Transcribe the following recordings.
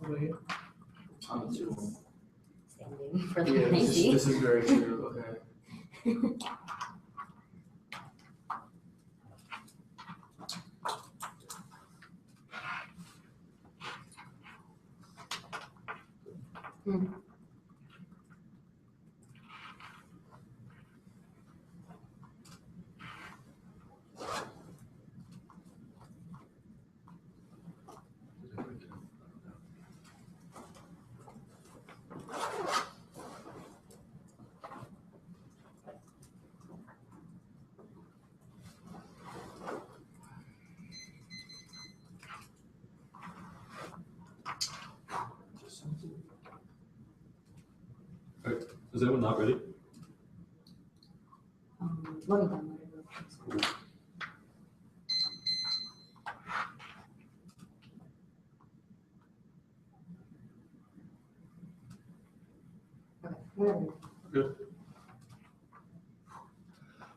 Over here. I'm too. Standing for the Yeah, this crazy. is very true. Okay. Is anyone not ready? Let me download it real quick. Okay, whatever. Good.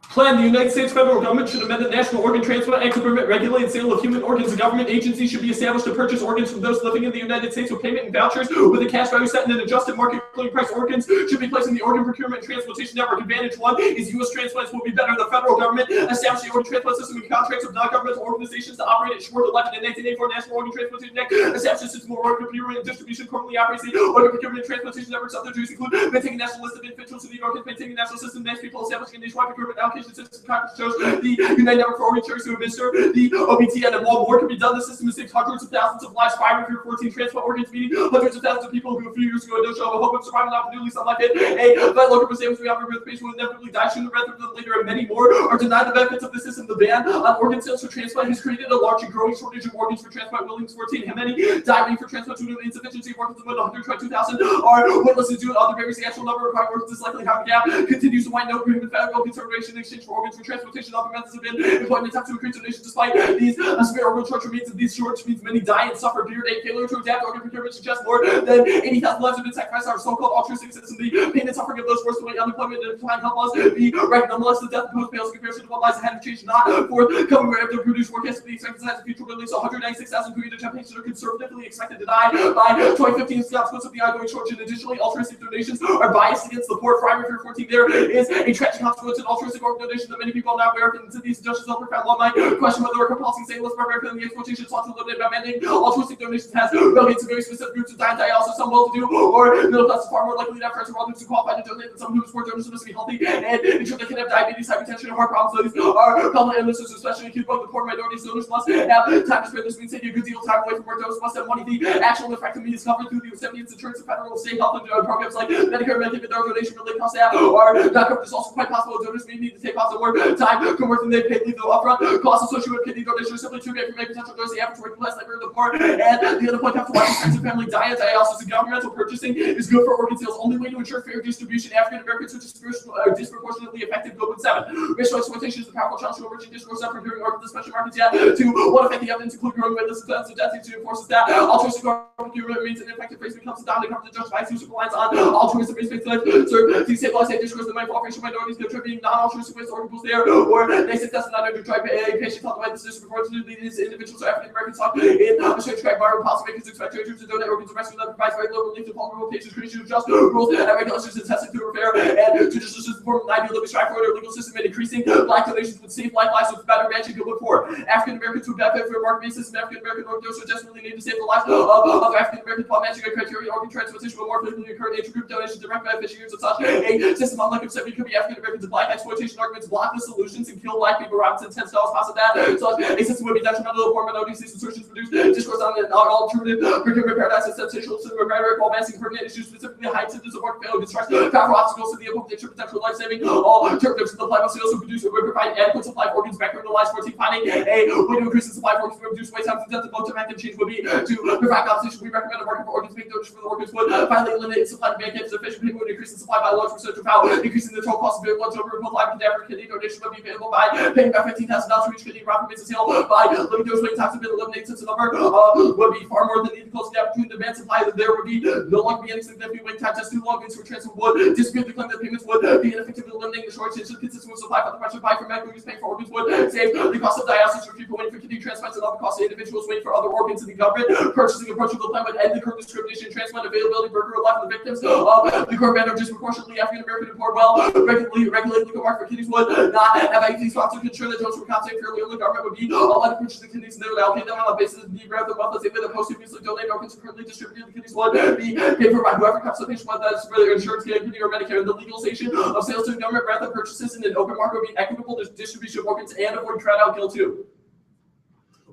Plan: the United States federal government should amend the National Organ Transplant Act to permit regulated sale of human organs. A government agency should be established to purchase organs from those living in the United States with payment and vouchers with a cash value set in an adjusted market price. Organs should be placed in the Organ Procurement and Transplantation Network. Advantage 1 is U.S. transplants will be better. The federal government established the organ transplant system in contracts with non-governmental organizations to operate at Short 11 in 1984 National Organ Transplantation Act. Established a system of organ procurement and distribution. Currently operates the Organ Procurement and Transplantation Networks. Other duties include maintaining a national list of individuals who need organs, maintaining a national system of names people, establishing a nationwide procurement allocation system. Congress chose the United Network for Organ Charities to administer the OBTN, and while more can be done, the system has saved hundreds of thousands of lives. 514 transplant organs, meeting hundreds of thousands of people who a few years ago had no show of hope of surviving off newly some like it. A vital organ was able to be offered with patient will inevitably die sooner rather than later, and many more are denied the benefits of the system. The ban on organ sales for transplant has created a large and growing shortage of organs for transplant. Williams 14, how many die waiting for transplant due to insufficiency of organs? More than 122,000 are witnesses due to other barriers. The actual number of required organs is likely how the gap continues to widen. No agreement with federal consideration in exchange for organs for transplantation. Other methods have been employed in attempt to increase donations despite these severe organ shortage means that these shortage means many die and suffer. Period. A failure to adapt organ procurement suggests more than 80,000 lives have been sacrificed. Our so-called altruistic system, the pain and suffering of those forced away, unemployment and decline health laws, the right nonetheless, the death post pales in comparison to what lies ahead of change not forthcoming. Where the produce forecast to be expected size of future at least 196,000 who either patients are conservatively expected to die by 2015 as a consequence of the ongoing shortage. And additionally, altruistic donations are biased against the poor. Primary fear 14, there is a tragic consequence in altruistic organ donation that many people are not aware of. And to these suggestions of profound law might question whether a policy saying let's prepare for the exploitation sought to eliminate by mandating altruistic donations has relegated to very specific groups of die and dialysis. Some well-to-do or middle class is far more likely to have friends or relatives who qualify to donate than some whose poor donors must be healthy and ensure they can have diabetes, hypertension, and heart problems. So these are prevalent illnesses, especially acute among the poor minorities. Donors must have time to spare. This means taking a good deal of time away from work. Donors must have money. The actual nephrectomy is covered through the recipient's insurance and federal and state health and programs like Medicare and Medicaid, but their donation-related costs are not covered. It's also quite possible that donors may need to take off some more time from work than they paid leave the upfront. Costs associated with kidney donation are simply too great for many potential donors. The average working class labor of the poor and the unemployed have to watch friends and family die. Dialysis and governmental purchasing is good for organ sales. Only way to ensure fair distribution. African Americans are disproportionately affected. Global 7. Racial exploitation is the powerful challenge to emerging discourse on procuring organs in special markets. Yet, to what effect the evidence, including growing witness of death, to enforces that altruistic organ procurement remains an ineffective phrase becomes a dominant cover to justify its use of reliance on altruistic based life. So, to stabilize that discourse, the mindful racial minorities contributing non-altruistic ways to organ pools there, or they success not under try patient health. This disproportionately these individuals are African Americans talk in a strange track bar policymakers expect to donate organs to rescue them, provides very low relief to vulnerable patients, creation of just rules and regulations and testing through repair and judicial system form an ideal that we strive for our legal system and increasing black donations would save lives with better matching good for African Americans who benefit from a market based system. African American organ donors desperately need to save the lives of other African Americans while matching a criteria organ transplantation will more frequently occur in intergroup donations direct beneficiaries of such a system. Unlike of 70 could be African Americans and black exploitation arguments block the solutions and kill black people. Robinson 10 styles positive that so a system would be detrimental to poor minorities. These assertions produce discourse on an alternative procurement paradigm and sensational cinema rhetoric while massing pertinent issues, specifically high symptoms of work failure, distress, powerful obstacles to the implementation of potential life-saving alternatives to the supply must also produce or provide adequate supply of organs back in the lives 14. Finding a way to increase the supply of organs to reduce wait times and death. The most effective change would be to provide compensation. We recommend a market for organs being donated for the organs would finally eliminate supply demand gaps. Efficient people would increase the supply by a large percentage of how increasing the total cost of blood sugar, both life and cadavers American kidney donation would be available by paying back $15,000 for each kidney brought from Mrs. Hill by limiting those waiting times have been eliminated since the number would be far more than needed to close the gap between demand and supply. That there would be no longer be any significant waiting time. Just too long for transfer would dispute the claim that payments would be ineffective in eliminating the shortage consistent with supply for the pressure buy for medical use paying for organs would save the cost of dialysis for people waiting for kidney transplants and all the cost of individuals waiting for other organs in the government. Purchasing approach of the plan would end the current discrimination and transplant availability burden of life of the victims of the current ban of disproportionately African American and poor. Well, regulated legal market for kidneys would not have any sponsors to ensure that donors were compensated fairly. The government would be allowed to purchase the kidneys and they would allocate them on the basis of the grant of the wealth as they would have posthumously donated organs currently distributed. The kidneys would be paid for by whoever comes to the patient, whether that's for their insurance, kidney, or Medicare. The legalization of sales to the government rather than purchases in an open market would be equitable distribution of organs and avoid crowd-out kill too.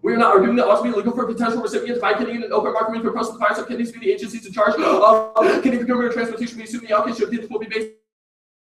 We are not arguing that it must be illegal for potential recipients by kidney in an open market. We propose the buyers of kidneys be the agencies in charge of kidney procurement or transportation. We assume the allocation of kidneys will be based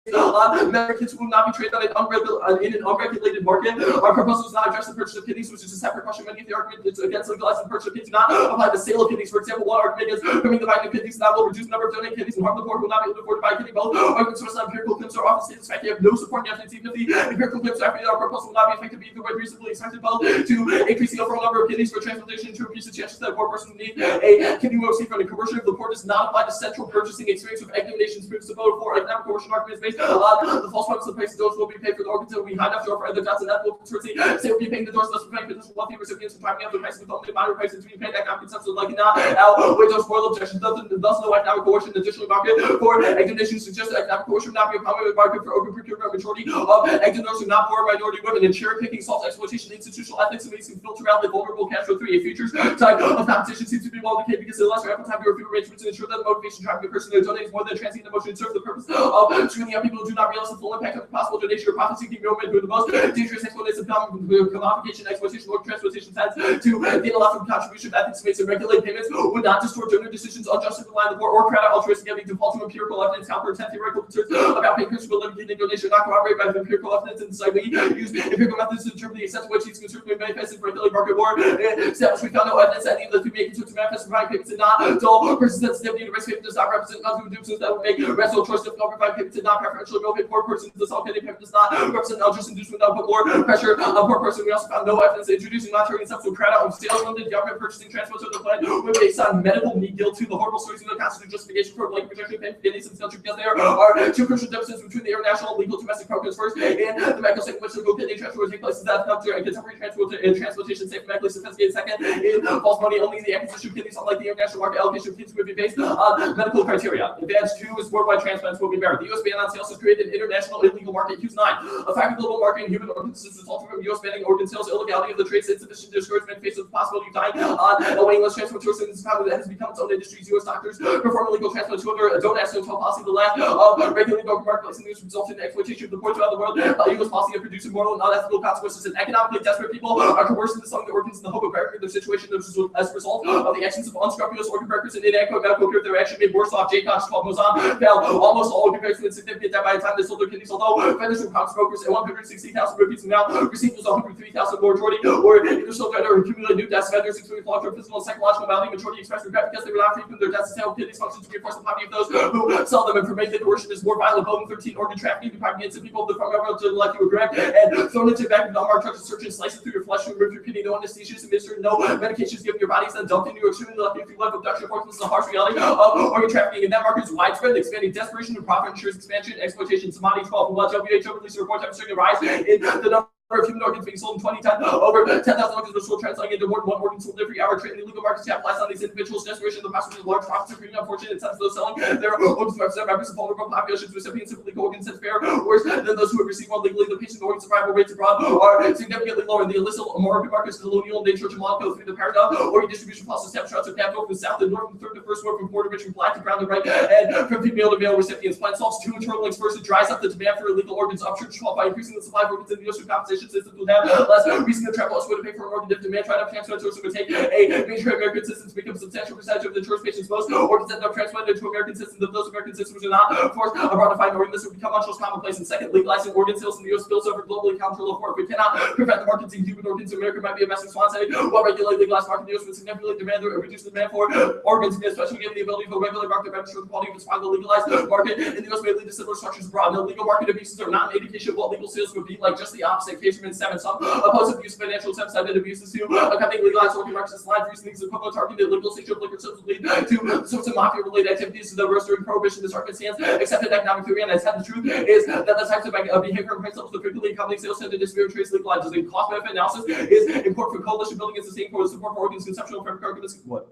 Americans will not be traded in an unregulated market. Our proposal does not address the purchase of kidneys, which is a separate question. Many of the arguments against legalizing the purchase of kidneys do not apply to the sale of kidneys. For example, one argument is permitting the buying of kidneys that will reduce the number of donated kidneys and harm the poor who will not be able to afford to buy a kidney. Both arguments sourced on empirical claims are often stated as fact. They have no support in evidence. Even if the empirical claims are accurate, our proposal will not be effective either way. Reasonably expected both to increase the overall number of kidneys for transplantation to increase the chances that a poor person will need a kidney will receive from the conversion of the poor does not apply to central purchasing experience with egg donations. Proves the vote for economic coercion arguments based on the false promise of places those will be paid for the organs that will be high enough to offer other dots and that will consortium say will be paying the doors thus preventing potential wealthy recipients from timing out the prices with only minor prices to be paid economic consensus like not outweigh those moral objections. Thus no economic coercion. Additionally, market for egg donations suggests that economic coercion would not be a common market for organ procurement. Majority of egg donors are not poor minority women and cherry picking, soft exploitation, institutional ethics and ways to filter out the vulnerable cash flow through a futures type of competition seems to be well indicated because of the lesser ample time to review arrangements and ensure that the motivation driving the person who donates more than transient emotion serves the purpose of screening out people who do not realize the full impact of the possible donation or profit-seeking movement who are the most dangerous exponents of commodification, exploitation, or transportation tends to gain a lot from contribution ethics space and regulate payments would not distort donor decisions, unjustly rely on the poor, or crowd out altruistic giving default to empirical evidence, counter and theoretical concerns about paying principle living kidney donation, not corroborated by the empirical evidence and decide we use empirical methods to determine the extent to which these concerns may manifest in regulated market or established. We found no evidence that any of the three main concerns manifest providing payments and not dull person sensitivity to risk payment does not represent undue inducements that would make rational choice to provide payments and not preferentially no pay poor persons. The self kidney payment does not represent unjust inducement that put more pressure on poor person. We also found no evidence introducing monetary incentives to crowd out of sales limited government purchasing transfers of the plan with based on medical need guilt to the horrible stories in the constitutional justification for blanket projection payment kidneys in this country because there are two crucial differences between the international and legal domestic programs first and the medical second which legal kidney transfer will take place that country and contemporary transportation safe medically sophisticated second in false money only the acquisition of kidneys unlike the international market allocation of kidneys would be based on medical criteria. Advantage 2 is worldwide transplants will be merit. The U.S. ban on sales has created an international illegal market. Use 9. A fact of global market in human organs is resulting from U.S. banning organ sales, illegality of the trade, insufficient discouragement, face of the possibility of dying on awaiting less transplant and that has become its own industries. U.S. doctors perform illegal transplants to under don't ask until policy the lack of regulating open marketplace and this resulted in exploitation of the poor throughout the world. U.S. policy of producing moral and unethical consequences and economically desperate people are coerced into selling their organs in the hope of bettering their situation as a result of the actions of unscrupulous organ brokers and inadequate medical care. Their action made worse off. J-Cox 12 goes on. Fell almost all organ brokers with significant debt by the time they sold their kidneys, although vendors from Cox brokers at 160,000 rupees and now received was 103,000 majority or either sold or accumulated new deaths. Vendors experienced long-term physical and psychological malady. Majority expressed regret because they were not free from their deaths to help kidneys function to reinforce the poverty of those who sell them and permit the coercion is more violent. Both 13 organ trafficking, depriving innocent people of the front row to elect you were correct and thrown into back with unmarked trucks, search and slicing through your flesh to remove your kidney. No anesthesia is administered, no medications given your bodies, then dumped into you, extremely lucky if you live abduction. This is a harsh reality of organ trafficking, and that market is widespread, expanding desperation and profit ensures expansion, exploitation. Samadhi 12 from WHO released a report demonstrating a rise in the number of human organs being sold in 2010. Over 10,000 organs were sold, translating into more than one organ sold every hour. Trading illegal markets capitalize on these individuals' desperation. The process of large profits are creating unfortunate incentives for those selling their organs to represent members of vulnerable populations. Recipients of illegal organs that fare worse than those who have received one legally. The patient organ survival rates abroad are significantly lower. The illicit organ markets, colonial nature to Monaco through the paradigm organ distribution plus establishments of capital from the south and north, from third to first world, from poor to rich, from black to brown to right, and from female to male recipients. Plan solves two internal links. First, it dries up the demand for illegal organs upchurch by increasing the supply of organs in the U.S. through compensation transplantation systems would have less reason to travel elsewhere to pay for an organ if demand tried up transplant source would take a major American system to become a substantial percentage of the insurance patients most organs end up transplanted to American systems. If those American systems are not forced abroad to find an organ, this would become much less commonplace. And second, legalizing organ sales in the U.S. spills over globally counterflow for. If we cannot prevent the marketing of human organs in America, might be a messy swan setting. While regulating legalized market in the U.S. would significantly reduce the demand for organs, especially given the ability for regular market to ensure the quality of its final legalized market in the U.S. may lead to similar structures abroad. No legal market abuses are not an indication of what legal sales would be like. Just the opposite. Case from 7. Some oppose abuse of financial attempts cited abuses to accompanying legalized organ markets. Line reasonings equivalent to arguing that legalization of liquor sales would lead to sorts of mafia-related activities that arose during prohibition. This circumstance accepted economic theory, and I said the truth is that the types of behavior and principles that frequently accompany sales tend to disappear trace legalized. The cost-benefit analysis is important for coalition building as the same for support for organs conceptual framework arguments. What?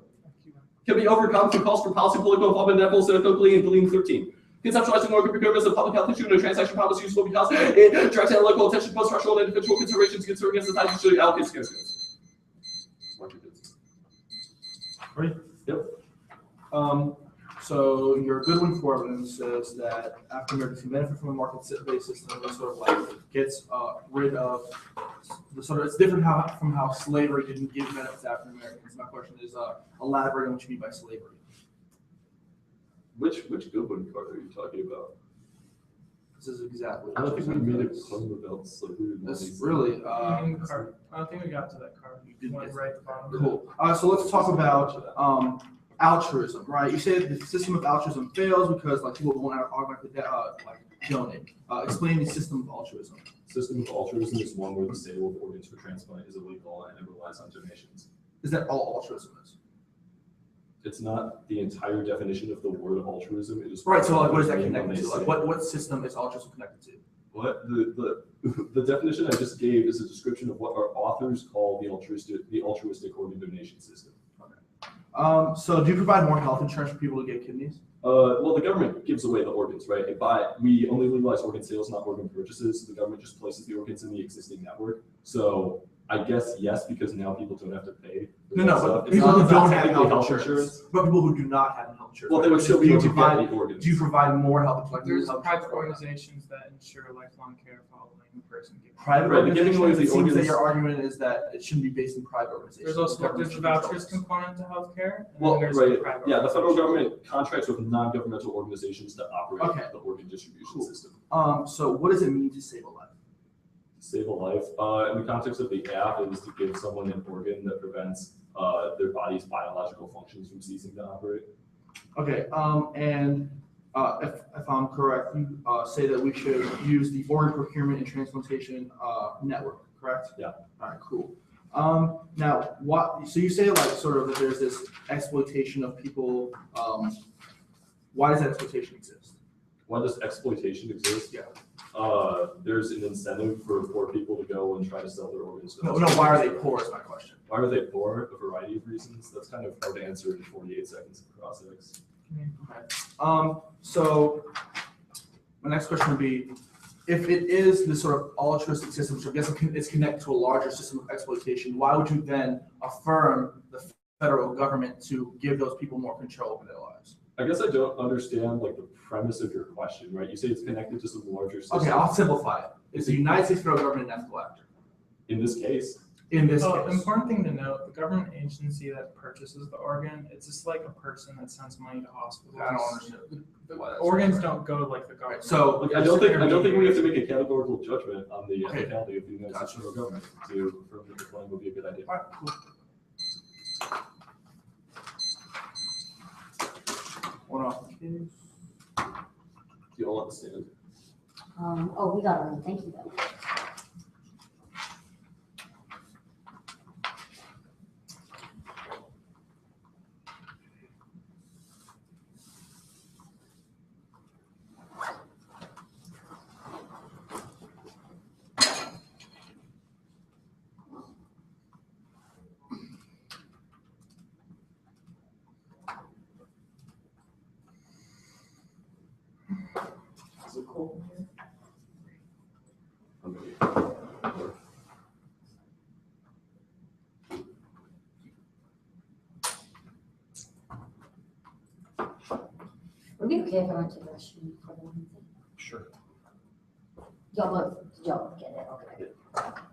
Can be overcome through calls for policy, political involvement, and politically and Believe 13. Conceptualizing organ procurement as a public health issue and a transaction problem is useful because it directs analytical attention to post-structural and individual considerations concerning as the time usually allocates scarce goods. Right? Yep. So your good one for evidence says that African Americans can benefit from a market-based system that sort of like gets rid of the sort of, it's different from how slavery didn't give benefits to African Americans. My question is elaborate on what you mean by slavery. Which good one card are you talking about? This is exactly. I don't think we made a claim about slavery. This really. I don't think we got to that card. You didn't get right at the bottom. Cool. So let's talk about altruism, right? You say that the system of altruism fails because like people won't automatically donate. Explain the system of altruism. System of altruism is one where the sale of organs for transplant is illegal and it relies on donations. Is that all altruism is? It's not the entire definition of the word altruism. It is Right. So like, what is that connected to? Like, what system is altruism connected to? What the definition I just gave is a description of what our authors call the altruistic organ donation system. So do you provide more health insurance for people to get kidneys? Well, the government gives away the organs, right? We only legalize organ sales, not organ purchases. The government just places the organs in the existing network. So I guess yes, because now people don't have to pay. No, but people who don't have health insurance. But people who do not have health insurance. Well, they would still be able to get the organs. Do you provide more health? Like There's private organizations that ensure lifelong care following the person giving. Private giving away the organizations. It seems organs. that your argument is that it shouldn't be based in private organizations. There's also the vouchers component to healthcare. Well, there's right. the private Yeah, the federal government contracts with non-governmental organizations to operate Okay. the organ distribution Cool. system. So what does it mean to save a life? Save a life. In the context of the app, it is to give someone an organ that prevents their body's biological functions from ceasing to operate. Okay, if I'm correct, you say that we should use the organ procurement and transplantation network, correct? Yeah. All right, cool. Now, so you say like sort of that there's this exploitation of people. Why does that exploitation exist? Why does exploitation exist? Yeah. There's an incentive for poor people to go and try to sell their organs. No, why are they poor is my question. Why are they poor? A variety of reasons. That's kind of hard to answer in 48 seconds of cross-ex. Okay. So my next question would be, if it is this sort of altruistic system, so I guess it's connected to a larger system of exploitation, why would you then affirm the federal government to give those people more control over their lives? I guess I don't understand like the premise of your question, right? You say it's connected to some larger system. Okay, I'll simplify it. Is the United States federal government an ethical actor? In this case, Important thing to note, the government agency that purchases the organ, it's just like a person that sends money to hospitals. I don't understand. The organs don't go to like the government. So I don't think we have to make a categorical judgment on the Okay. ethicality of the United States federal government to affirm that the claim would be a good idea. All right, cool. One off the case. You all understand? We got one. Thank you though. Is it cold? Would it be okay if I went to the restroom for the one thing? Sure. Y'all both get it, okay.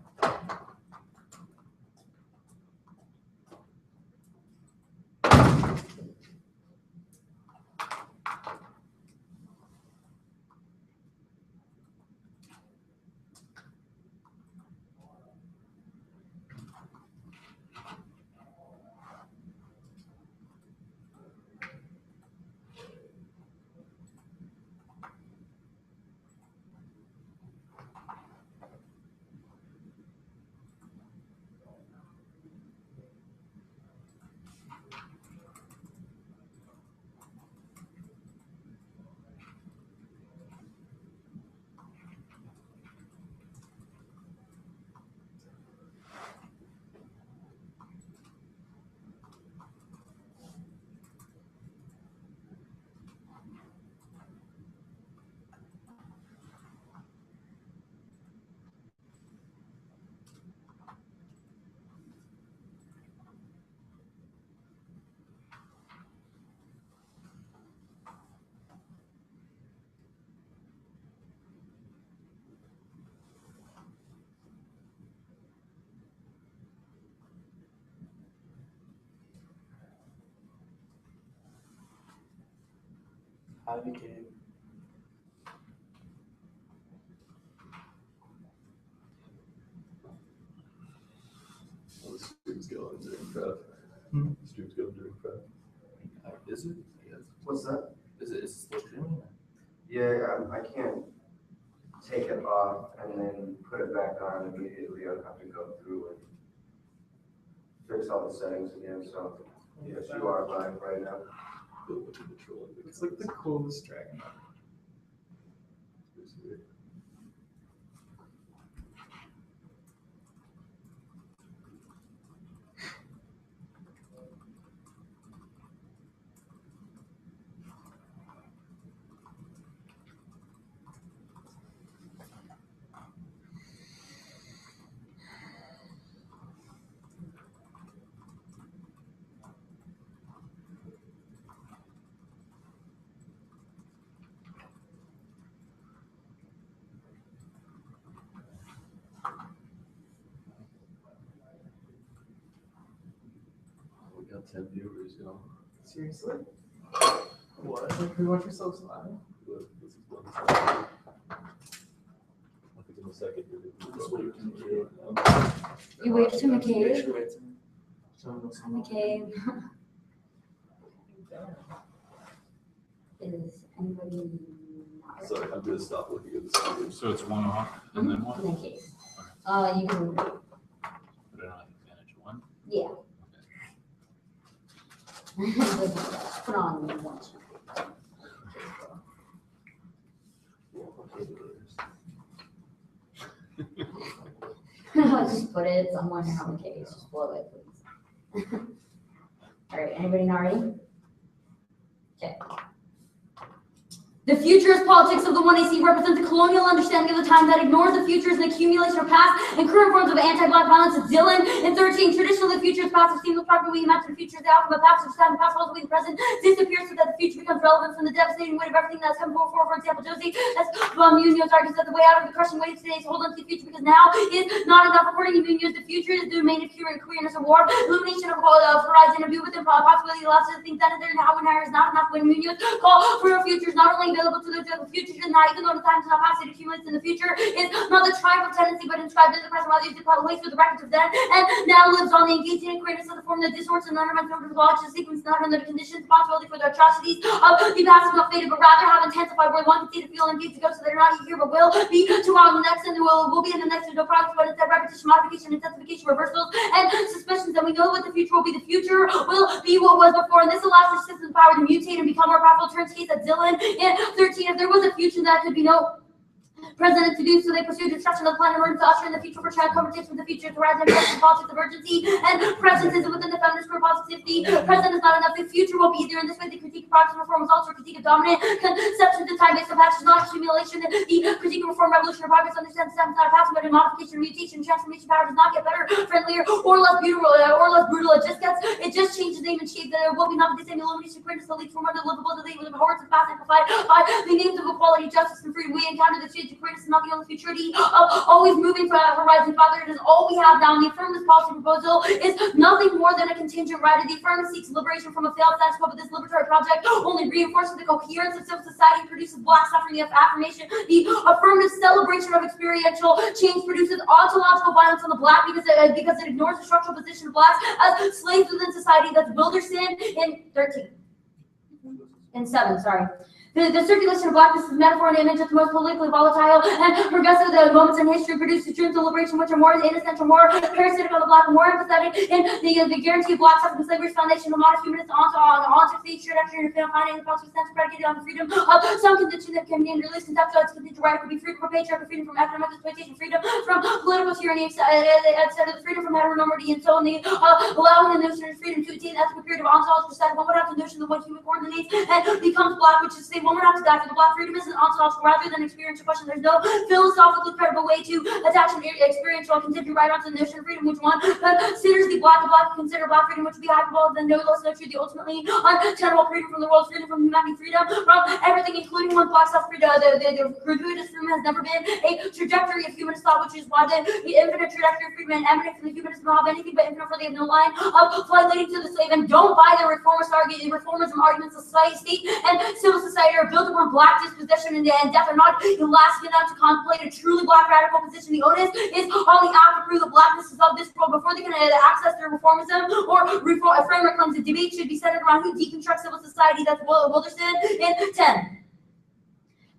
Ivy Cave. Well, the streams go in during prep. Hmm? Streams go during prep. Is it? What's that? Is it still streaming? Yeah, I can't take it off and then put it back on immediately. I'd have to go through and fix all the settings again, so yes, you are live right now. It's like the coolest dragon ever. We got 10 viewers, you know. Seriously? What? Like, we watch yourselves live? But this is one time. I think in a second you're going to You waved to McCabe? So, McCabe. Is anybody not? Sorry, I'm going to stop looking at the screen. So it's one off and then one? And then Cave. You can, Put it on advantage one. yeah. Put on one. Just put it somewhere in the case, just blow it, please. All right, anybody not ready? Okay. The futurist politics of the 1AC represents a colonial understanding of the time that ignores the futures and accumulation of past and current forms of anti-black violence. Dylan in 13, traditionally the future is past, seamless property. We imagine the future is the outcome of past, time, the past falls away, the present disappears so that the future becomes relevant from the devastating weight of everything that's come before. For example, Josie as Munoz argues that the way out of the crushing weight today is hold on to the future because now is not enough. According to Munoz, the future is the domain of queerness of war, illumination of horizon, and view within possibility allows us to think that and how and how is not enough. When Munoz call for a future is not only available to the future tonight, even though the time is not past, it accumulates in the future is not the triumph of tendency, but inscribed in the present, rather used to waste with the records of then and now lives on the engaging and greatness of the form that distorts and undermines the order of law, the sequence, not under the conditions, possibility for the atrocities of the past is not faded, but rather have intensified where one can see the feel and engage to go, so they're not here, but will be tomorrow, the next, and will be in the next. There's no progress, but instead repetition, modification, intensification, reversals, and suspicions. And we know what the future will be. The future will be what was before, and this allows the system's power to mutate and become more powerful. Turns case at Dylan in 13. If there was a future that could be no president to do so, they pursued destruction of the planet in order to usher in the future for child conversation with the future, to rise in politics of urgency and presentism within the feminist group positivity. Present is not enough. The future will be either in this way. The critique of progress and reform is also a critique of dominant conceptions of time based on patches, not accumulation. The critique of reform, revolution, or progress understands time is not a passive, but a modification, mutation, transformation. Power does not get better, friendlier, or less brutal. It just changes name and shape. There will be not the same illumination, greatness, the leads from under livable to the with the hordes of past amplified by the names of equality, justice, and freedom. We encounter the change of greatness is not the only futurity of always moving for that horizon. Father, it is all we have now. And the affirmative policy proposal is nothing more than a contingent right. The affirmative seeks liberation from a failed status quo, but this liberatory project only reinforces the coherence of civil society, produces black suffering, the affirmation. The affirmative celebration of experiential change produces ontological violence on the black because it ignores the structural position of blacks as slaves within society. That's Wilderson in 13. In 7, sorry. The circulation of blackness is metaphor and image of the most politically volatile and progressive moments in history produces dreams of liberation which are more inessential, more parasitic on the black, more empathetic in the guarantee of black suffering. Slavery's foundation of modern humanist onto stage trajectory and finding the possible sense predicated on the freedom of some condition that can be released conceptual as contingent right. It could be freedom from patriarchy, freedom from economic exploitation, freedom from political tyranny, etc. Freedom from heteronormity, and so on. Allowing the notion of freedom to attain ethical period of ontological status. One would have the notion that one human coordinates and becomes black, which is the one would have to die for the black. Freedom is an ontological rather than experiential question. There's no philosophically credible way to attach an experiential contingent right onto the notion of freedom, which one considers the black consider black freedom, which would be hyperbolic, then no less no true, the ultimately untenable freedom from the world's freedom from humanity, freedom from everything, including one's black self. Freedom, the gratuitous freedom has never been a trajectory of humanist thought, which is why the infinite trajectory of freedom and eminent from the humanists don't have anything but infinite, for they have no line of flight leading to the slave. And don't buy the reformism arguments of society, state, and civil society society are built upon black disposition and death are not elastic enough to contemplate a truly black radical position. The onus is on the act to prove the blackness of this world before they can access their reformism or a framework comes. The debate should be centered around who deconstructs civil society. That's Wilderson in 10.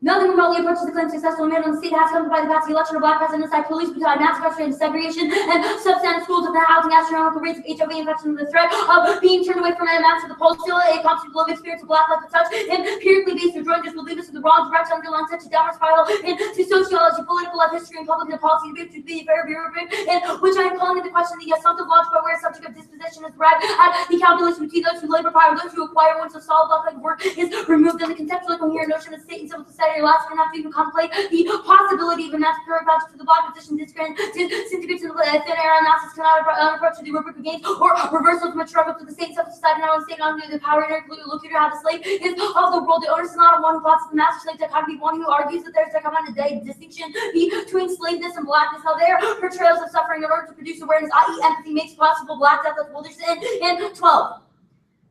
Nothing remotely approaches the claim successful man on the state has come by the past election of black presidents like police brutality, mass incarceration, segregation, and substandard schools of the housing, astronomical rates of HIV infection, the threat of being turned away from mass to the polls, still a constant flow of experience of black life and such, empirically based rejoinders will lead us to the wrong direction, underlying such a downward spiral into sociology, political life, history, and public and policy debate to be very bureaucratic, and which I am calling into question the assumptive logic by where subject of disposition is derived at the calculation between those who labor power and those who acquire once a solid block like work is removed, and the conceptually coherent notion of state and civil society are last enough to even contemplate the possibility of emancipatory patch to the black position disintegrates in the thin air analysis cannot approach to the rubric of gains or reversal from a struggle to the state and civil society, not only state under the power interlocutor how the slave is of the world. The owner is not one who plots the master slave dichotomy, one who argues that there's a distinction between slaveness and blackness. How there are portrayals of suffering in order to produce awareness, i.e. empathy makes possible black death. That's Wilderson in 12.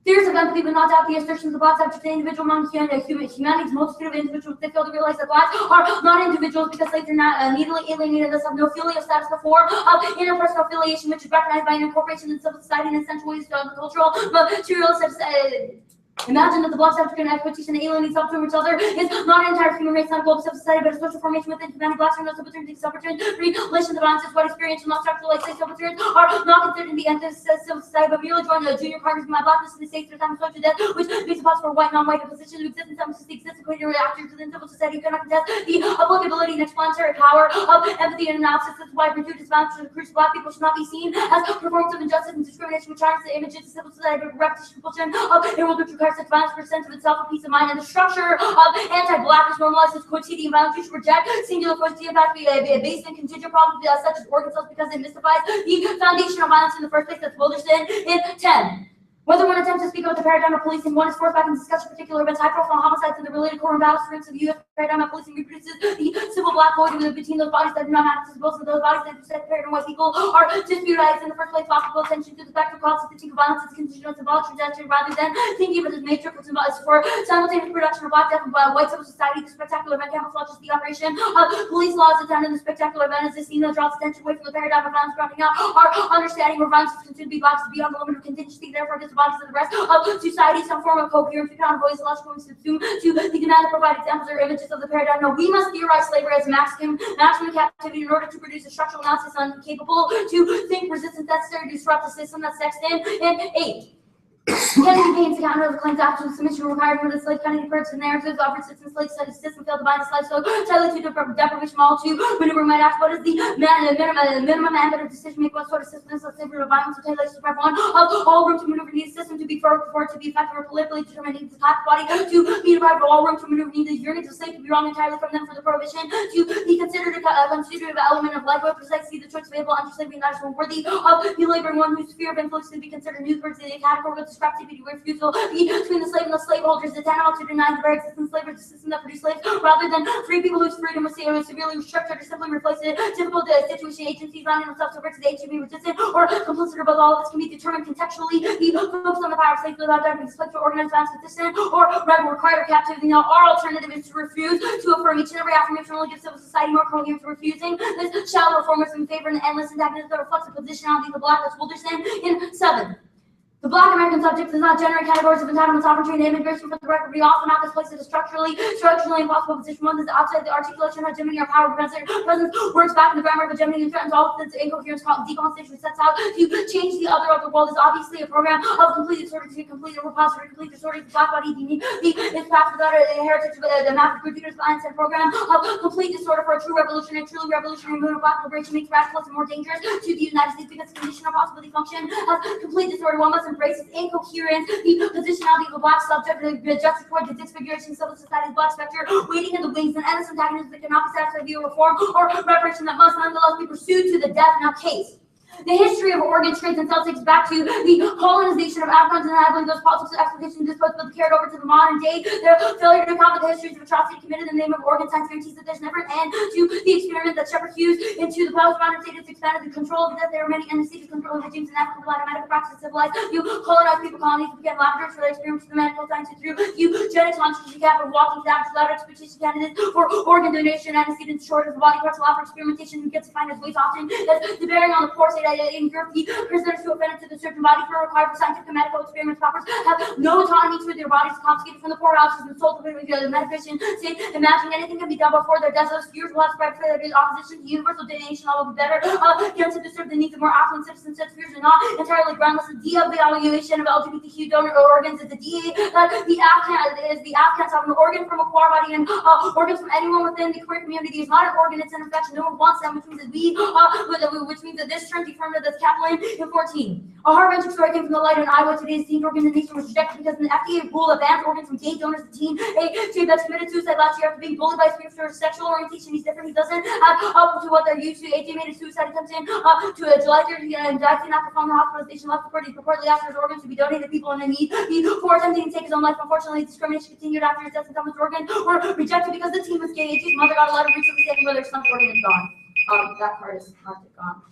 Theories of empathy would not doubt the assertions of black subject to individual among humanity's multitude of individuals. They fail to realize that blacks are not individuals because slaves are not needily alienated and thus have no filial status before of interpersonal affiliation, which is recognized by an incorporation in civil society in essential ways of cultural materialism. Imagine that the block subject and expectation alienating self to each other is not an entire human race, not a global society, but a social formation within humanity. Blacks are no subaltern, subaltern, relations of violence is what experiential, not structural, like say subalterns are not considered in the end of civil society, but merely join the junior partners of my blackness in the states through time to death, which makes it possible for white, non-white positions to exist in some exists equating reactors within civil society who cannot contest the applicability and explanatory power of empathy and analysis. That's why gratuitous violence to recruit black people should not be seen as performance of injustice and discrimination, which harms the images of civil society, but repetition compulsion of a world which requires such violence for sense of itself, a peace of mind, and the structure of anti-blackness normalizes quotidian violence. You should reject singular quotidian fact to be a base and contingent problem such as organ cells because it mystifies the foundation of violence in the first place. That's Wilderson in 10. Whether one attempts to speak about the paradigm of policing, one is forced back in discussion particular events, high-profile homicides, and the related core and balance of the U.S. paradigm of policing reproduces the civil black void between those bodies that do not have accessibility and those bodies that present paradigm white people are disputed in the first place. Possible attention to the fact of constituting violence is contingent on symbolic trajectory rather than thinking of it as nature for simultaneous production of black death by white civil society. The spectacular event camouflages the operation of police laws attended. The spectacular event is the scene that draws attention away from the paradigm of violence, grounding out our understanding where violence is considered to be blacks beyond the limit of contingency. Therefore, against the bodies of the rest of society, some form of coherence, we cannot avoid illogical and subsume to the demand to provide examples or images of the paradigm. No, we must theorize slavery as maximum captivity in order to produce a structural analysis incapable to think resistance necessary to disrupt the system that's sexed in. And 8. Kennedy Payne's account of the claims after the submission required for the slave Kennedy purchased narratives offered system slave study system failed to bind the slave so tightly to deprivation all to maneuver might ask what is the minimum ambit of decision making, what sort of system is the slavery of violence or tightly to deprive one of all room to maneuver needs system to be for it to be effective or politically determined the type of body to be deprived of all room to maneuver needs the yearning to slave to be wrong entirely from them for the prohibition to be considered a constitutive element of life, but precisely the choice available under slavery and national worthy of the laboring one whose sphere of influence to be considered newsworthy the category with discrepancy refusal between the slave and the slaveholders, the tantamount to denying the very existence of slavery, the system that produced slaves, rather than free people whose freedom was severely restricted or simply replaced in difficult situation agencies finding themselves subject to the HB resistant or complicit above all of this can be determined contextually. Be focused on the power of slavery without having to to organize violence consistent or rebel required or captivity. Now, our alternative is to refuse to affirm each and every affirmation only gives civil society more coherence to refusing this shallow reformism in favor and the endless antagonism that reflects the positionality of the black. That's Wilderson in 7. The Black American subject does not generate categories of entitlement, sovereignty, and immigration for the record. We often not displace it as structurally impossible position. One is outside the articulation of hegemony or power presence works back in the grammar of hegemony and threatens all of its incoherence. Decolonization sets out to change the other of the world is obviously a program of complete disorder to complete a repository, complete disorder. The black body its path without a heritage of the map of gratuitous violence and program of complete disorder for a true revolution. A truly revolutionary movement of black liberation makes radicalism more dangerous to the United States because the condition of possibility function has complete disorder. One must embrace its incoherence, the positionality of the black subject, the justice toward the disfiguration of civil society's black spectre, waiting in the wings, and endless antagonism that cannot be satisfied via reform or reparation that must nonetheless be pursued to the death. Now, case. The history of organ trades and sales takes back to the colonization of Africans and enabling those politics of exploitation disposed but carried over to the modern day. The failure to account for the histories of atrocity committed in the name of organ science guarantees that there's never an end to the experiment that Shepherd Hughes into the powers of modern states expanded the control of the death. There are many entities controlling regimes in Africa, relied on medical practice, civilized you colonized people colonies became laboratories for the experiments of the medical science through eugenics, consciousness, capital, walking savage, louder exploitation candidates for organ donation, antecedents, shortage of body parts, allow for experimentation, who gets defined as waste often as the bearing on the poor state in Europe. The prisoners who offended to the surgeon body for required for scientific and medical experiments properties have no autonomy to their bodies, confiscated from the poorhouses and sold to the medication state. Imagining anything can be done before their deaths, those fears will have spread for their opposition to universal donation. All will be better guaranteed to serve the needs of more affluent citizens. Such fears are not entirely groundless. The de-evaluation of LGBTQ donor organs is the DA that the Afghans have an organ from a queer body and organs from anyone within the queer community is not an organ, it's an infection. No one wants them, which means that which means that this term determined that's Kaplan in 14. A heart-wrenching story came from the light in Iowa. Today's teen organization was rejected because of the FDA rule that bans organs from gay donors. The teen, a teen that's committed suicide last year after being bullied by his peers for his sexual orientation. He's different. He doesn't add up to what they're used to. AJ made a suicide attempt in to a July 30th and died soon after following the hospitalization. Left report, he purportedly asked for his organs to be donated to people in need. Before attempting to take his own life, unfortunately, discrimination continued after his death, and Thomas' organs were rejected because the teen was gay. AJ's mother got a letter recently saying whether son's organ is gone. That card is marked gone.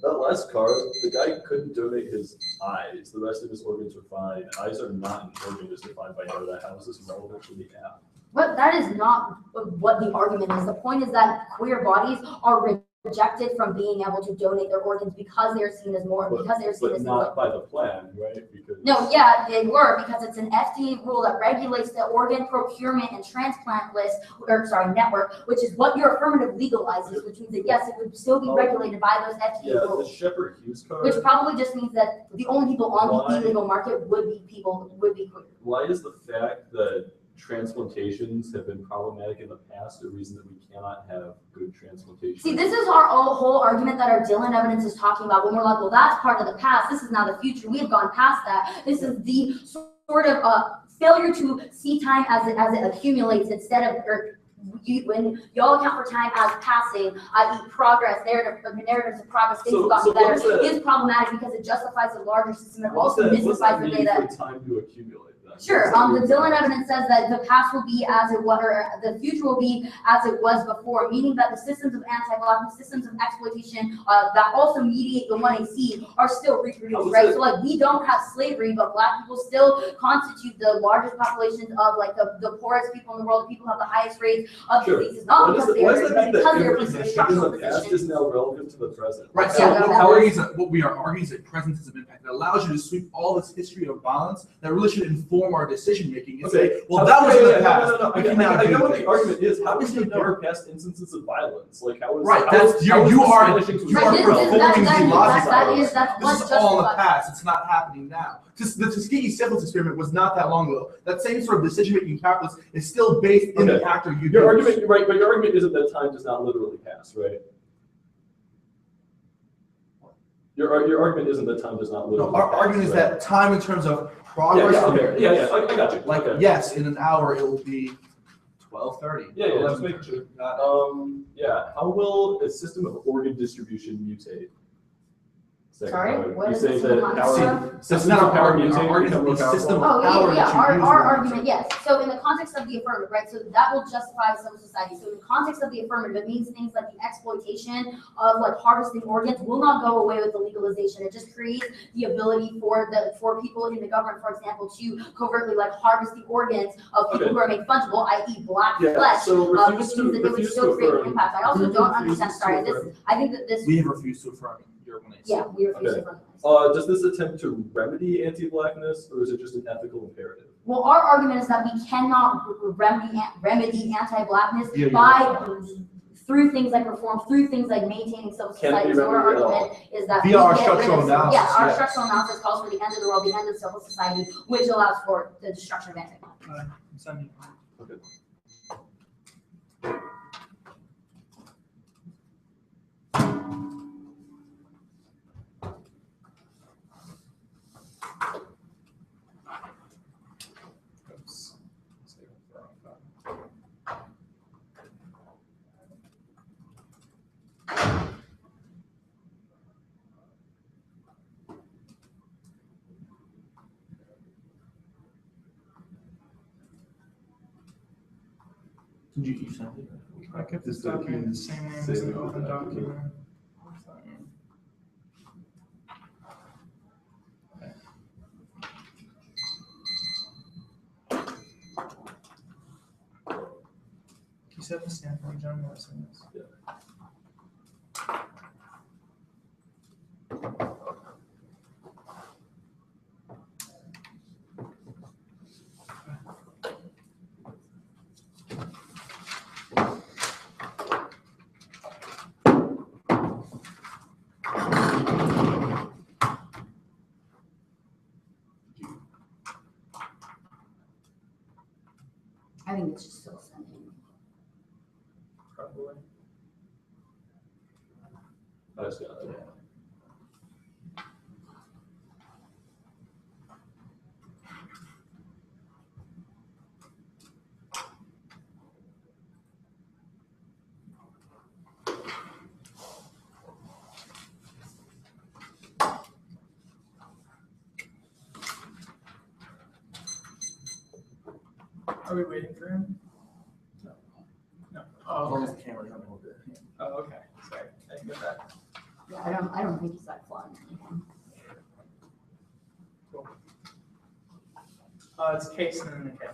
That last card, the guy couldn't donate his eyes. The rest of his organs were fine. Eyes are not an organ as defined by NODA. How is this relevant to the app? But that is not what the argument is. The point is that queer bodies are rejected from being able to donate their organs because they are seen as more, because they are seen as not by the plan, right? Because no, yeah, they were, because it's an FDA rule that regulates the organ procurement and transplant list, network, which is what your affirmative legalizes, which means that yes, it would still be regulated by those FDA rules. The Shepherd Hughes card. Which probably just means that the only people on the illegal market would be queer. Why is the fact that transplantations have been problematic in the past a reason that we cannot have good transplantation? See, this is our whole argument that our Dylan evidence is talking about when we're like, well, that's part of the past. This is now the future. We have gone past that. This is the sort of failure to see time as it accumulates instead of when y'all account for time as passing, i.e. progress, narratives of progress, things have gotten better, is problematic because it justifies a larger system and also mystifies the data. What's that mean for time to accumulate? Sure. The Dylan evidence says that the past will be as it was, or the future will be as it was before, meaning that the systems of anti-blackness, systems of exploitation that also mediate the 1AC are still reproduced, right? So like we don't have slavery, but black people still constitute the largest populations of like the poorest people in the world. People have the highest rates of diseases, not because they are, but because they are in the past is now relevant to the present. Right. So what we are arguing is that presence is an impact. It allows you to sweep all this history of violence that really should inform our decision making and say, well, that was in the past. I know what the argument is. How is it compare past instances of violence? Like how is you are performing the logic. This is all in the past. It's not happening now. The Tuskegee syphilis experiment was not that long ago. That same sort of decision-making calculus is still based in the actor you Your argument, right? But your argument isn't that time does not literally pass, right? Your argument isn't that time does not literally pass. Our argument is that time in terms of progress. Yeah, I got you. Like yes, in an hour it will be 12:30. Yeah, let's make sure. How will a system of organ distribution mutate? Sorry, what is the system of power mutate? System of power. Our argument, yes. So in the context of the affirmative, right? So that will justify civil society. So in the context of the affirmative, it means things like the exploitation of like harvesting organs will not go away with the legalization. It just creates the ability for people in the government, for example, to covertly like harvest the organs of people who are made fungible, i.e. black flesh, so which means that they would still create an impact. I also don't understand. Sorry, I think that this. We have refused to affirm. Yeah, we refuse to affirm. Does this attempt to remedy anti-blackness, or is it just an ethical imperative? Well, our argument is that we cannot remedy anti-blackness through things like reform, through things like maintaining civil society. So our argument is that via our structural analysis. Yeah, our structural analysis calls for the end of the world, the end of civil society, which allows for the destruction of anti-blackness. Okay. Did you send it? Like if this Just so you document can is the same name say as an the open document. document. What's that mean? You said the Stanford John Morrison is. I think it's just still sending. Probably. I just got it. Are we waiting for him? No. No. As Oh, long okay. as the camera's on hold it. Oh, okay. Sorry. I didn't get that. Yeah, I don't think he's that flawed or anything. Cool. It's case and then the K.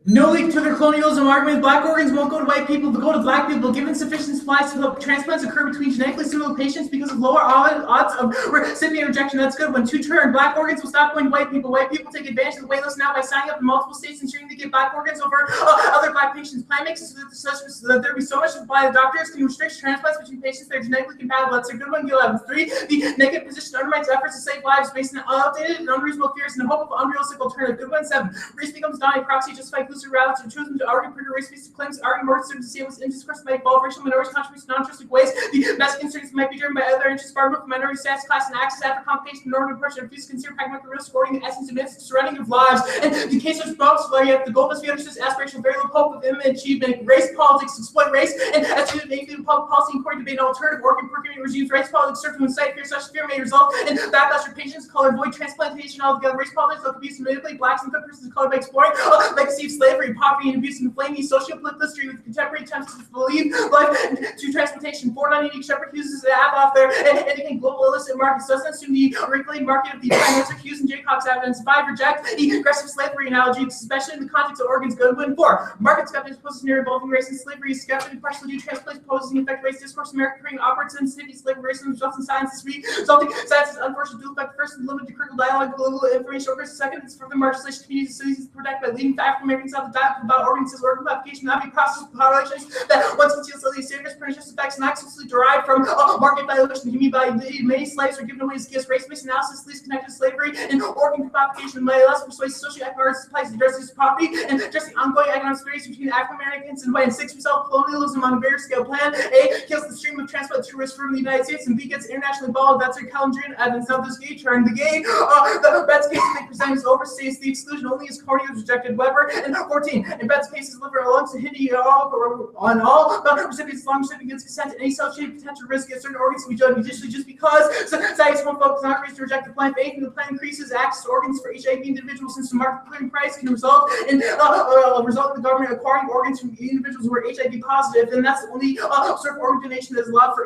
No link to their colonialism argument. Black organs won't go to white people, they'll go to black people. Given sufficient supplies to help transplants occur between genetically similar patients because of lower odds of recipient rejection. That's good. When two turn, black organs will stop going to white people. White people take advantage of the waitlist now by signing up in multiple states ensuring they get black organs over other black patients. Plan makes it so that there be so much supply that doctors can restrict transplants between patients that are genetically compatible. That's a good one. Gil Evans. 3. The negative position undermines efforts to save lives based on outdated and unreasonable fears in the hope of unrealistic alternative. Good one. 7. Race becomes not a proxy justified inclusive routes to choose to argue pretty race-based claims, argue more to see what's in discourse by involve racial minorities contribute to non-altruistic ways. The best concerns might be driven by other interests, far with minority status, class, and access after complication, normative approach, and refuse to consider pragmatic risk, scoring the essence of its surrounding of lives. And the case of Bronx, where you have the goal must be understood as aspirational, very low hope of imminent achievement, race politics, exploit race, and as to the public policy inquiry debate, an alternative organ procurement regimes, race politics serve to incite fear, such fear may result in backlash for patients, color, avoid transplantation altogether. Race politics will be used to manipulate blacks and other persons of color by exploring legacy of slavery, poverty, and abuse, and inflame the sociopolitical history with contemporary attempts to believe life to transplantation. 4. Non-unique shepherd uses the app off there and indicating global illicit markets doesn't assume the regulated market of the financial Hughes and Jaycock's evidence. 5. Reject the aggressive slavery analogy, especially in the context of organs. Good win. 4. Market skeptics poses near involving race and slavery. Skeptic and partially due transplants poses an effect race discourse. America creating awkward sensitivity, slavery, racism, results in science this week. Resulting science is unfortunately due effect first and limited to critical dialogue, global information workers. Second, it's further marginalization communities and cities protected by leading African Americans out the dialogue about organs as organ classification not be processed with populations that once concealed the serious pernicious effects not exclusively derived from market valuation. Human by many slaves are given away as gifts. Race-based analysis least connected to slavery and organ classification by less persuasive socioeconomic supplies to address this poverty and address the ongoing economic disparities between African Americans and white. And 6. Result colonialism on a very scale plan. A. Kills the stream of transplant tourists from the United States, and B. Gets internationally involved. That's a Calendrian evidence of this gay turn. The gay, the Betts case they present is overstates the exclusion only as corny was rejected. Weber. And 14. In Betts cases, liver lungs and Hindi on all recipients, long recipients consent, any associated potential risk that certain organs can be judged judicially just because society's home focus not agrees to reject the plan. 8. And the plan increases access to organs for HIV individuals since the market clearing price can result in the government acquiring organs from individuals who are HIV positive, and that's the only sort of organ donation that is allowed for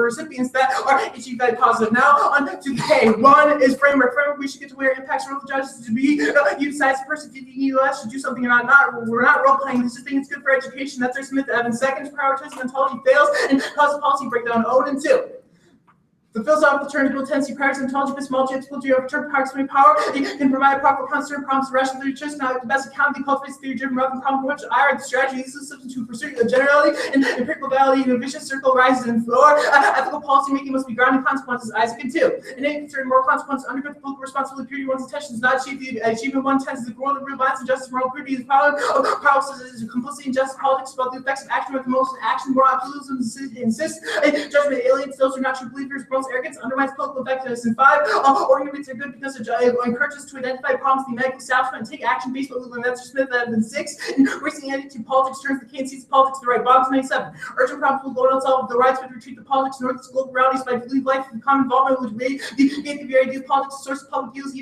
recipients that are HIV positive. Now on to K. 1 is framework. We should get to where impacts role judges to be. You decide the person if you should do something or not. We're not role playing. This is thing it's good for education. That's our Smith Evans. 2nd is prioritizing ontology fails and causes policy breakdown. 0 and 2. The philosophical alternative tendency practice ontology epistemology explosive overturn proximity power. It can provide a proper concern problems rational theory choice. Now the best account the cultivates theory driven relevant problem approach. I are the strategy these systems to pursue generally and empirical validity in a vicious circle rises and floor. Ethical policy making must be grounded in consequences. Isaac and 2. And any concern more consequences undergo the political responsibility purity one's intention does not achieve the achievement one tends to the world of real violence and justice moral purity is power is complicity in justice politics about the effects of action with the most action moral absolutism insists judgment alienates those who are not true believers promotes arrogance undermines political effectiveness. And 5, organ are good because it encourages to identify problems in the medical establishment and take action based on Luther and Smith. And 6, and racing attitude politics turns the K and C's politics politics the right. Box 97. Urgent problems will go on solve the rights to retreat the politics north of global realities by leave life and common involvement which may the very idea of politics, source of public use,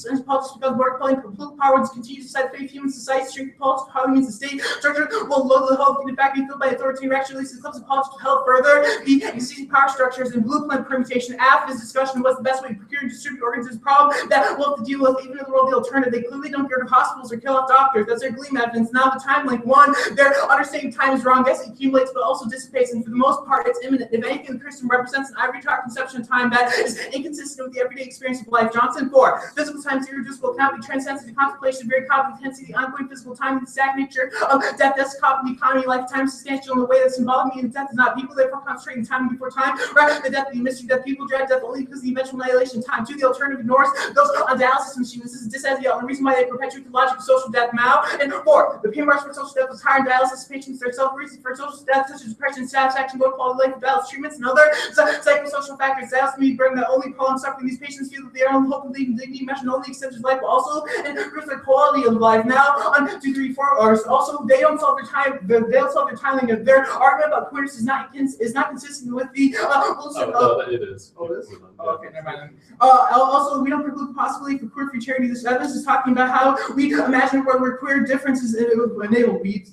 and politics becomes more compelling. Political power will continue to decide fate of human society, strength politics, parliaments, and state structure will load the health in fact be filled by authoritarian action releases the clubs of politics to help further the existing power structures and blueprint permutation. After this discussion, what's the best way to procure and distribute organs is a problem that we'll have to deal with even in the world the alternative. They clearly don't get rid of hospitals or kill off doctors. That's their gleam evidence. Now the time link one, their understanding time is wrong. Yes, it accumulates but also dissipates, and for the most part it's imminent. If anything, the person represents an ivory tower conception of time that is inconsistent with the everyday experience of life. Johnson 4. Physical time is irreducible, cannot be transcended to contemplation, very copy intensity, the ongoing physical time, and the static nature of death. That's copy the economy, lifetime substantial in the way that symbolic meaning death is not. People therefore concentrate in time before time, right? The death, the mystery that people dread death only because of the eventual annihilation of time. 2. The alternative ignores those on dialysis machines. This is the only reason why they perpetuate the logic of social death now. And 4. The payment for social death is higher in dialysis patients. Their self-reasons for social death, such as depression, satisfaction, low quality of life, dialysis treatments, and other psychosocial factors. Dialysis may bring that only prolonged suffering. These patients feel that they are hope and leaving dignity, measured only extends their life, but also improves their quality of life. Now, on 2, 3, 4, or also they don't solve their time. They don't solve their timing. Their argument about queerness is not consistent with the It is. Oh, it is? Okay, never mind. Also, we don't preclude possibility for queer futurity. This evidence is talking about how we imagine where queer differences enable. We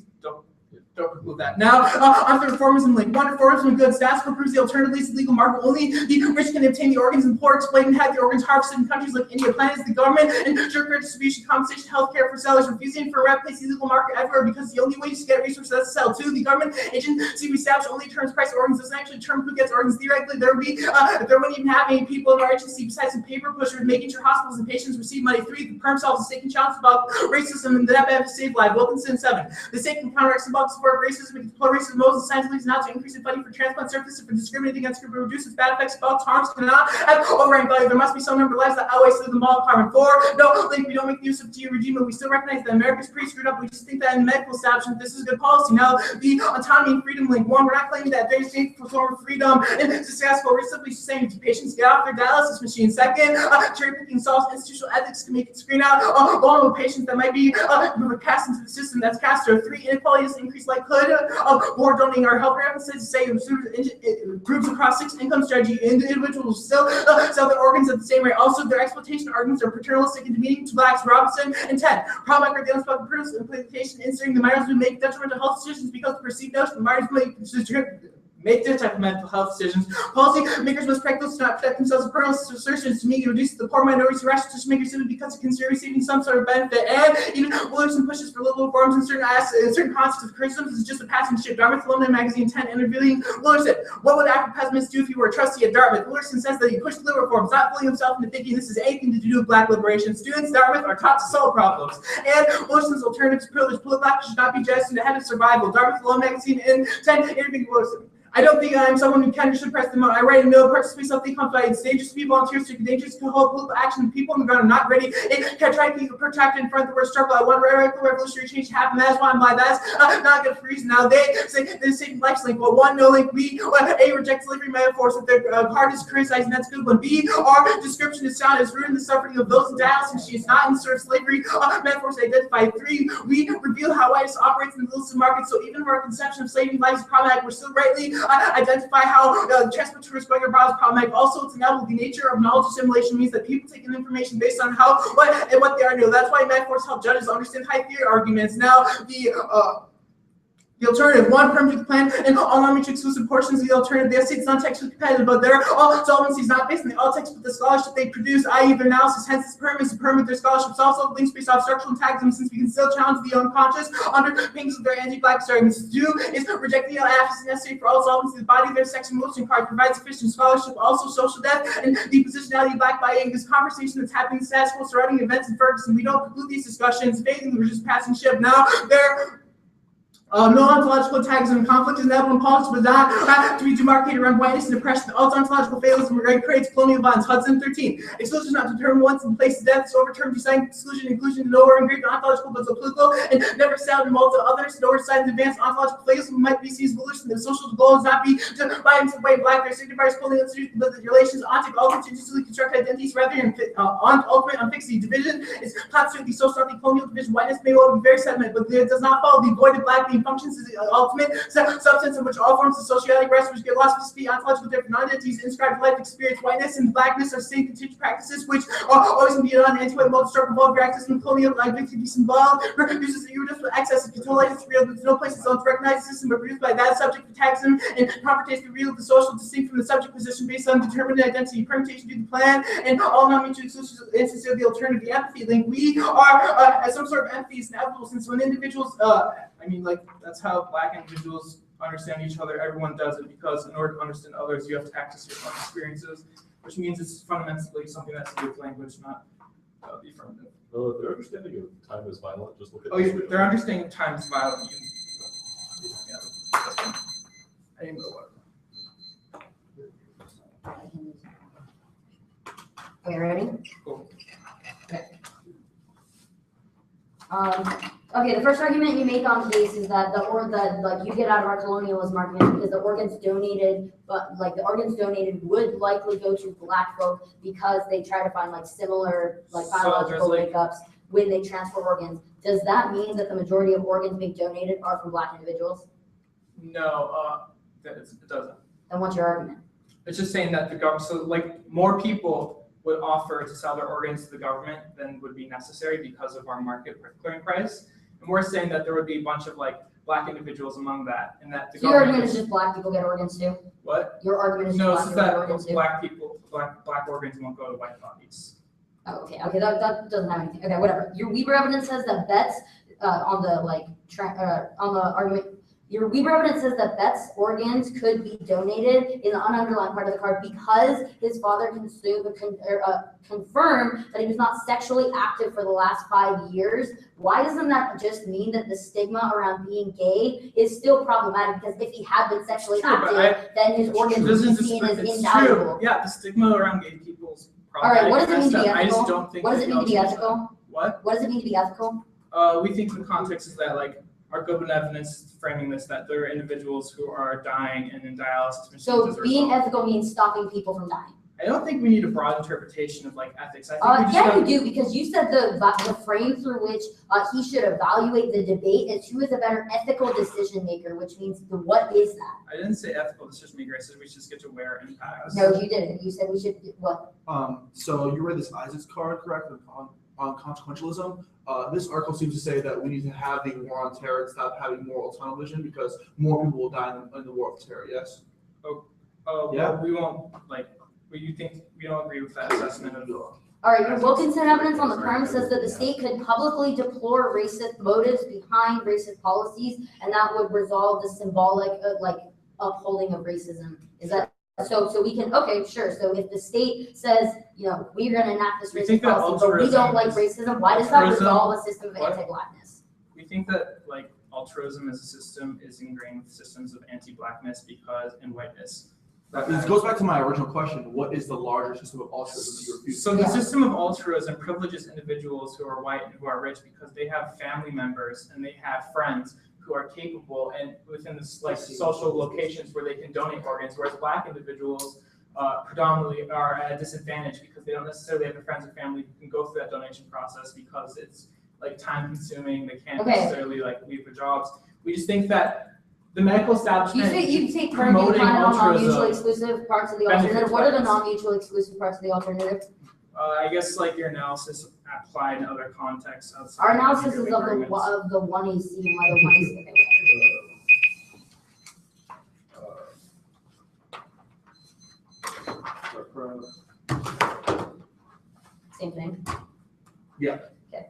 don't preclude that. Now, on the reformism link. 1. Reformism good. Stats proves the alternative least legal market. Only the rich can obtain the organs, and poor exploit and have the organs harvested in countries like India. Plan is the government and ensure fair distribution, compensation, healthcare for sellers, refusing for rep place the legal market everywhere because the only way to get resources is to sell. 2. The government agency we establish only determines price of organs, doesn't actually determine who gets organs. Theoretically, there would be there wouldn't even have any people in our agency besides some paper pushers making sure hospitals and patients receive money. 3. The perm solves the state challenge about racism and that benefit save life. Wilkinson 7. The state can counteract symbolic support of racism and deploy racism modes and scientifically not to increase the funding for transplant services for discriminating against group reduce its bad effects, false harms cannot have overriding value. There must be some number of lives that outweighs the moral carbon. 4. No, link, we don't make use of G regime, but we still recognize that America's pretty screwed up. We just think that in the medical establishment, this is good policy. Now, the autonomy and freedom link. 1, we're not claiming that there's a form of freedom and successful. We're simply saying to patients get off their dialysis machine. 2nd, cherry picking solves institutional ethics to make it screen out vulnerable patients that might be cast into the system that's cast. 3. Inequality doesn't increase likelihood of more donating our health references to say it improves across 6 income strategy. Individuals will still sell their organs at the same rate. Also, their exploitation arguments are paternalistic and demeaning to blacks. Robinson and 10. Problem are dealing with paternal implementation, inserting the minors who make detrimental health decisions because the perceived notion the minors make this type of mental health decisions. Policy makers must practice to not protect themselves of parental assertions to make it reduce the poor minorities to rational decision makers simply because it consider receiving some sort of benefit. And even Willerson pushes for liberal reforms in certain concepts of criticism. This is just a passing ship. Dartmouth Alumni Magazine 10 interviewing Willerson. What would active pessimists do if you were a trustee at Dartmouth? Willerson says that he pushed liberal reforms, not fooling himself into thinking this is anything to do with black liberation. Students Dartmouth are taught to solve problems. And Willerson's alternative to privilege. Political action should not be judged in the head of survival. Dartmouth Alumni Magazine in 10 interviewing Willerson. I don't think I'm someone who can or should press them out. I write a no purchase myself think confided. It's dangerous to be volunteers to dangerous to hold political action. People on the ground are not ready. It can try to be protected in front of the worst struggle. I want radical revolutionary change to happen. That's why I'm like that's not good for reason. Now they say they're saving lives link. Well, 1, no link. B, A, reject slavery metaphors that their part is criticizing. That's good one. B, our description is sound has ruined the suffering of those in dialysis. She is not in sort of slavery metaphors identified. 3, we reveal how whiteness operates in the illicit market. So even if our conception of saving lives is problematic, we're still rightly identify how transporters going about is problematic. Also, it's inevitable. The nature of knowledge assimilation means that people take in information based on how, what, and what they are new. That's why metaphors help judges understand high theory arguments. Now, the alternative, 1, permanent plan, and all non-mutually exclusive portions of the alternative. They say it's not textually competitive, but their all solvency is not based on the all text, but the scholarship they produce, i.e. their analysis. Hence, it's permanent. Their scholarships also links based off structural antagonism, since we can still challenge the unconscious underpinnings of their anti-black arguments. To do is reject the analysis necessary for all solvency. The body of their sex and motion card provides sufficient scholarship. Also, social death and the positionality of black body. This conversation that's happening in status quo surrounding events in Ferguson. We don't conclude these discussions. Basically, we're just passing ship. Now, they're no ontological antagonism and conflict is inevitable in politics, but not to be demarcated around whiteness and oppression. All ontological fatalism creates colonial violence. Hudson 13. Exclusion is not determined once in place of death. It's overturned deciding exclusion, inclusion, nowhere engraved ontological, but so political, and never sound multiple others. Nowhere decided advanced ontological fatalism might be seen as volition. The social goal is not be to buy into the way black. Their signifiers colonial institutions, but the relations ontic alter to digitally construct identities rather than ultimate unfixed. Division is constantly social colonial division. Whiteness may well be very sentiment, but it does not follow the avoided black being defining functions is the ultimate substance in which all forms of sociality rest, which get lost to speed, ontological different non-entities, inscribed life experience, whiteness, and blackness are same contingent practices which are always can be done anti-white multi-structural involved access and colonial activities involved, uses the irreducible access to control life, it's real, there's no place its own to recognize the system, but produced by that subject attacks and confrontation the real, the social, distinct from the subject position based on determined identity, permutation due to the plan, and all non-mutually exclusive instances of the alternative, the empathy link. We are, as some sort of empathy is inevitable, since when individuals, that's how Black individuals understand each other. Everyone does it because in order to understand others, you have to access your own experiences, which means it's fundamentally something that's to do with language, not the affirmative. Their understanding of time is violent. Just look at. Oh, yeah, their understanding of time is violent. I didn't know what. Okay, ready? Cool. Okay, the first argument you make on case is that you get out of our colonialism argument because the organs donated, the organs donated would likely go to Black folk because they try to find similar biological makeups when they transfer organs. Does that mean that the majority of organs being donated are from Black individuals? No, it doesn't. Then what's your argument? It's just saying that the government, more people would offer to sell their organs to the government than would be necessary because of our market clearing price. And we're saying that there would be a bunch of Black individuals among that, and that the So your government argument is just Black people get organs too? What? Your argument is No, just it's Black just people get organs that too? Black organs won't go to white bodies. Oh, okay, that doesn't have anything. Okay, whatever. Your Weber evidence says that Betts on the argument. Your Weber evidence says that Betts' organs could be donated in the ununderlined part of the card because his father confirmed that he was not sexually active for the last 5 years. Why doesn't that just mean that the stigma around being gay is still problematic? Because if he had been sexually active, then his organs would be seen as invaluable. Yeah, the stigma around gay people is All right, what does it mean to be I just ethical? don't think. What does it mean to be ethical? What? What does it mean to be ethical? We think the context is that our good evidence framing this, that there are individuals who are dying and in dialysis machines. So as a being result. ethical means stopping people from dying. I don't think we need a broad interpretation of ethics. I think we just Yeah, gotta- you do, because you said the frame through which he should evaluate the debate is who is a better ethical decision maker, which means what is that? I didn't say ethical decision maker. I said we should just get to where impacts. No, you didn't. You said we should what? So you read this Isaac's card, correct, on consequentialism. This article seems to say that we need to have the war on terror and stop having moral tunnel vision because more people will die in the war of terror. Yes. Yeah. We won't you think we don't agree with that assessment of All right, your Wilkinson evidence on the crime says that the state could publicly deplore racist motives behind racist policies, and that would resolve the symbolic upholding of racism. Is that so? We can sure. So if the state says we're going to enact this racist policy, but we don't like racism, why does that resolve a system of anti-Blackness? We think that altruism as a system is ingrained with systems of anti-Blackness and whiteness. This goes back to my original question. What is the larger system of altruism that you refuse? So the system of altruism privileges individuals who are white and who are rich because they have family members and they have friends who are capable and within this social locations where they can donate organs, whereas Black individuals predominantly are at a disadvantage because they don't necessarily have friends or family who can go through that donation process because it's time consuming. They can't necessarily leave their jobs. We just think that the medical establishment. You take currently kind of non-mutually altruism. exclusive parts of the alternative. What are the non-mutually exclusive parts of the alternative? I guess your analysis applied in other contexts. Our analysis is of the 1AC and why the 1AC. Same thing. Yeah. Okay.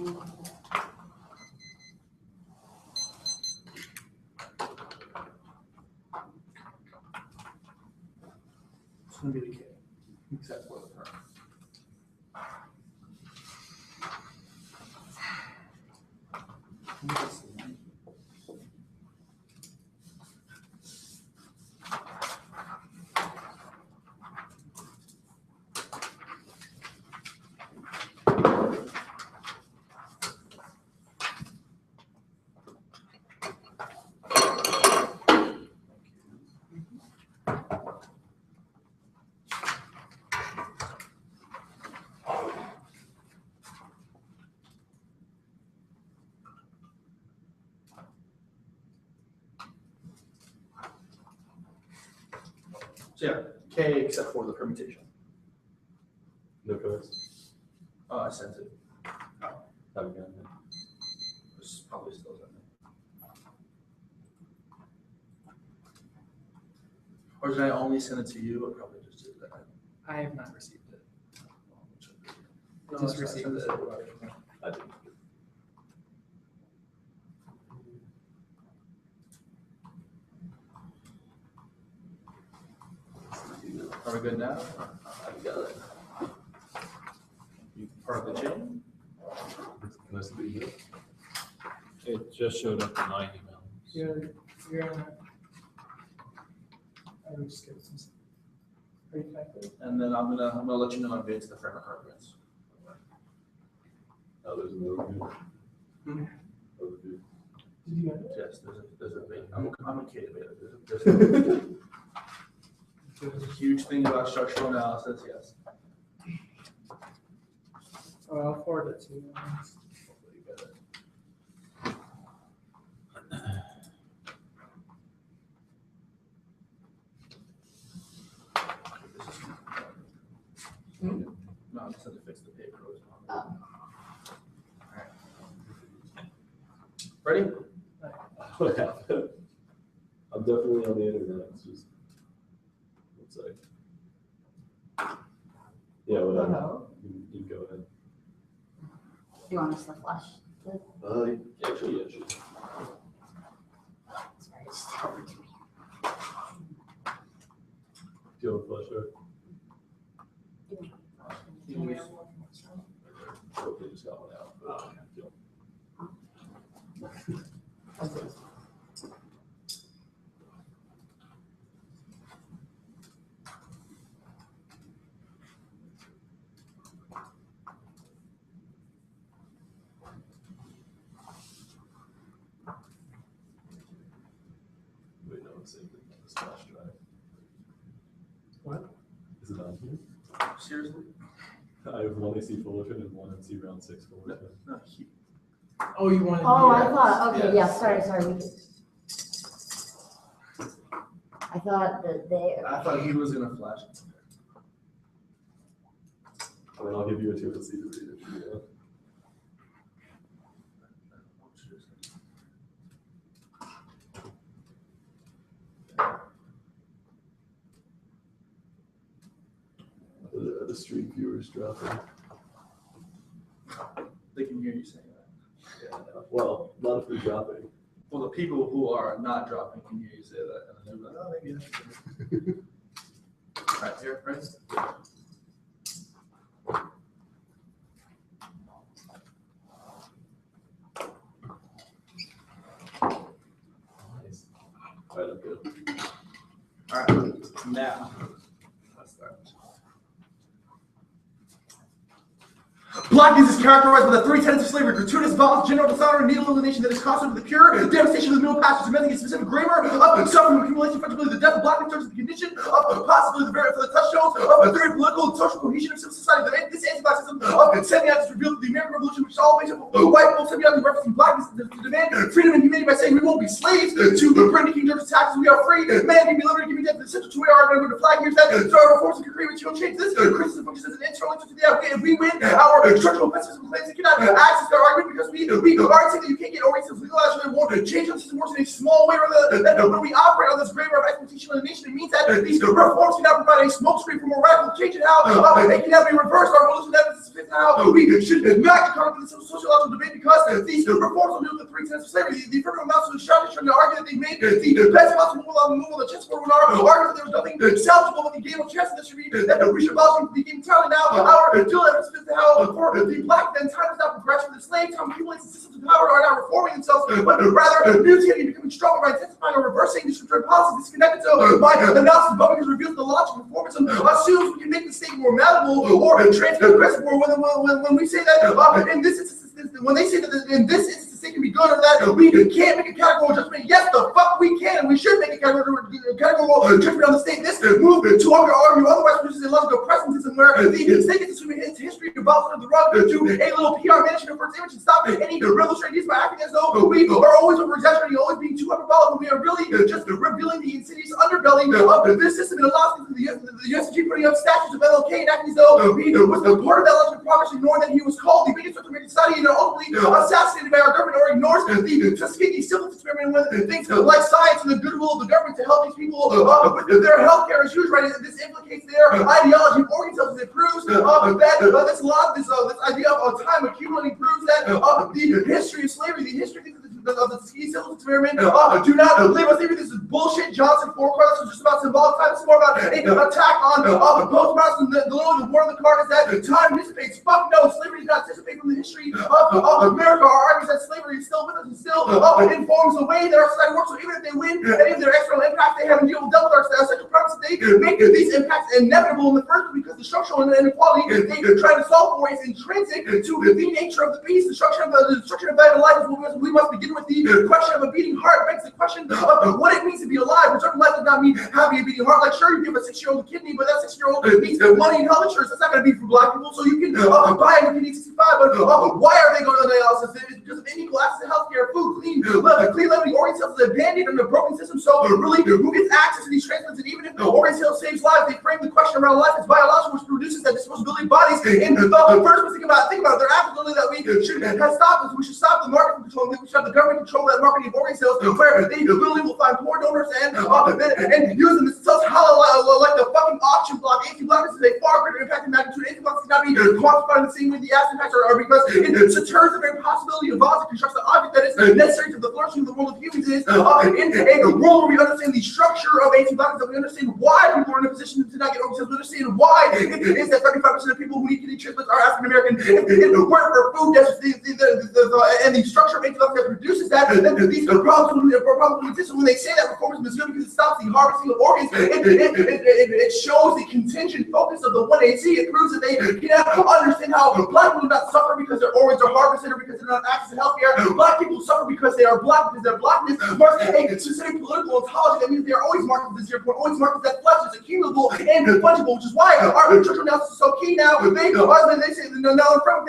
It's gonna be the K, except for the term. So yeah, K except for the permutation. No cards? I sent it. Haven't gotten it. It's probably still in there. Or did I only send it to you? Or probably just did that. I have not received it. No, Just that's fine. I received sent it. to everybody. I didn't. Are we good now? I got it. You part of the chain? Can I see the email? It just showed up in my email. You're on it. I just skipped some stuff. Are you connected? And then I'm gonna let you know in advance the framework arguments. Oh, there's an overview. Mhm. Overview. Did you get it? Yes, there's a beta. I'm a K beta. There's a huge thing about structural analysis, yes. Oh, I'll forward it to you. Hopefully you get it. No, I just had to fix the paper. It was wrong. Alright. Ready? What happened? I'm definitely on the internet. It's just one sec. Yeah, whatever. Hello. You can go ahead. Do you want us to flush? Actually, yeah, sure. Sorry, just tell it to me. Do you have a flashlight? Oh, they just got one out. Wait, no, it's saved it on this flash drive. What? Is it on here? Seriously? I have one AC Fullerton and one MC round 6 Fullerton. No, Oh, you wanted. Oh, I yeah. thought, okay, Yes. yeah, sorry, we did. I thought that they. I thought he was gonna flash it. I mean, I'll give you a 2 and C to read it. Yeah. The stream viewers dropping. They can hear you saying that. Yeah, well, not if they're dropping. Well, the people who are not dropping can hear you say that, and then they're like, oh, maybe that's. All right, here, right? Nice. All right, I'm good. All right, now. Let's start. Blackness is characterized by the three tenets of slavery: gratuitous violence, general dishonor, and needle elimination that is constant with the pure, devastation of the middle pastures, demanding a specific grammar, of suffering, accumulation, effectively the death of blackness turns to the condition, of possibly the very for the touchstones, of the very political and social cohesion of civil society. This anti-black system of semi-acts revealed the American Revolution, which is all based on white people semi-acts referencing blackness to demand freedom and humanity by saying we won't be slaves to bring the King George's taxes. We are free. Man can be liberated, give me death. The central to our argument with the flag here's that. So our reforms can create material change. This criticism functions as an internal interest to the outcome. If we win our structural pessimism claims it cannot access their argument because we are saying that you can't get oriented legalized, really won't change how the system works in a small way rather than when we operate on this grammar of exploitation of the nation. It means that these reforms cannot provide a smokescreen for more radical change in how they cannot be reversed. Our revolution evidence is how we should not come to the sociological debate because these reforms will do the 3 tenets of slavery. The affirmative amounts to the shocking trying to argue that they made the best possible move on the chessboard when our argument that there was nothing salvageable about the game of chess that should be that we should abolish the game entirely now. Our until evidence to how for the black then time is not progressing for the slaves, how accumulates the systems of power are not reforming themselves, but rather mutating and becoming stronger by intensifying or reversing discriminatory policies disconnected to my analysis of because reveals the logic of reformism assumes we can make the state more malleable or transgressive or when we say that in this instance when they say that in this instance they can be good or that we can't make a categorical judgment. Yes, the fuck we can, and we should make a categorical judgment on the state. This movement to argue otherwise produces a logical presentism where the state gets assuming its history develops under the rug to a little PR management for its image and stop any revolutionary ideas by acting as though we are always over exaggerating, always being too hyperbolic, when we are really just revealing the insidious underbelly of this system and allows the USG putting up statues of LLK and acting as though he was a part of that logical progress, ignoring that he was called the biggest American society and ultimately assassinated by our government, or ignores the Tuskegee civil experiment when things like science and the goodwill of the government to help these people with their health care issues, right? This implicates their ideology of organ cells. It proves that this idea of time accumulating proves that the history of slavery, the history of the Tuskegee civil experiment do not live us. This is bullshit. Johnson forecast is just about symbolic time. It's more about an attack on postmodernism. The war of the card is that time dissipates. Fuck no, slavery does not dissipate from the history of America. Our argument that slavery is still with us and still informs the way that our society works. So even if they win any of their external impacts, they haven't dealt with our central premise. They make these impacts inevitable in the first place because the structural inequality they try to solve for is intrinsic to the nature of the beast. The structure of life is what we must begin with. The question of a beating heart begs the question of what it means to be alive. Preserving life does not mean having a beating heart. Like, sure, you give a 6-year-old a kidney, but that 6-year-old needs money and health insurance. That's not going to be for black people. So you can buy a kidney 65, but why are they going to dialysis? It's because of unequal access to healthcare, food, clean living organ cells is abandoned in a broken system. So really, who gets access to these transplants? And even if the organ cell saves lives, they frame the question around life as biological, which produces that disposability bodies. And the first was think about it. They're absolutely that we should have stopped this. We should stop the market control. We should have the government control that marketing of organ cells, where they literally will find poor donors and use them as cells like the fucking auction block. Anti-blackness is a far greater impact in magnitude. Anti-blackness cannot be quantified in the same way the acid impacts are because it deters the very possibility of violence and constructs the object that is necessary to the flourishing of the world of humans is in a world where we understand the structure of anti-blackness, that we understand why people are in a position to not get organ cells, we understand why it is that 35% of people who need kidney transplants are African American. If the work for food and the structure of anti-blackness that produces that, then these problems will exist. And when they say that reformism is good because it stops the harvesting of organs, it shows the contingent focus of the 1AC. It proves that they cannot understand how black people do not suffer because their organs are harvested or because they're not access to healthcare. Black people suffer because they are black, because their blackness marks a specific political ontology. That means they are always marked as 0 point, always marked as that flesh is accumulable and fungible, which is why our church analysis is so key now. They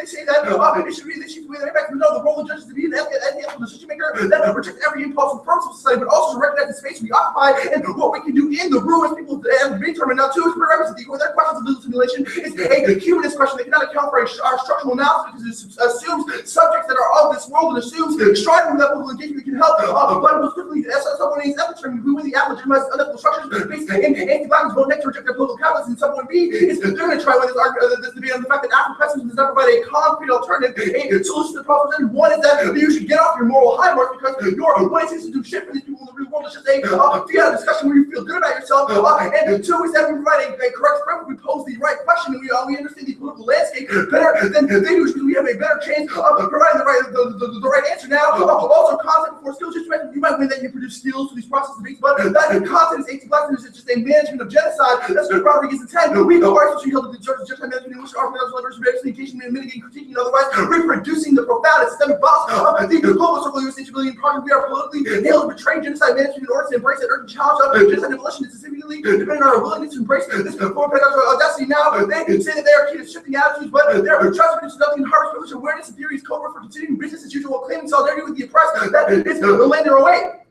say that it should be they should be the impact. No, the role of judges to be an ethical decision maker that rejects every impulse from society, but also to recognize the space we occupy and what we can do in the room as people have been determined. Now, too, is prerequisite. Their questions of legal simulation is a humanist question. They cannot account for our structural analysis because it assumes subjects that are of this world and assumes striving with ethical engagement can help. But most quickly, someone needs ethics from who the legitimized unethical structures based in anti-blackness vote next to reject their political catalysts, and someone B is they're going to try with this debate on the fact that African pessimism does not provide a concrete alternative, a solution to the problem. And one is that you should get off your moral high marks because your one is to do shit for these people in the real world. It's just a discussion where you feel good about yourself. And two is that we provide a correct framework. We pose the right question, and we understand the political landscape better than they do, because we have a better chance of providing the right answer. Now, also content before skills. Just you might win that you produce skills for these process debates, but that content is anti-blackness. It's just a management of genocide. That's what Rodriguez intended. We are actually held to the genocide management in which our education and mitigating, critiquing, and otherwise reproducing the profound and systemic boss of the global circle of civilian project. We are politically nailed to betray genocide management in order to embrace that urgent challenge of genocide demolition. It's significantly depending on our willingness to embrace this form of pedagogical audacity. Now, they say that they are key to shifting attitudes, but they're trying to produce nothing in harvest privilege awareness and theory is covert for continuing business as usual, claiming solidarity with the oppressed. That is the land their way.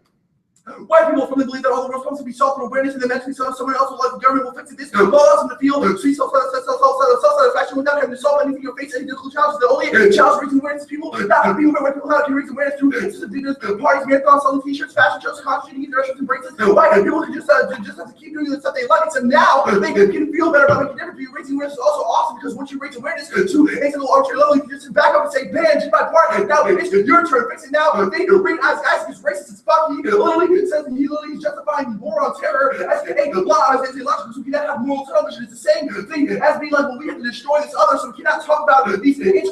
White people firmly believe that all the world's problems will be solved through awareness and then eventually someone else will like the government will fix it. This allows them to feel sweet self-satisfaction without having to solve anything or face any difficult challenges. The only challenge raising awareness to people, not to people where people have to raise awareness to parties, marathons, selling t-shirts, fashion shows, constituting restaurants and bracelets. White people can just have to keep doing the stuff they like, except now they can feel better about making a difference. Raising awareness is also awesome because once you raise awareness to a single arbitrary level, you can just sit back up and say, "Man, did my part. Now it's your turn. Fix it now." They recognize guys is racist as fuck. He literally says he literally is justifying the war on terror as a law, as a logical. So we cannot have moral television. It's the same thing as being like, well, we have to destroy this other, so we cannot talk about these impacts.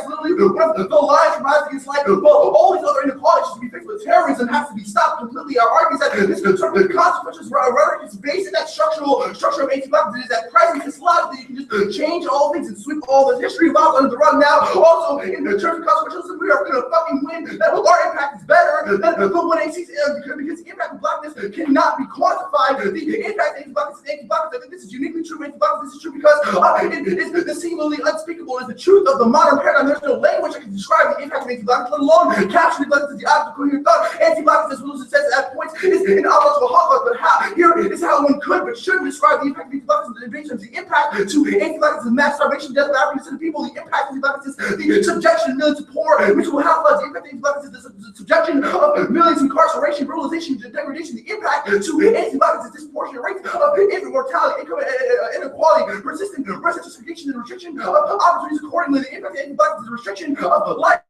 Literally, one of the lines from Isaac is like, well, all these other inequalities to be fixed with terrorism has to be stopped completely. Our argument is that this sort of consequences rhetoric is based in that structure of anti-blackness. It is that presence is logic that you can just change all things and sweep all the history of violence under the rug. Now, also in the terms of consequentialism, we are going to fucking win. That our impact is better than the 186 because the impact of blackness cannot be quantified. The impact of anti-blackness is anti-blackness. I think this is uniquely true. Anti-blackness is true because it is seemingly unspeakable. It's the truth of the modern paradigm. There's no language that can describe the impact of anti-blackness, let alone capture blackness as the object of coherent thought. Anti-blackness, as Wilson says at points, is an object of a hot but how here is how one could but should describe the impact of anti-blackness in invasion. The impact to anti-blackness is mass starvation, death of African people. The impact of anti-blackness is the subjection of millions to poor, which will have the impact of anti-blackness is the subjection of millions to incarceration, brutalization, degradation. The impact to anti-blackness is disproportionate rates of infant mortality, income inequality, persistent segregation and restriction of opportunities. Accordingly, the impact of anti-blackness is the restriction of life.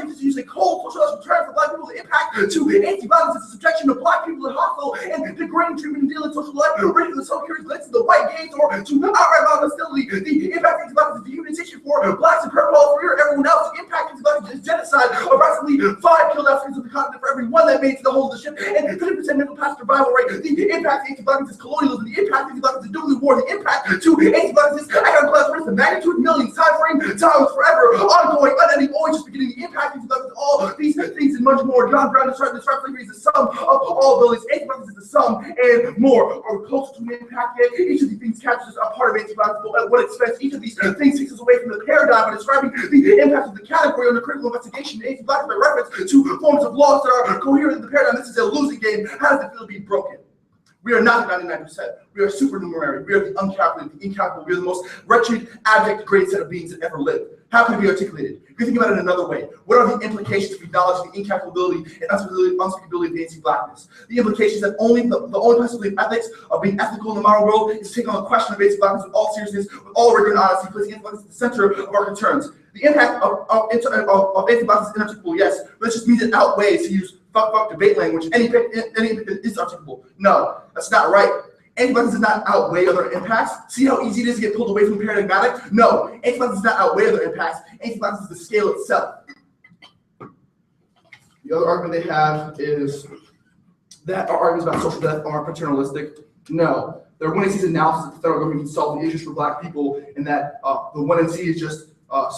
Is usually cold social return for black people. The impact to anti-violence is the subjection of black people to hostile and degrading treatment and dealing social life, raising the social curious glitz to the white gays or to outright violent hostility. The impact of anti-violence is dehumanization for blacks and purple all for everyone else. The impact of anti-violence is genocide. Approximately 5 killed Africans of the continent for every one that made to the whole of the ship, and 50% mental past survival rate. The impact of anti-violence is colonialism. The impact of anti-violence is nuclear war. The impact to anti-violence is economic class risk, the magnitude, millions, time frame, times forever, ongoing, unending, always just beginning. The impact of all these things and much more. John Brown described slavery as the sum of all abilities. Anti-violence is the sum and more. Are we close to an impact yet? Each of these things captures a part of anti-violence, but at what expense? Each of these things takes us away from the paradigm by describing the impact of the category under critical investigation. Anti-violence by reference to forms of laws that are coherent in the paradigm. This is a losing game. How does it feel to be broken? We are not the 99%. We are supernumerary. We are the uncalculated, the incalculable. We are the most wretched, abject, degraded set of beings that ever lived. How can it be articulated? If you think about it another way, what are the implications of acknowledging the incalculability and unspeakability of anti-blackness? The implications that only the only possibility of ethics, of being ethical in the modern world, is to take on the question of anti-blackness with all seriousness, with all rigor and honesty, placing anti-blackness at the center of our concerns. The impact of anti-blackness is inarticulable, yes, but it just means it outweighs, to use fuck debate language, any is articulable. No, that's not right. Anti-blackness does not outweigh other impacts. See how easy it is to get pulled away from the paradigmatic? No, anti-blackness does not outweigh other impacts. Anti-blackness is the scale itself. The other argument they have is that our arguments about social death are paternalistic. No, their 1NC analysis that the federal government can solve the issues for black people, and that the 1NC is just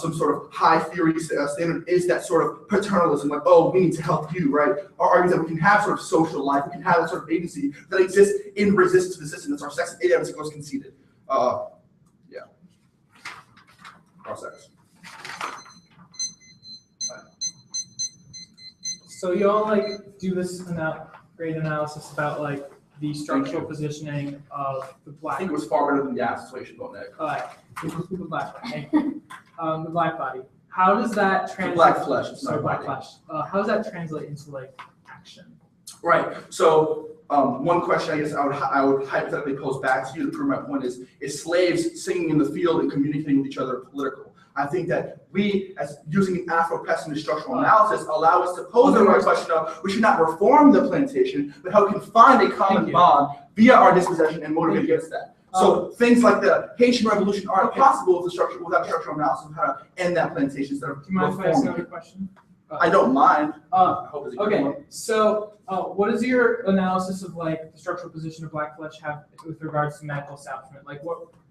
some sort of high theory standard is that sort of paternalism, like, oh, we need to help you, right? Our argument that we can have sort of social life, we can have that sort of agency that exists in resistance to the system. That's our sex and ADM goes conceded. Yeah. Our sex. So you all like do this great analysis about like the structural positioning of the I black. think it was far better than the ass situation about that. The black body. The black body. How does that translate? Black flesh. It's not black body. flesh. How does that translate into like action? Right. So one question I guess I would hypothetically pose back to you to prove my point is slaves singing in the field and communicating with each other political? I think that we, as using an Afro-pessimist structural analysis, allow us to pose the right question of we should not reform the plantation, but how we can find a common bond via our dispossession and motivate against that. So things like the Haitian Revolution aren't possible without a structural analysis of how to end that plantation instead of Do you mind if I ask another question? I don't mind. I hope it's a good Okay, one. so what is your analysis of like the structural position of black flesh have with regards to medical establishment? Like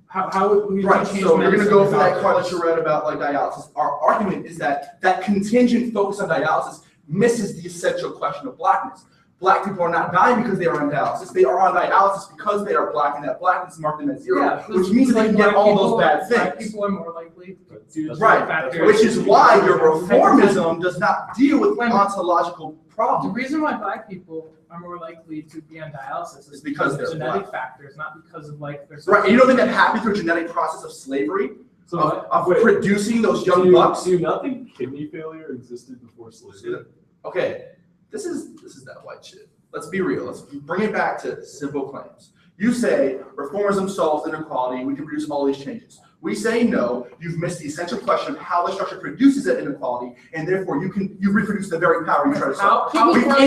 how would we Right, change so you're going to go for that medicine part that you read about like dialysis. Our argument is that contingent focus on dialysis misses the essential question of blackness. Black people are not dying because they are on dialysis. They are on dialysis because they are Black, and that Blackness marked them as zero, which means that they can get all those bad Black things. people are more likely to Right, factors. which is why your reformism does not deal with ontological The problems. reason why Black people are more likely to be on dialysis is because of they're genetic Black. factors, not because of like their. Right, you don't think that happened through a genetic process of slavery, So of wait, producing those young do bucks? you not think kidney failure existed before slavery? Okay, this is that white shit. Let's be real. Let's bring it back to simple claims. You say reformism solves inequality, we can produce all these changes. We say no, you've missed the essential question of how the structure produces that inequality, and therefore you reproduce the very power you try to solve. Kidney We've failure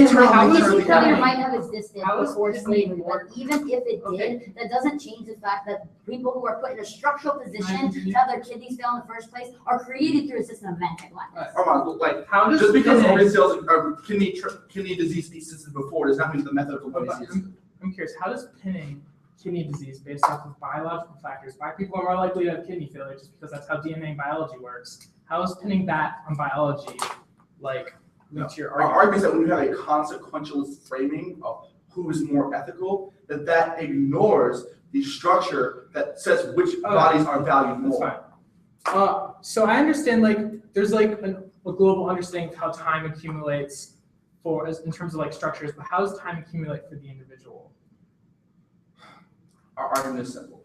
internally might have existed How is before kidney slavery, but work? even if it did, that doesn't change the fact that people who are put in a structural position to have their kidneys fail in the first place are created through a system of genetic blindness. Armand, like, How does just because pinning- organ cells or kidney disease existed before does not mean the method of elimination existed. I'm curious, how does pinning kidney disease based off of biological factors? Black people are more likely to have kidney failure just because that's how DNA and biology works. How is pinning that on biology like lead to your Our argument? argument is that when you have a consequentialist framing of who is more ethical, that ignores the structure that says which bodies are valued That's more. fine. So I understand like there's like a global understanding of how time accumulates in terms of like structures, but how does time accumulate for the individual? Our argument is simple.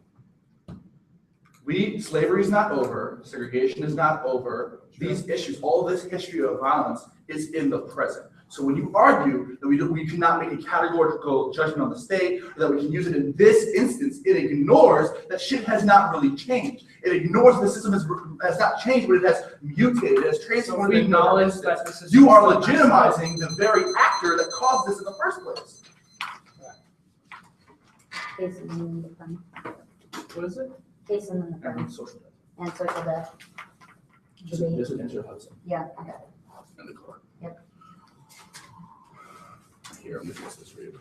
Slavery is not over, segregation is not over. These issues, all this history of violence is in the present. So when you argue that we cannot make a categorical judgment on the state, or that we can use it in this instance, it ignores that shit has not really changed. It ignores the system has not changed, but it has mutated, it has So transformed. we into another acknowledge instance. that this is You are legitimizing the very actor that caused this in the first place. Case in the front, What is it? case in the And front, social death. and social death. This would enter Hudson Yeah, I got it. and the court. Yep. Here, I'm gonna list this for you.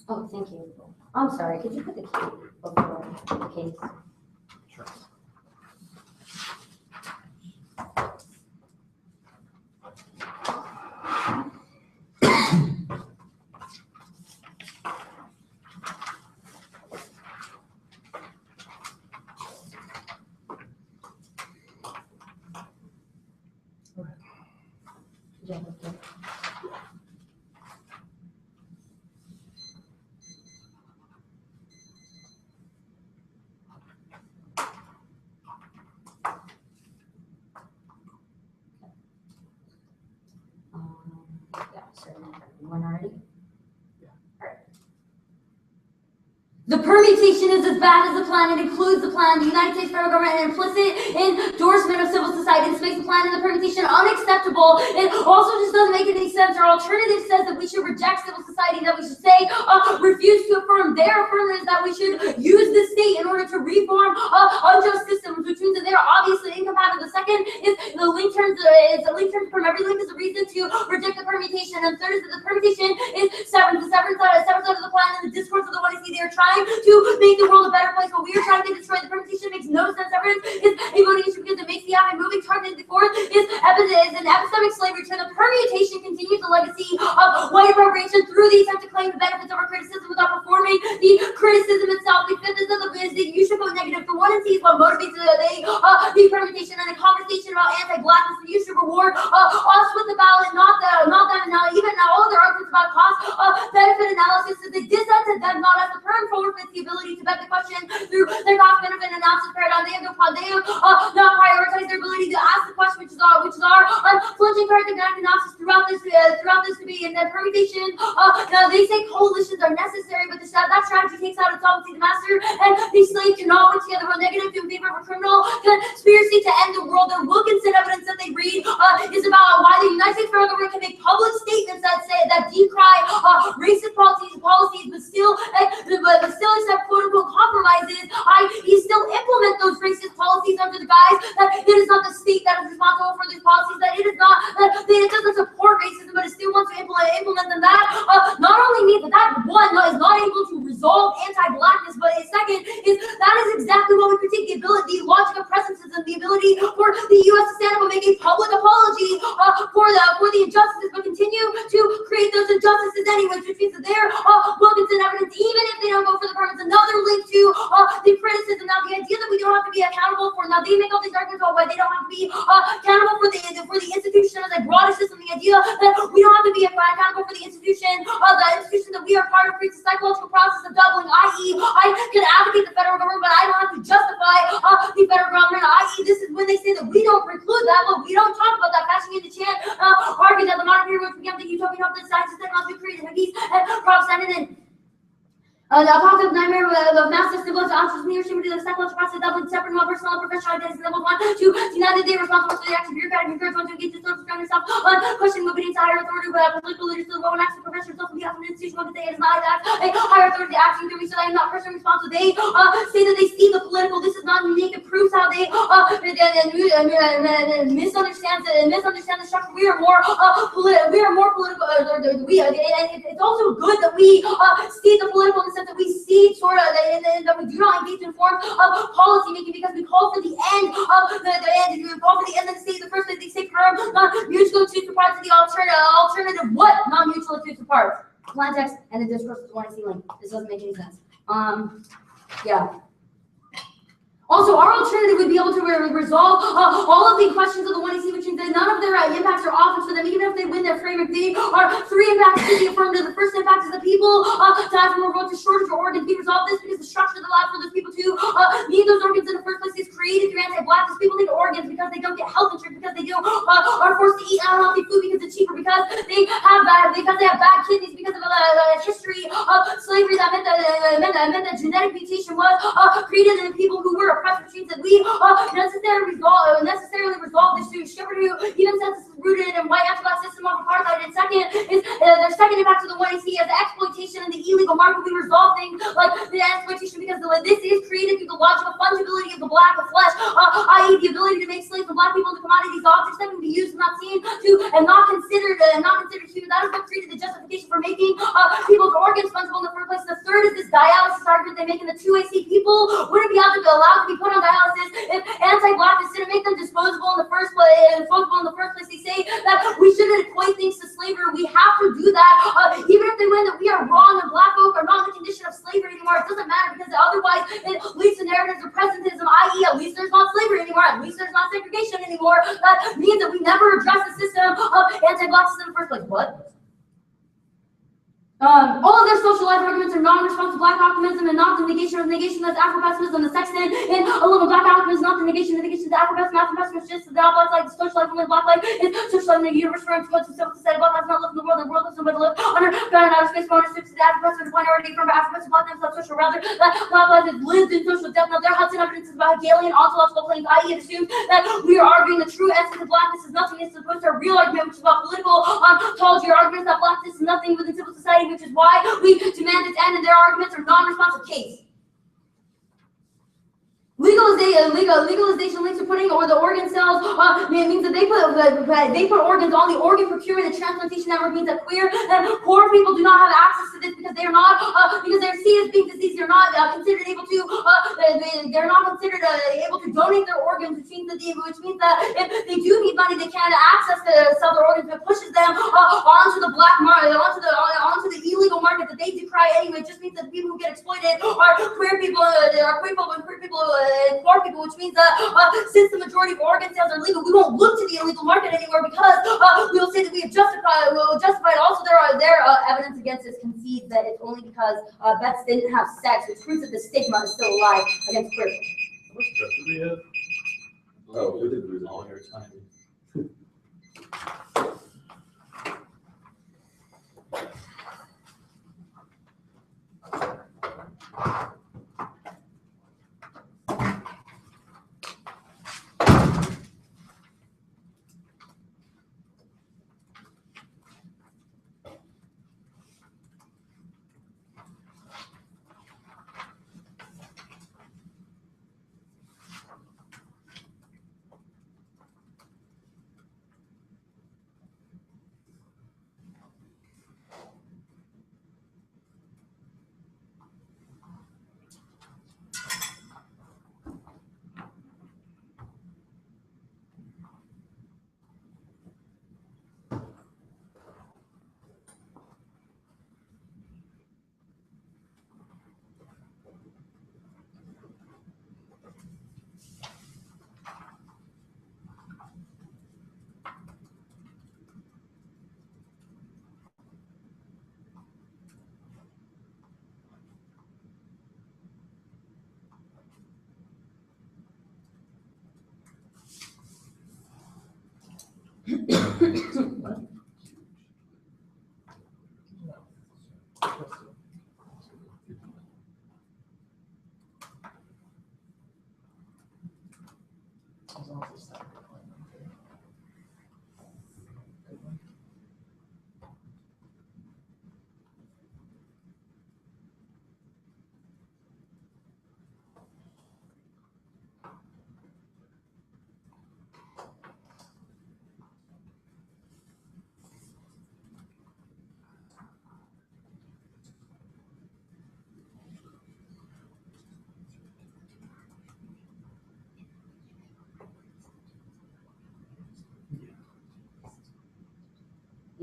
Oh, thank you. I'm sorry, could you put the key before the case? Sure. Yeah, okay. Yeah, certainly. Everyone already? Yeah. All right. The permutation is as bad as the plan. It includes the plan, the United States federal government, an implicit endorsement of civil society. This makes the plan and the permutation unacceptable. It also just doesn't make any sense. Our alternative says that we should reject civil society, that we should say refuse to affirm. Their affirmative is that we should use the state in order to reform unjust systems, which means that they're obviously incompatible. The second is the link terms. Is the link terms from every link is a reason to reject the permutation. And third is that the permutation is severance. The severance out of the plan and the discourse of the one I see they are trying to make the world a better place. What we are trying to destroy, the permutation makes no sense. Severance is a voting issue because it makes the ave moving target. The fourth is an epistemic slavery trend. The permutation continues the legacy of white appropriation through the attempt to claim the benefits over criticism without performing the criticism itself. The fifth is that you should vote negative for one and see what motivates the permutation, and the conversation about anti-blackness. You should reward us with the ballot, not them. Now, even now, all their arguments about cost benefit analysis is they dissent to them, not as the perm forfeits the ability to vet the question through their cost benefit analysis paradigm. They have not prioritized their ability to ask the question, which is our unflinching intelligent character diagnosis throughout this to be in the permutation. Now they say coalitions are necessary, but that strategy takes out its obviously the master, and these slaves cannot work together on negative to in favor of a criminal conspiracy to end the world. Their Wilkinson evidence that they read is about why the United States federal government can make public statements that decry racist policies, but still accept quote unquote compromises, i.e. still implement those racist policies under the guise that it is not the state that is responsible for these policies, that it is not that it doesn't support racism, but it still wants to implement them. That not only means that one is not able to resolve anti-blackness, but second is that is exactly what we critique the ability, the logic of presentism, the ability for the U.S. to stand up and make a public apology for the injustices, but continue to create those injustices anyways, which means that they're Wilkinson evidence, even if they don't go for the permits. Another link to the criticism. Now, the idea that we don't have to be accountable for, now they make all these arguments about why they don't have to be accountable for the institution as a broader system. The idea that we don't have to be accountable for the institution that we are part of creates a psychological process of doubling, i.e. I can advocate the federal government, but I don't have to justify the federal government, i.e. this is when they say that we don't preclude that, but we don't talk about that. Fashion in the chant argued that the modern period which began the utopian of the sciences, technology, created hippies, and Protestant the apocalypse nightmare of massive civil entrepreneurship, the psychological process that would separate one personal and professional identities. Level 1 to deny that they are responsible for the action of bureaucratic encourage one to engage in social strength yourself on questioning obedience to higher authority, but political leaders to the one acts of professional self and the an institution one to say it is not that a higher authority acting to me, so I am not personally responsible. They say that they see the political. This is not unique. It proves how they misunderstand the structure. We are more political. It's also good that we see the political in the sense that we see sort of that we do not engage in forms of policy making, because we call for the end of the end. We call for the end of the state. The first place they say firm, non-mutual exclusive parts of the alternative. What non-mutual exclusive parts? Context and the discourse is one ceiling. This doesn't make any sense. Yeah. Also, our alternative would be able to resolve all of the questions of the 1AC, which means that none of their impacts are often for them, even if they win their framework. They are three impacts to the affirmative. The first impact is the people to have more votes, to shortage of organs. We resolve this because the structure that allows for those people to need those organs in the first place is created through anti-blackness. People need organs because they don't get health insurance, because they are forced to eat unhealthy food because it's cheaper, because they have bad kidneys, because of a history of slavery that meant that genetic mutation was created in the people who were oppressed, which means that we necessarily resolve this through Shepard, who even says this is rooted in white anti-black system of apartheid. And second is their second impact to the 1AC as the exploitation and the illegal market. We resolve things like the exploitation because this is created through the logical fungibility of the black of flesh, i.e. the ability to make slaves of black people into commodities, objects that can be used and not seen to and not considered human. That is what created the justification for making people's organs fungible in the first place. The third is this dialysis argument they make in the 2AC. People wouldn't be allowed to be put on dialysis if anti-blackness didn't make them disposable in the first place. They say that we shouldn't equate things to slavery. We have to do that, even if they win that we are wrong and black folk are not in the condition of slavery anymore. It doesn't matter, because otherwise it leads to narratives of presentism, i.e. at least there's not slavery anymore, at least there's not segregation anymore. That means that we never address the system of anti-blackness in the first place. What? All of their social life arguments are non-response to black optimism and not the negation of negation. That's Afro-pessimism. The sexton in a little black optimism is not the negation. The negation to Afro-pessimism. Afro-pessimism is just the black life. The social life and black life is social life in the universe for him to go to civil society. Black lives not live in the world, and the world lives nobody to live under ground and outer space. Bonus to the Afro-pessimism minority from Afro-pessimism. Black lives not social. Rather, that black life is lived in social death. Now, their Hudson evidence is about Hegelian ontological claims, i.e. it assumes that we are arguing the true essence of blackness is nothing. It's supposed to a real argument, which is about political ontology, or arguments that blackness is nothing within civil society, which is why we demand its end, and their arguments are non-responsive case. Legalization links to putting or the organ cells means that they put organs on the organ procurement and transplantation network. Means that queer and poor people do not have access to this because they are not because they're seen as being diseased. They're not considered able to they're not considered able to donate their organs, which means that if they do need money, they can't access to sell their organs. It pushes them onto the black market, onto the illegal market that they decry anyway. It just means that the people who get exploited are queer people, and poor people, which means that since the majority of organ sales are legal, we won't look to the illegal market anymore, because we will say that we have justified. Also, their evidence against this concedes that it's only because vets didn't have sex, which proves that the stigma is still alive against queer people. How much pressure do we have? Oh, we did lose all it. your time.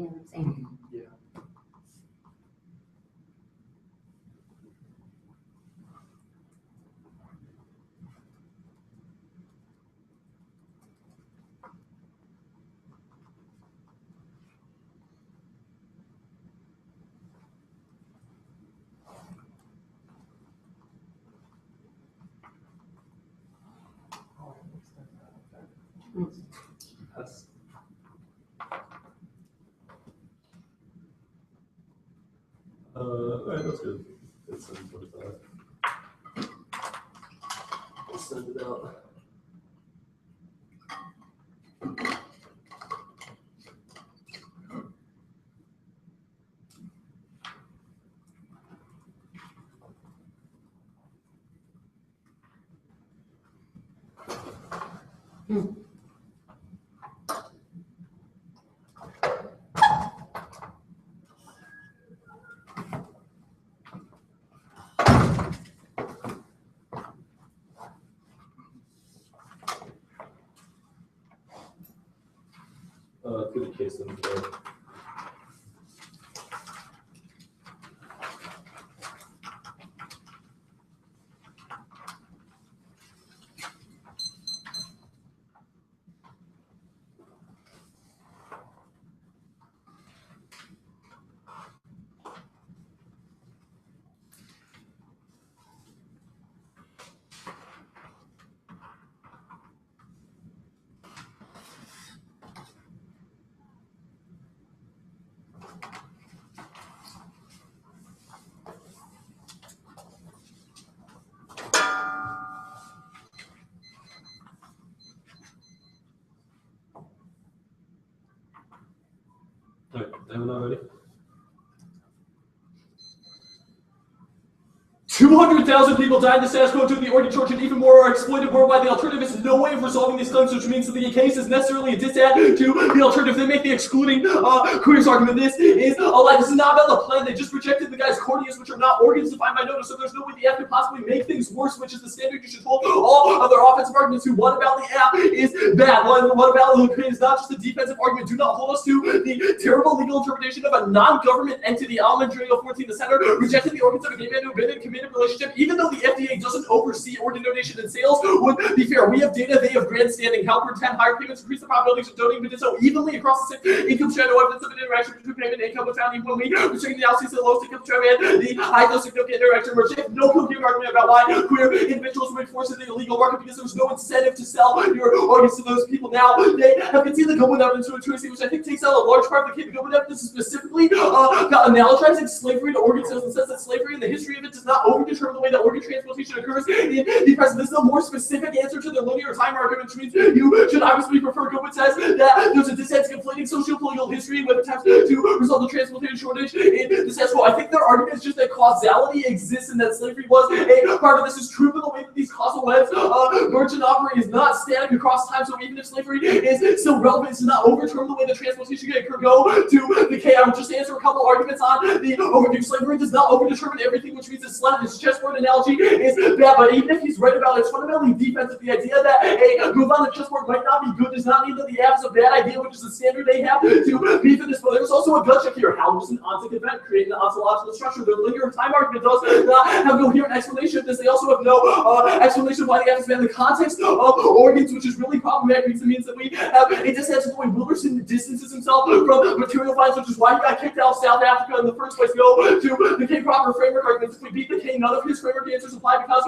Yeah, same. Yeah. That's, all right, that's good. It's 7:45. I'll send it out. Good case in there. All right, am I ready? 200,000 people died in the status quo due to the organ shortage, and even more are exploited worldwide. The alternative is no way of resolving these claims, which means that the case is necessarily a disadd to the alternative. They make the excluding queers argument. This is a lie. This is not about the plan. They just rejected the guy's corneas, which are not organs defined by notice. So there's no way the app could possibly make things worse, which is the standard you should hold all other offensive arguments to. What about the app is bad? What about the is not just a defensive argument? Do not hold us to the terrible legal interpretation of a non-government entity. Almond 14, the senator rejected the organs of a gay man who had been in a committed relationship, even though the FDA doesn't oversee organ donation and sales. Would be fair. We have data. They have grandstanding. Help pretend higher payments increase the probabilities of donating, but did so evenly across the same income share. No evidence of an interaction between payment and income was found even when we restricting the analysis of the lowest income share and the highest significant interaction. Which have no coherent argument about why queer individuals were forced into the illegal market because there was no incentive to sell your organs to those people. Now they have continued to go without into a choice, which I think takes out a large part of the case. The government evidence is specifically about analogizing slavery to organ sales and says that slavery and the history of it does not overdetermine the way that organ transplantation occurs in the present. This is a more specific answer to the linear time argument, which means you should obviously prefer Goodwin says that there's a dissent conflating socio-political history with attempts to resolve the transplantation shortage in the status quo. I think their argument is just that causality exists and that slavery was a part of this. Is true, but the way that these causal webs merge and operate is not static across time. So even if slavery is still relevant, it's not overturn the way the transplantation could go to the K. I would just answer a couple arguments on the overview. Slavery does not overdetermine everything, which means this chessboard analogy is bad. But even if he's right about it, it's fundamentally defensive. The idea that a move on the chessboard might not be good does not mean that the app is a bad idea, which is the standard they have to be for this. But there's also a gut check here. How does an ontic event create an ontological structure? Their linear time argument does not have no coherent explanation of this. They also have no explanation of why the app is bad in the context of organs, which is really problematic because it means that we have a distance to the way Wilderson distances himself from material finds, which is why he got kicked out of South Africa in the first place. Go to the K proper framework arguments. If we beat the K, none of his framework answers apply because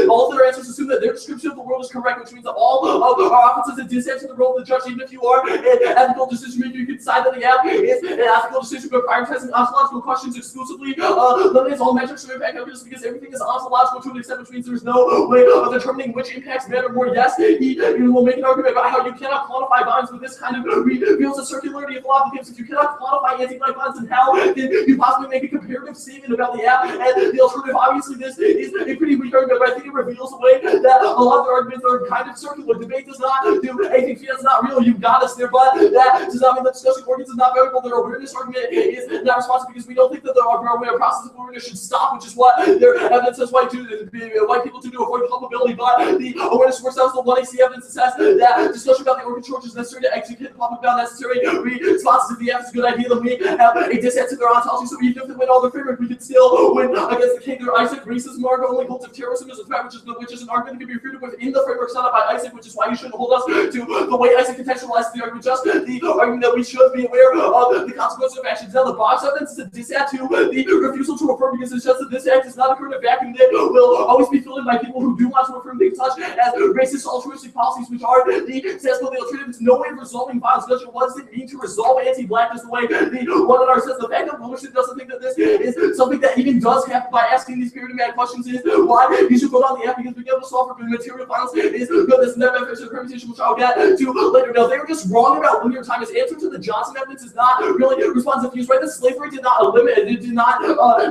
all of their answers assume that their description of the world is correct, which means that all of our offenses and dissent to the role of the judge. Even if you are an ethical decision maker, you can decide that the app is an ethical decision, but prioritizing ontological questions exclusively eliminates all metrics of impact just because everything is ontological to an extent, which means there's no way of determining which impacts matter more. Yes, he will make an argument about how you cannot quantify bonds with this kind of reveals the circularity of a lot of things. If you cannot quantify anti-black bonds, then how can you possibly make a comparative statement about the app? And the alternative obviously obviously this is a pretty weak argument, but I think it reveals a way that a lot of the arguments are kind of circular. Debate does not do anything feels not real. You got us there, but that does not mean that discussing organs is not valuable. Their awareness argument is not responsive because we don't think that the process of awareness should stop, which is what their evidence says white people to do avoid culpability. But the awareness works out the 1AC evidence that says that discussion about the organ shortage is necessary to execute the public about necessary responses. If the evidence is a good idea, then we have a dissent to their ontology. So even if they win all their framework, we can still win against the king. Their Isaac racism argument only holds if terrorism is a threat, which is an argument that can be refuted within the framework set up by Isaac, which is why you shouldn't hold us to the way Isaac contextualizes the argument, just the argument that we should be aware of the consequences of actions. Now, the box evidence is a dissent to the refusal to affirm because it's just that this act is not occur in a vacuum that will always be filled in by people who do want to affirm things such as racist, altruistic policies, which are the successful the alternative. It's no way of resolving violence. What does it mean to resolve anti-blackness the way the one that our says? The fact that Wilderson doesn't think that this is something that even does happen by asking these paradigmatic questions is why you should go down the app, because being able to solve for material violence is goodness, and that benefits the permutation, which I'll get to later. Now, they were just wrong about linear time. His answer to the Johnson evidence is not really responsive. He's right that slavery did not eliminate, it did not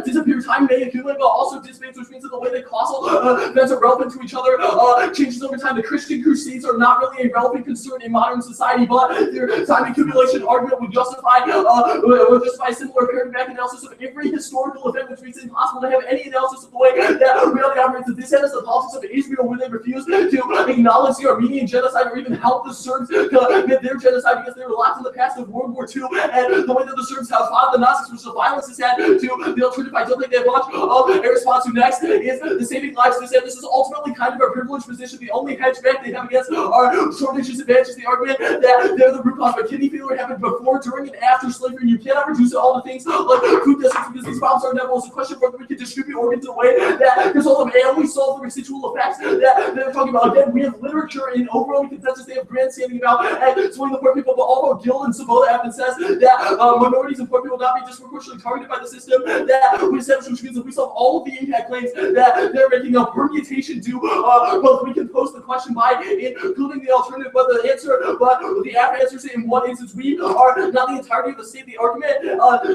disappear. Time may accumulate, but also dissipates, which means that the way that causal events are relevant to each other changes over time. The Christian Crusades are not really a relevant concern in modern society, but their time accumulation argument would justify a similar paradigmatic analysis of every historical event, which makes it impossible to have any analysis of the way that reality operates. This is the politics of Israel, where they refuse to acknowledge the Armenian genocide or even help the Serbs commit their genocide because they were locked in the past of World War II, and the way that the Serbs have fought the Nazis, which the violence has had to the alternative. I don't think they have much of a response to. Next is the saving lives. This is ultimately kind of a privileged position. The only hedge back they have against our shortage disadvantage is the argument that they're the root cause. But kidney failure happened before, during, and after slavery. You cannot reduce it all to things like food districts because these problems are never. It's a question of whether we can distribute organs in a way that result of and we solve the residual effects that they're talking about. Again, we have literature in overall consensus. They have grandstanding about swinging the poor people, but although Gill and Sabota evidence says that minorities and poor people will not be disproportionately targeted by the system that we established, which means that we solve all of the impact claims that they're making. A permutation to both. We can pose the question by including the alternative, but the answer, but the app answers it in one instance. We are not the entirety of the state. The argument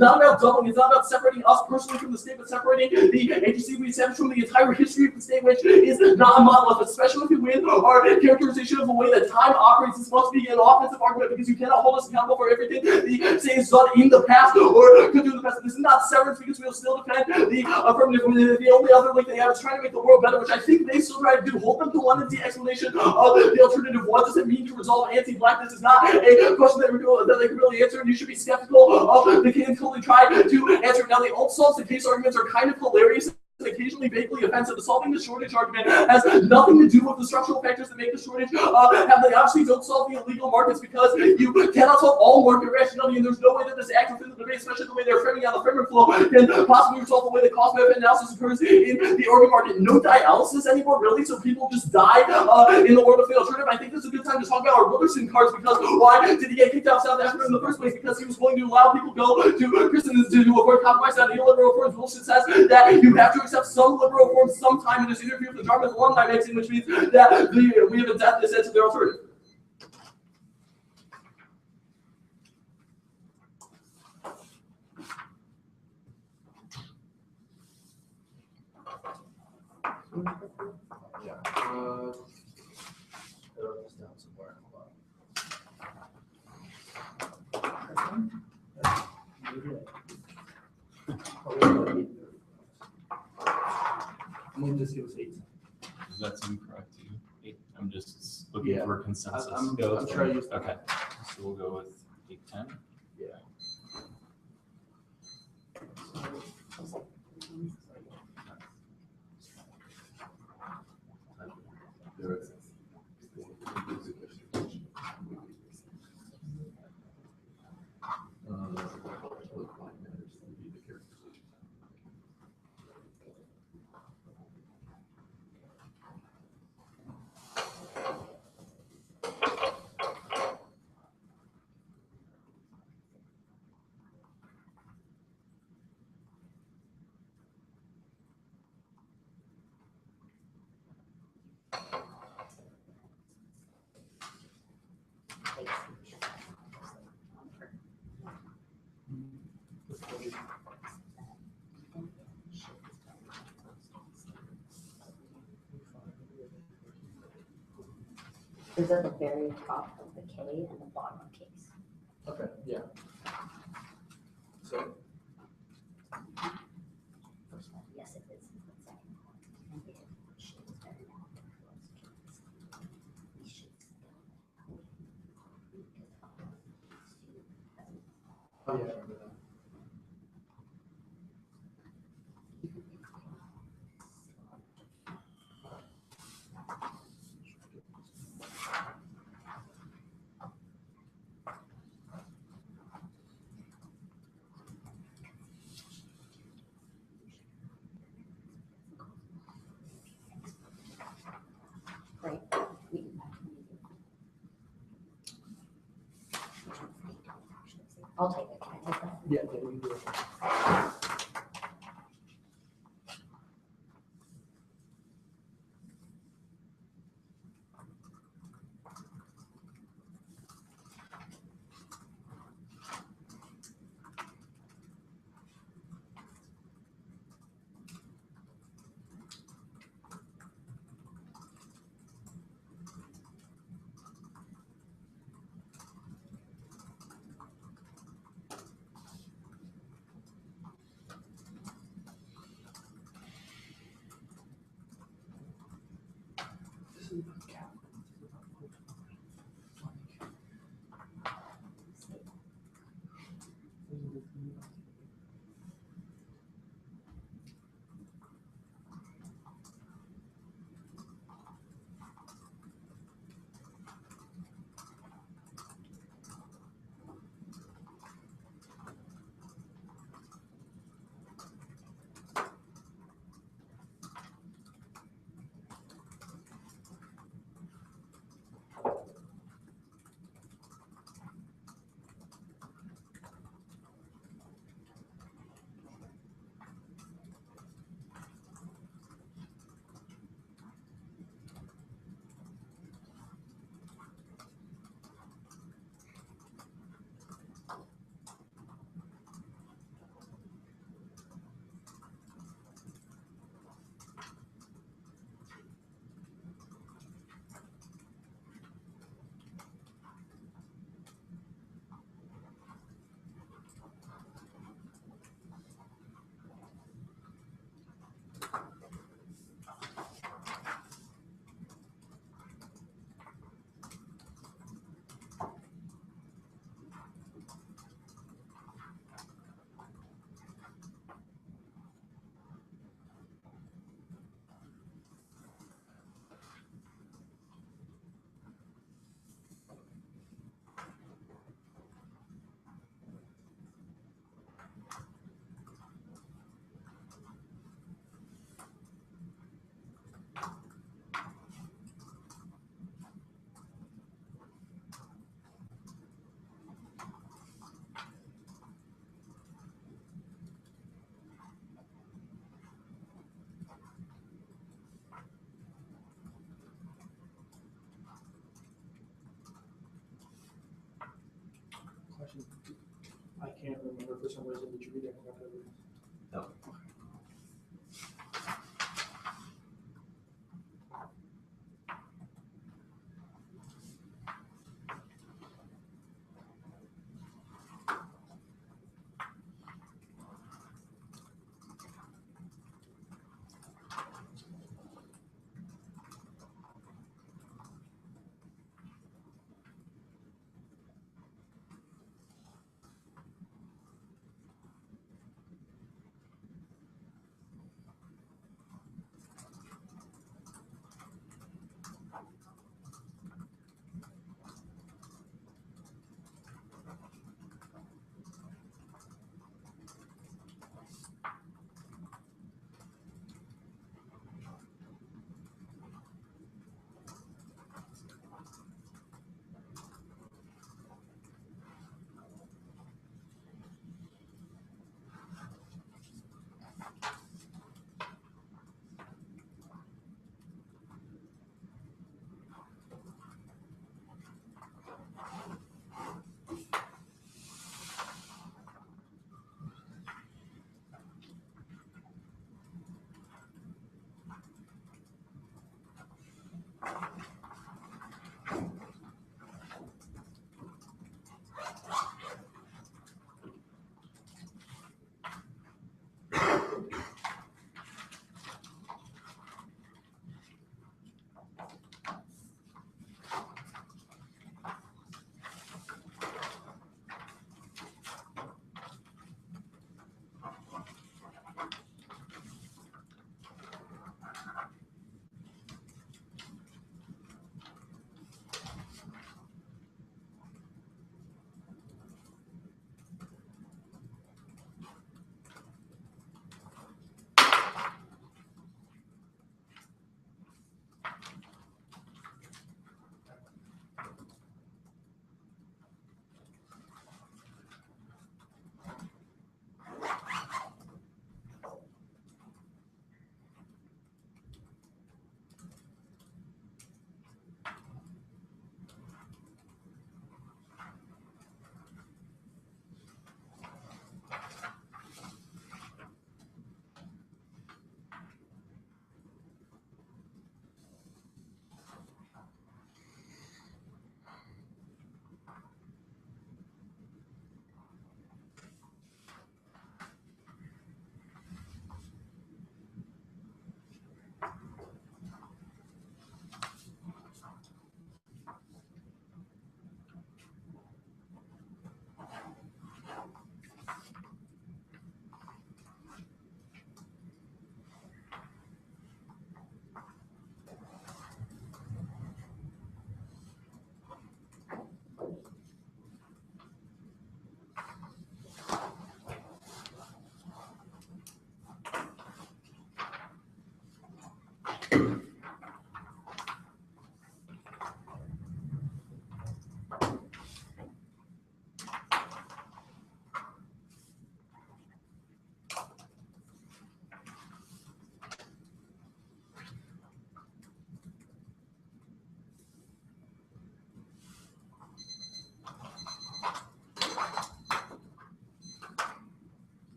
not about doubling. It's not about separating us personally from the state, but separating the agency we established from the entire history of the state, which is not a monolith. Especially if you win our characterization of the way that time operates. This must be an offensive argument because you cannot hold us accountable for everything the state has done in the past or could do in the past. This is not severance because we'll still defend the affirmative. The only other link they have is trying to make the world better, which I think they still try to do. Hold them to one of the explanation of the alternative. What does it mean to resolve anti-blackness? Is not a question that they can really answer, and you should be skeptical of the kids totally try to answer. Now, the old solves the case arguments are kind of hilarious. Occasionally vaguely offensive. The solving the shortage argument has nothing to do with the structural factors that make the shortage have. They obviously don't solve the illegal markets because you cannot solve all market rationality, and there's no way that this act within the debate, especially the way they're framing out the framework flow, can possibly resolve the way the cost benefit analysis occurs in the organ market. No dialysis anymore, really, so people just die in the world of the alternative. I think this is a good time to talk about our Wilderson cards, because why did he get kicked out of South Africa in the first place? Because he was willing to allow people go to Christians to avoid compromise on neoliberal reforms. Wilson says that you have to accept some liberal reforms sometime in this interview with the Dartmouth Alumni magazine, which means that we have a death that to their alternative. Yeah. I wrote this down somewhere. Hold on. I'm going to just give us 8. Does that seem correct to you? I'm just looking for consensus. I'm sure I used that. Okay, so we'll go with 8-10. Yeah. Is at the very top of the K and the bottom of case. Okay, yeah. So, Yes, it is. oh yeah, I remember that. Right. I'll take it. Can I take that? Yeah, yeah, we can do it. Question. I can't remember for some reason. Did you read it? I forgot to read it. No.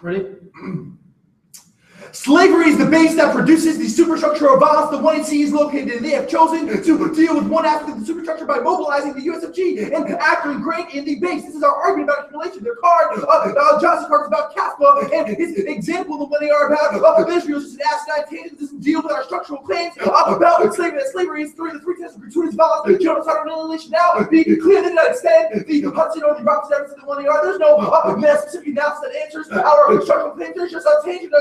Ready? Slavery is the base that produces the superstructure of violence the one it sees located. They have chosen to deal with one aspect of the superstructure by mobilizing the USFG and acting ingrained in the base. This is our argument about accumulation. Their card, Johnson card is about Caspa, and his example of when they are about Israel is just an asinine tangent. This doesn't deal with our structural claims about slavery. That slavery is the three tests of gratuitous violence, genocide, and annihilation. Now, be clear they did not extend the Hudson or the Rockets to the one they are. There's no specific analysis that answers our structural claims. There's just a tangent.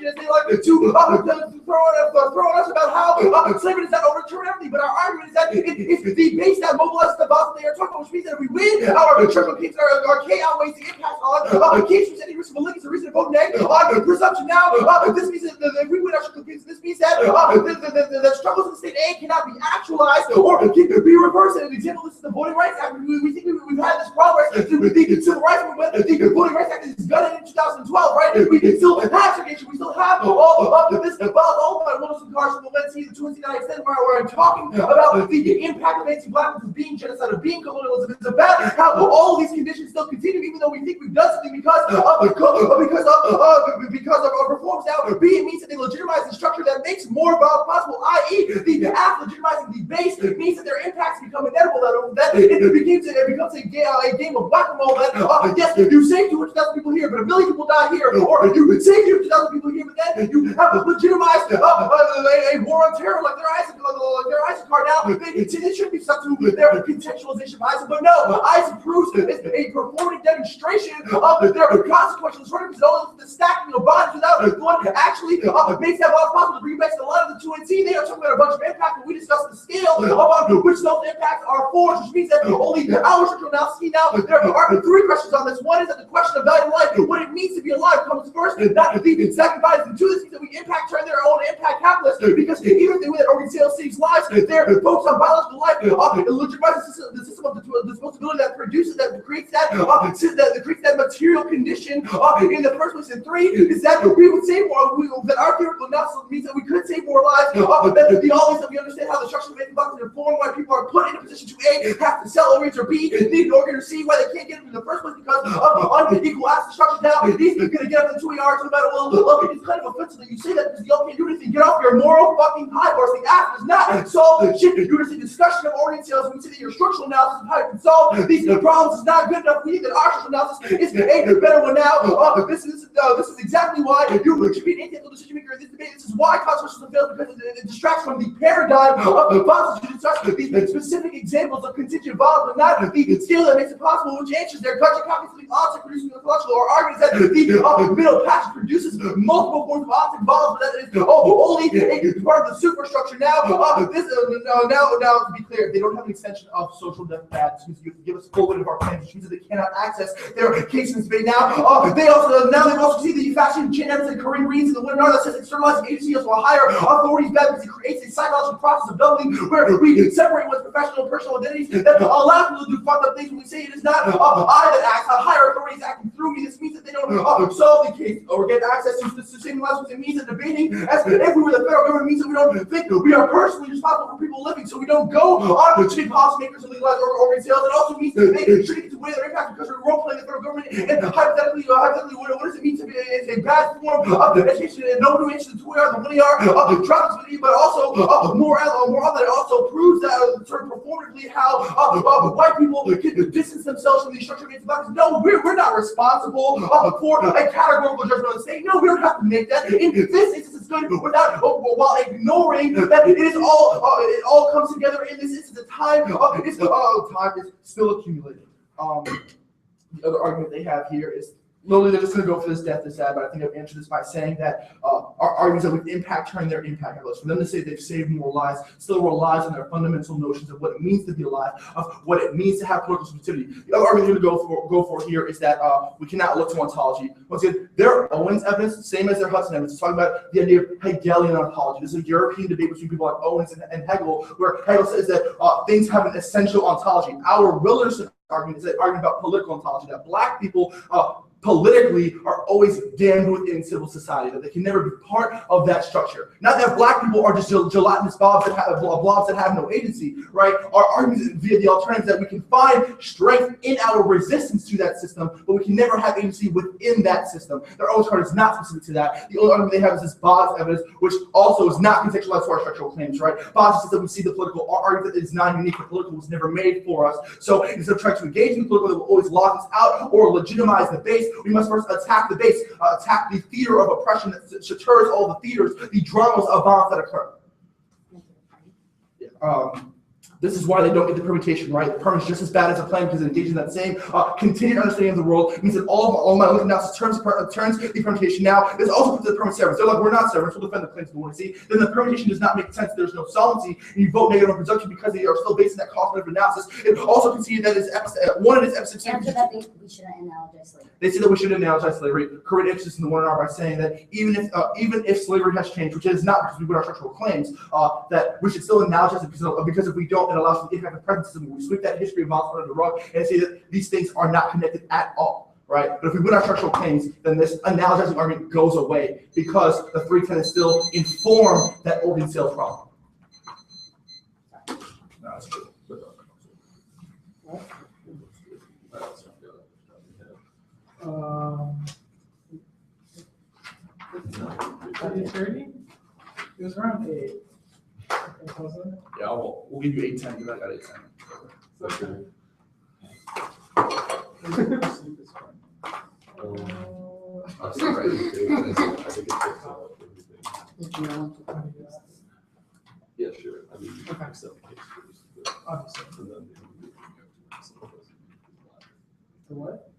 They like to throw at us about how slavery does not overturn everything, but our argument is that it's the base that mobilizes the violence they are talking about, which means that if we win, our structural claims our K outweighs the impact on cases any risk of a link is a reason to vote nay on presumption. Now, this means that if we win our structural claims, this means that the struggles of the state A cannot be actualized or can be reversed. And an example, this is the Voting Rights Act. We think we've had this progress through the Civil Rights Movement. The Voting Rights Act is gutted in 2012, right? We still have segregation. We still have all of this about all my Wilson cars from the Let's See the 29 extent where I'm talking about the impact of anti-blackness of being genocide, of being colonialism. It's about how all of these conditions still continue, even though we think we've done something because of reforms now. B, it means that they legitimize the structure that makes more violence possible, i.e., the act legitimizing the base means that their impacts become inevitable. That it becomes a game of whack-a-mole. That yes, you save 200,000 people here, but 1 million people die here, or you save 200,000 people here, but then you have legitimized a war on terror like their ISIS card. Now they shouldn't be stuck to their contextualization of ISIS, but no, ISIS proves it's a performative demonstration of their consequential disorder. The stacking of bodies without one actually makes that violence possible. To bring back to a lot of the 2NC, they are talking about a bunch of impact, but we discussed the scale of which those impacts are forged, which means that only our structural analysis. Now there are 3 questions on this. One is that the question of value of life, what it means to be alive, comes first, not the sacrifice. And 2, this means that we turn their own impact capitalist, because even if they win that organ sales saves lives, they're focused on biological life. It legitimizes the system of disposability that produces, that creates that material condition in the first place. And 3 is that we would save more. That our theoretical analysis means that we could save more lives. That the always that we understand how the structure of blocks inform why people are put in a position to A, have to sell organs, or B, need an organ, or C, why they can't get them in the first place because of unequal access structures. Now he's gonna get up in 2 yards no matter what. Look, it's kind of offensive that you say that because y'all can't do anything. Get off your moral fucking high horse. The act does not solve the shit. You're just a discussion of organ sales. We say that your structural analysis of how you can solve these problems is not good enough. We think that our structural analysis is a better one now. This is exactly why you should be an atypical decision maker in this debate. This is why constitutional fails, because it distracts from the paradigm of the violence. It distracts these specific examples of contingent violence, but not the scale that makes it possible, which answers their budget copies of the object producing ecological, or argues that the middle passage produces multiple forms of object violence, but that is only a part of the superstructure. Now, now to be clear, they don't have an extension of social death pad. This means you have to give us full weight of our claims, which means that they cannot access their case in debate. Now, they've also see the fashion chain evidence that Corinne reads in the webinar that says externalizing agency as well higher authorities bad because it creates a psychological process of doubling where we separate one's professional and personal identities that allow people to do fucked up things when we say it is not I that acts, higher authorities acting through me. This means that they don't solve the case or get access to the same lives. It means that debating as if we were the federal government means that we don't think we are personally responsible for people living, so we don't go on to be policymakers and legalize organ sales. It also means that they should get to weigh their impact because we're role playing the federal government. And hypothetically, what does it mean to be a bad form of education? And no new answer to who we are, the money are of the drugs, but also more often it also proves that sort of performatively how white people can distance themselves from these structured anti-blacks. No, we're not responsible for a categorical judgment of the state. No, we don't have to make that. In this instance, it's good without while ignoring that it is all it all comes together in this instance. The time is still accumulating. The other argument they have here is literally they're just going to go for this death is sad, but I think I've answered this by saying that our arguments that with impact turn their impact list. For them to say they've saved more lives still relies on their fundamental notions of what it means to be alive, of what it means to have political sensitivity. The other argument they're going to go for here is that we cannot look to ontology. Once again, their Owens evidence, same as their Hudson evidence, is talking about the idea of Hegelian ontology. This is a European debate between people like Owens and Hegel, where Hegel says that things have an essential ontology. Our Wilderson argument is an argument about political ontology, that black people politically are always damned within civil society, that they can never be part of that structure. Not that black people are just gelatinous blobs that have no agency, right? Our argument via the alternative that we can find strength in our resistance to that system, but we can never have agency within that system. Their own chart is not specific to that. The only argument they have is this Bob's evidence, which also is not contextualized to our structural claims, right? Bob's says that we see the political, our argument that is non-unique, the political was never made for us. So instead of trying to engage in the political that will always lock us out or legitimize the base, we must first attack the base, attack the theater of oppression that deters all the theaters, the dramas of violence that occur. This is why they don't get the permutation right. The perm is just as bad as a plan because it engages in that same continued understanding of the world. It means that all my link analysis turns the permutation now. This also puts the permanent servants. They're like, we're not servants, we'll defend the claims of the one. See, then the permutation does not make sense. There's no solvency, and you vote negative on presumption because they are still based in that cost-benefit analysis. It also conceded that it's one of its episodes. After that, we shouldn't analogize slavery. They say that we should analogize slavery. Current interest in the 1R by saying that even if slavery has changed, which it is not because we put our structural claims, that we should still analogize it because if we don't, it allows for the impact of present system. We sweep that history of violence under the rug and say that these things are not connected at all, right? But if we win our structural claims, then this analogizing argument goes away because the 310 is still inform that organ sales problem. No, that's true. It was around 8. Wasn't it? Yeah, we'll give you 810 because I got 810. That's right. I think yeah, sure. I mean, you can accept the case first, Obviously. and then The what?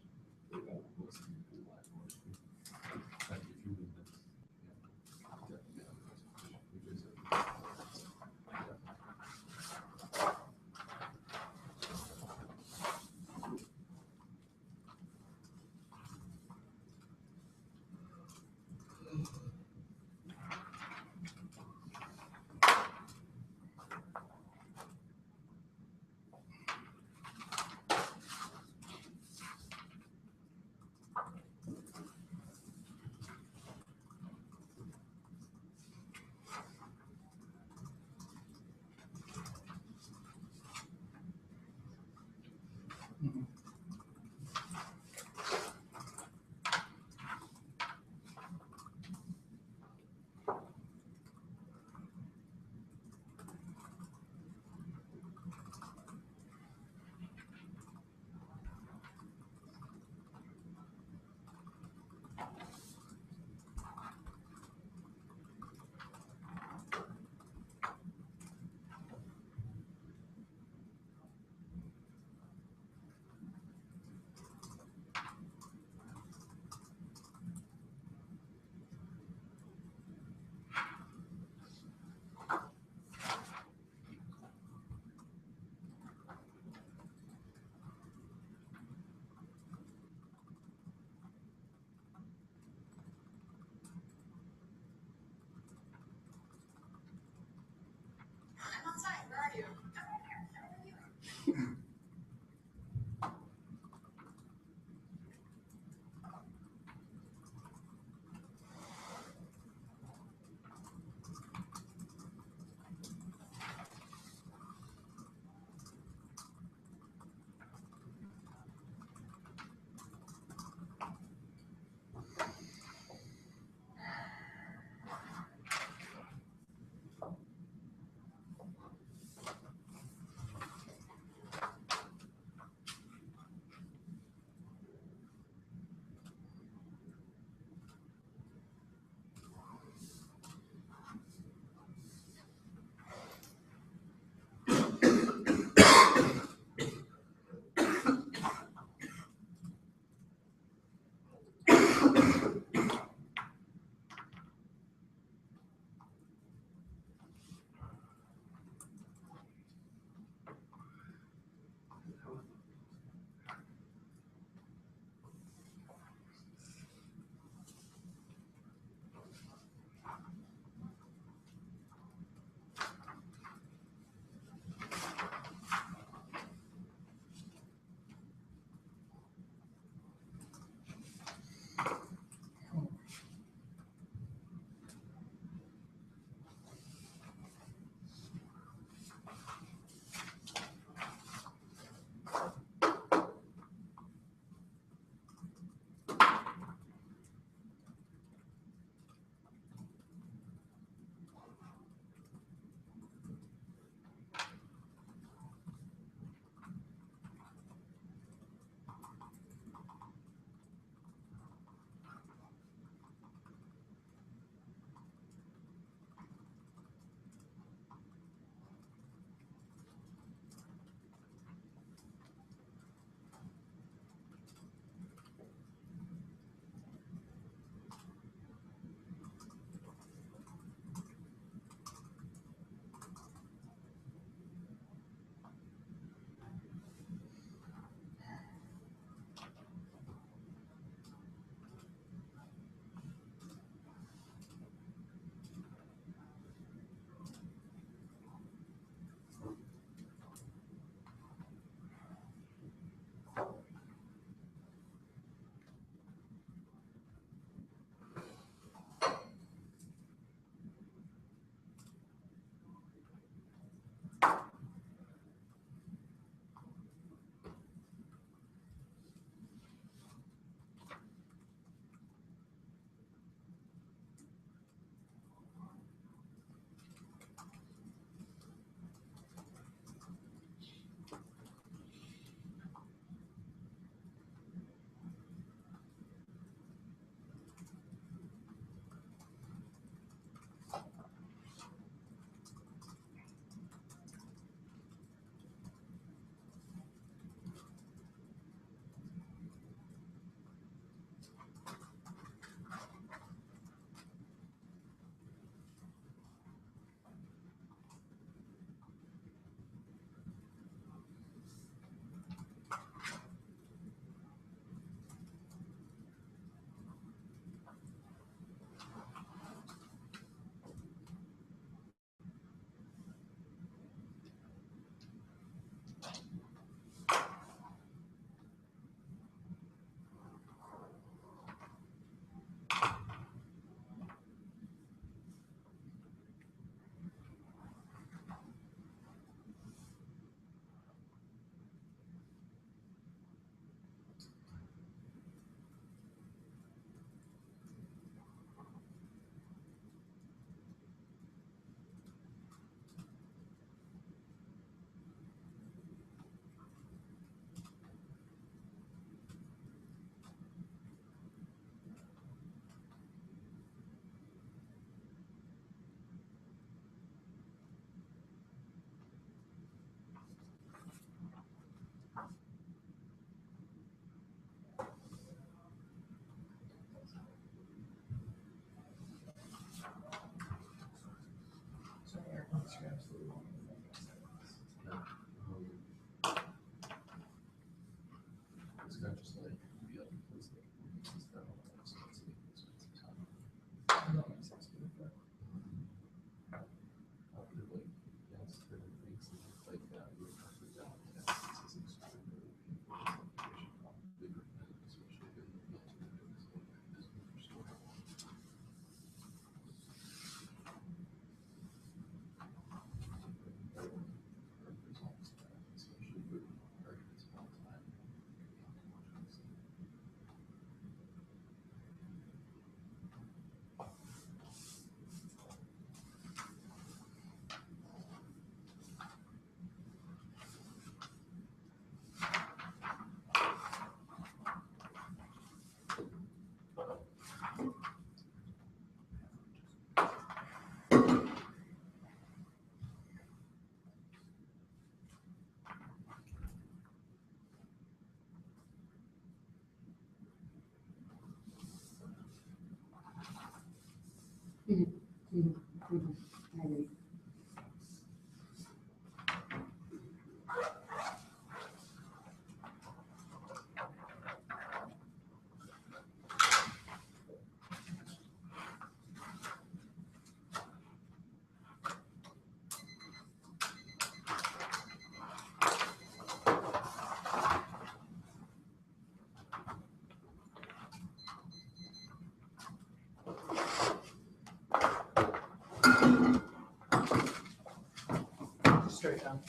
Straight down.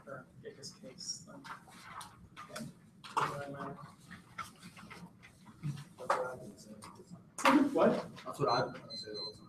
Or get his case. Okay. What? That's what I've been trying to say the whole time.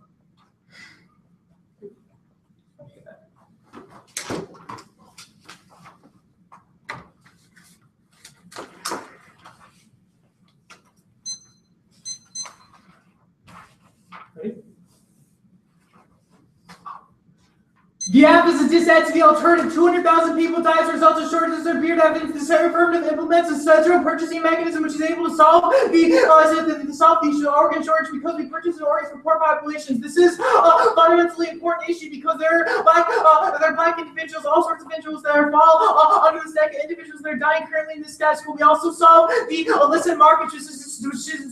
The app is a diss to the alternative. 200,000 people die as a result of shortages of beard evidence. The affirmative implements a central purchasing mechanism which is able to solve the organ shortage because we purchase organs for poor populations. This is a fundamentally important issue because there are black individuals, all sorts of individuals that fall under the stack of individuals that are dying currently in this status quo. We also solve the illicit market, which is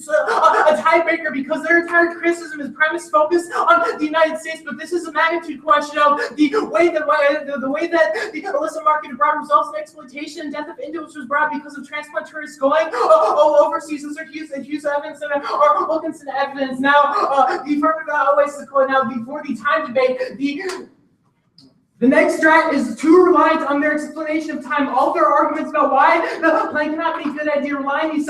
a tiebreaker because their entire criticism is premised focused on the United States, but this is a magnitude question of the way that the illicit market brought results in exploitation and death of individuals was brought because of transplant tourists going overseas. Those are huge evidence and are Wilkinson evidence. Now, the affirmative always now before the time debate, the next strat is too reliant on their explanation of time. All their arguments about why the plan cannot be a good idea rely on these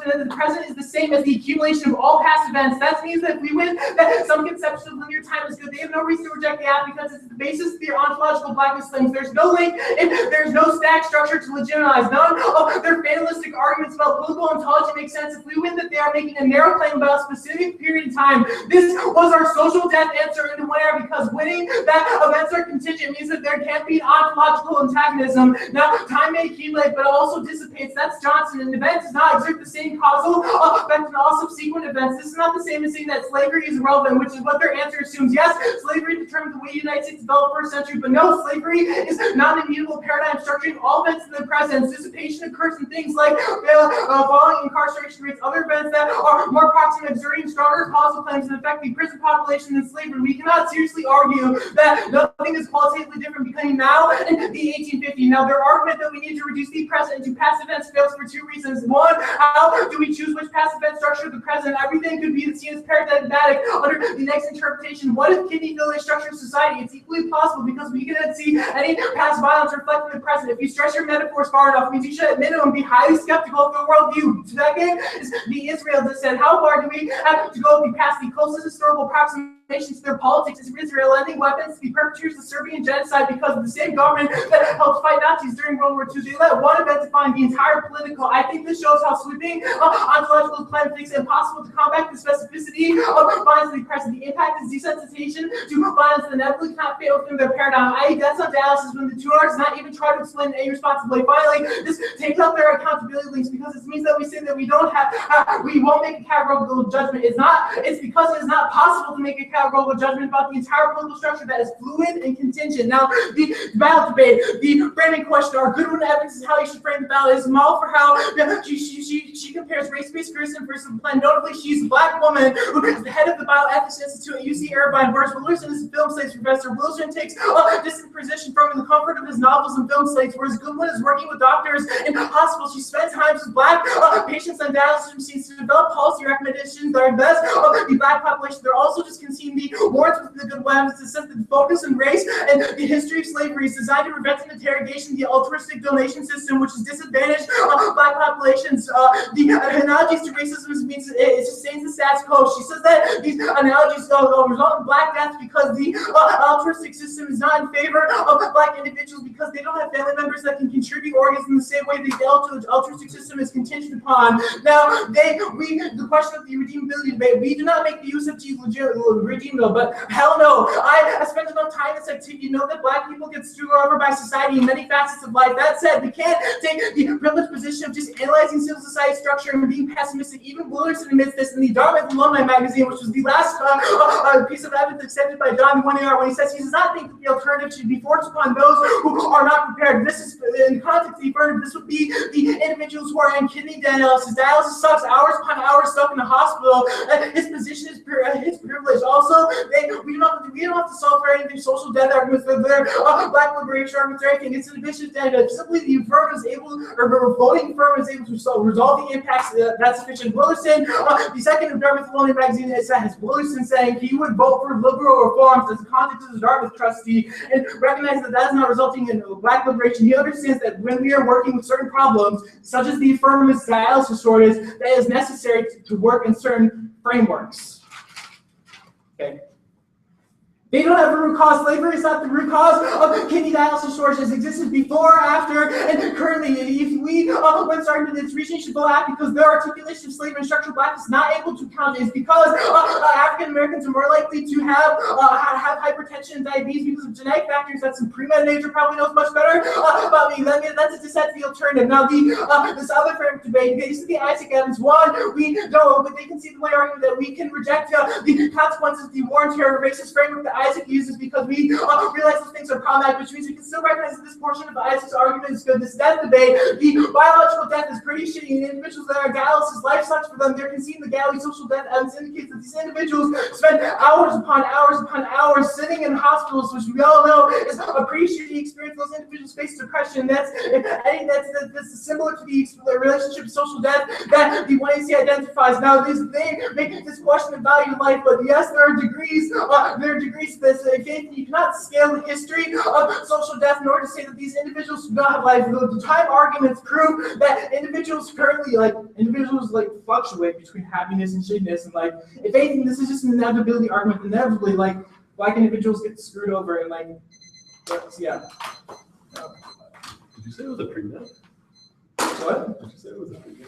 that the present is the same as the accumulation of all past events. That means that if we win that some conception of linear time is good, they have no reason to reject the app because it's the basis of their ontological blackness claims. There's no link and there's no stack structure to legitimize. None of their fatalistic arguments about political ontology make sense if we win that they are making a narrow claim about a specific period of time. This was our social death answer in the one era because winning that events are contingent means that there can't be an ontological antagonism. Now, time may accumulate, but it also dissipates. That's Johnson. An event does not exert the same causal effect in all subsequent events. This is not the same as saying that slavery is irrelevant, which is what their answer assumes. Yes, slavery determined the way the United States developed first century, but no, slavery is not an immutable paradigm structuring all events in the present. Dissipation occurs in things like falling incarceration rates, other events that are more proximate, exerting stronger causal claims and affect the prison population than slavery. We cannot seriously argue that nothing is qualitatively different between now and the 1850s. Now, their argument that we need to reduce the present into past events fails for two reasons. One, how do we choose which past event structure the present? Everything could be seen as paradigmatic under the next interpretation. What if kidney failure structures society? It's equally possible because we cannot see any past violence reflected in the present. If you stretch your metaphors far enough, it means you should at minimum be highly skeptical of the worldview. Second is the Israel dissent. How far do we have to go past the closest historical approximation to their politics? Is Israel lending weapons to the perpetrators of Serbian genocide because of the same government that helped fight Nazis during World War II? They let one event define the entire political. I think this shows how sweeping ontological plan makes it impossible to combat the specificity of violence in the present. The impact is desensitization to violence that inevitably cannot fail within their paradigm. That's not dialysis when the two artists not even try to explain any responsibly. Finally, this takes out their accountability links because it means that we say that we don't have, we won't make a categorical judgment. It's because it is not possible to make a categorical judgment about the entire political structure that is fluid and contingent. Now, the ballot debate, the framing question, our Goodwin evidence is how you should frame the ballot. Is a model for how she compares race-based criticism versus the plan. Notably, she's a black woman who is the head of the Bioethics Institute at UC Irvine. Whereas Wilson is a film slates professor. Wilson takes a distant position from the comfort of his novels and film slates, whereas Goodwin is working with doctors in hospitals. She spends time with black patients on dialysis machines to develop policy recommendations that are best of the black population. They're also just conceding the warrants within the Goodwin to set the focus on race and the history of slavery is designed to prevent an interrogation, the altruistic donation system, which is disadvantaged black populations. The analogies to racism means it sustains the status quo. She says that these analogies result in black death because the altruistic system is not in favor of black individuals because they don't have family members that can contribute organs in the same way the altruistic system is contingent upon. Now, the question of the redeemability debate, we do not make the use of redeemable, but hell no. I spent enough time in this activity to know that black people get screwed over by society in many facets of life. That said, we can't take the privileged position of just analyzing civil society structure and being pessimistic. Even Wilson admits this in the Dartmouth Alumni magazine, which was the last piece of evidence accepted by John Winiar, when he says he does not think that the alternative should be forced upon those who are not prepared. This is in context of the affirmative. This would be the individuals who are in kidney dialysis. Dialysis sucks, hours upon hours stuck in the hospital. His position is his privilege. Also, we don't have to solve for anything social death arguments, their black liberation arguments or anything. It's an ambitious agenda. Simply the affirmative is able, or the voting affirmative is able to resolve the impacts that sufficient. Willerson, the second of Dartmouth magazine has Willerson saying he would vote for liberal reforms as the context of the Dartmouth trustee and recognize that that is not resulting in black liberation. He understands that when we are working with certain problems, such as the affirmative dialysis shortage, that is necessary to work in certain frameworks. Okay. They don't have a root cause. Slavery is not the root cause of kidney dialysis shortages. Existed before, after, and currently. If we, when starting this reason, should go out because their articulation of slavery and structural blackness is not able to count is because African Americans are more likely to have hypertension and diabetes because of genetic factors that some pre-med nature probably knows much better about me. That's a dissent to the alternative. Now, this other framework debate, this is the Isaac Evans one. We know, but they can see the way argument that we can reject the consequences of the war and terror racist framework that Isaac uses because we realize those things are problematic, which means we can still recognize that this portion of Isaac's argument is good. This death debate, the biological death is pretty shitty, and individuals that are dialysis, life sucks for them. They're conceding the galley social death evidence indicates that these individuals spend hours upon hours upon hours sitting in hospitals, which we all know is a pretty shitty experience. Those individuals face depression. That's similar to the relationship of social death that the YNC identifies. Now, they make this question of value of life, but yes, there are degrees. There are degrees to this. Again, you cannot scale the history of social death in order to say that these individuals do not have life. The time arguments prove that individuals fluctuate between happiness and shittiness, and if anything, this is just an inevitability argument. Inevitably, black individuals get screwed over, and yeah. Did you say it was a pre-med? What? Did you say it was a pre-med?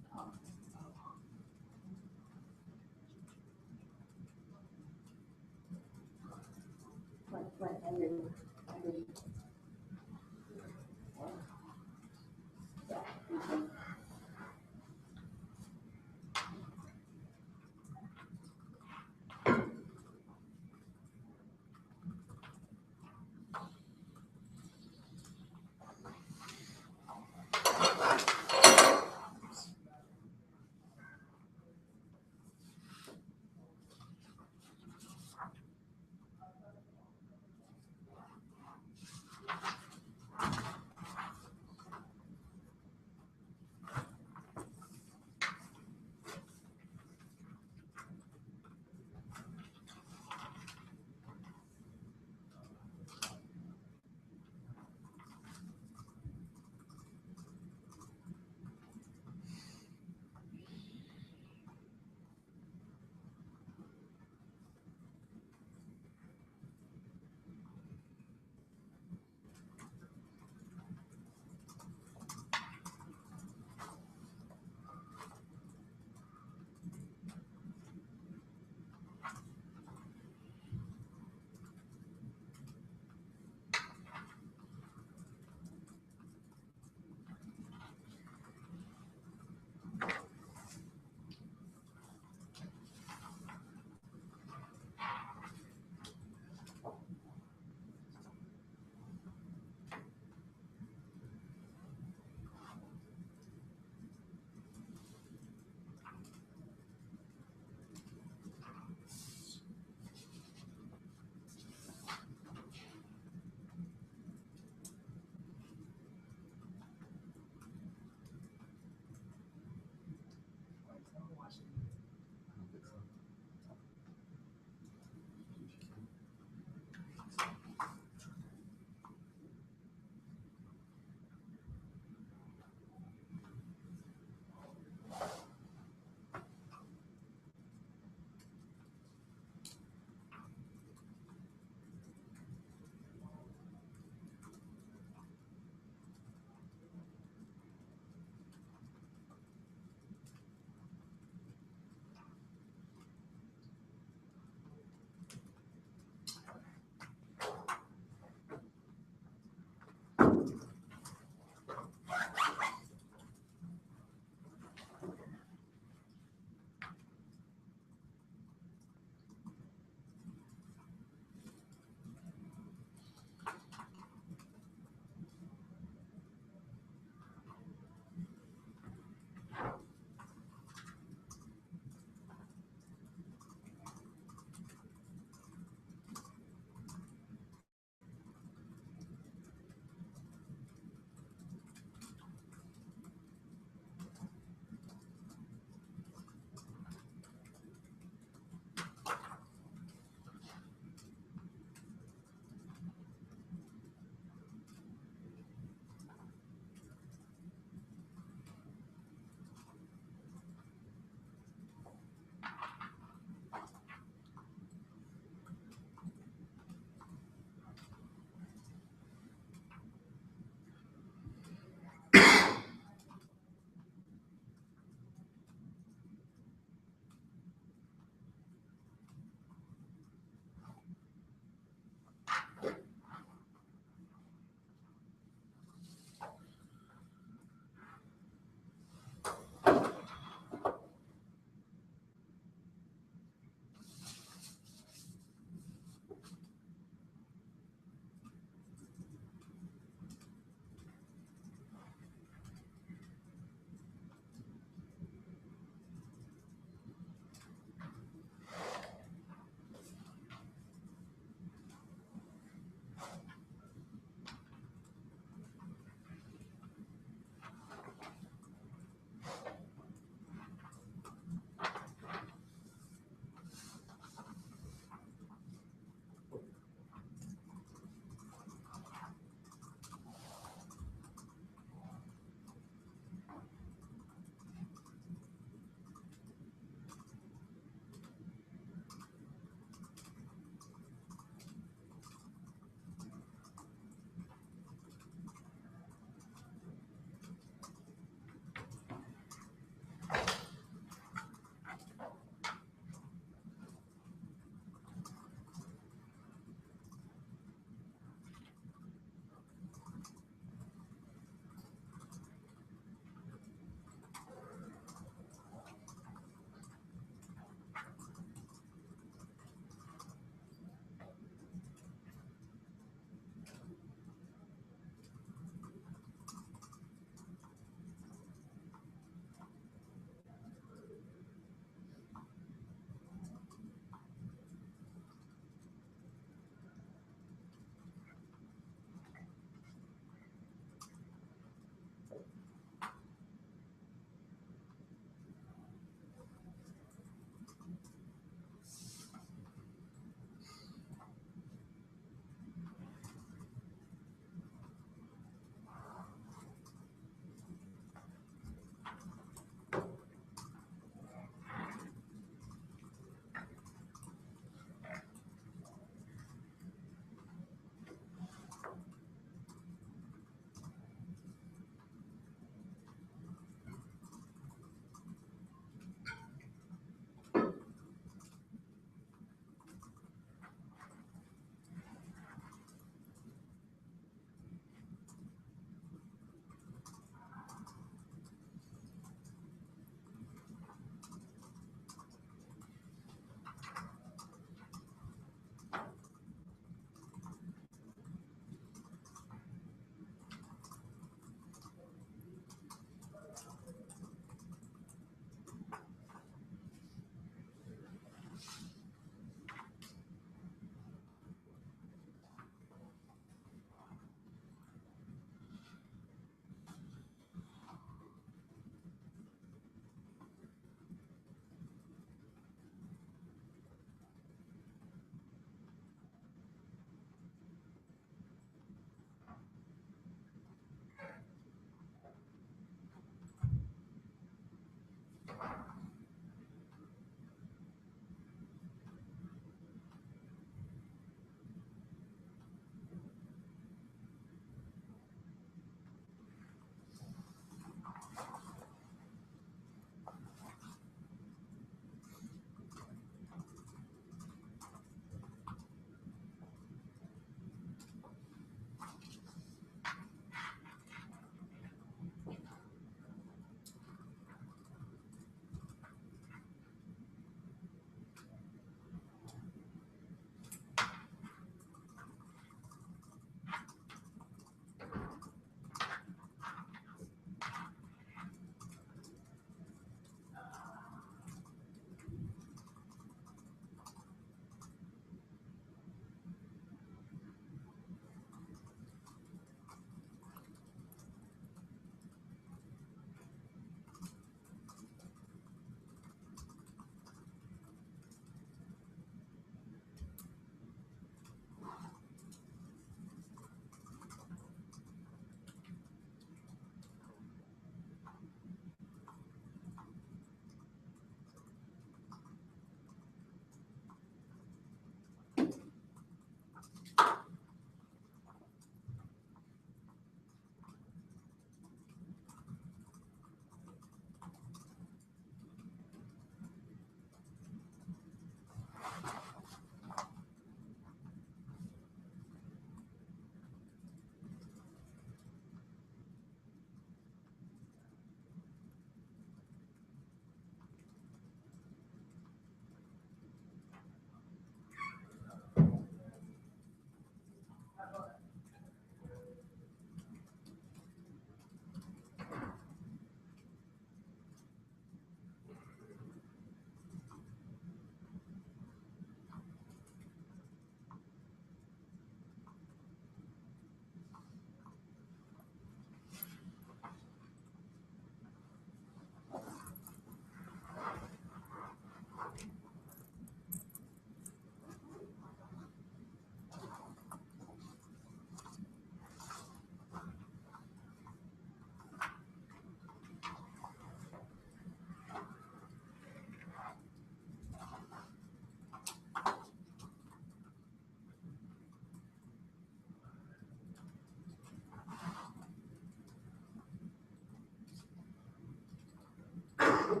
Where's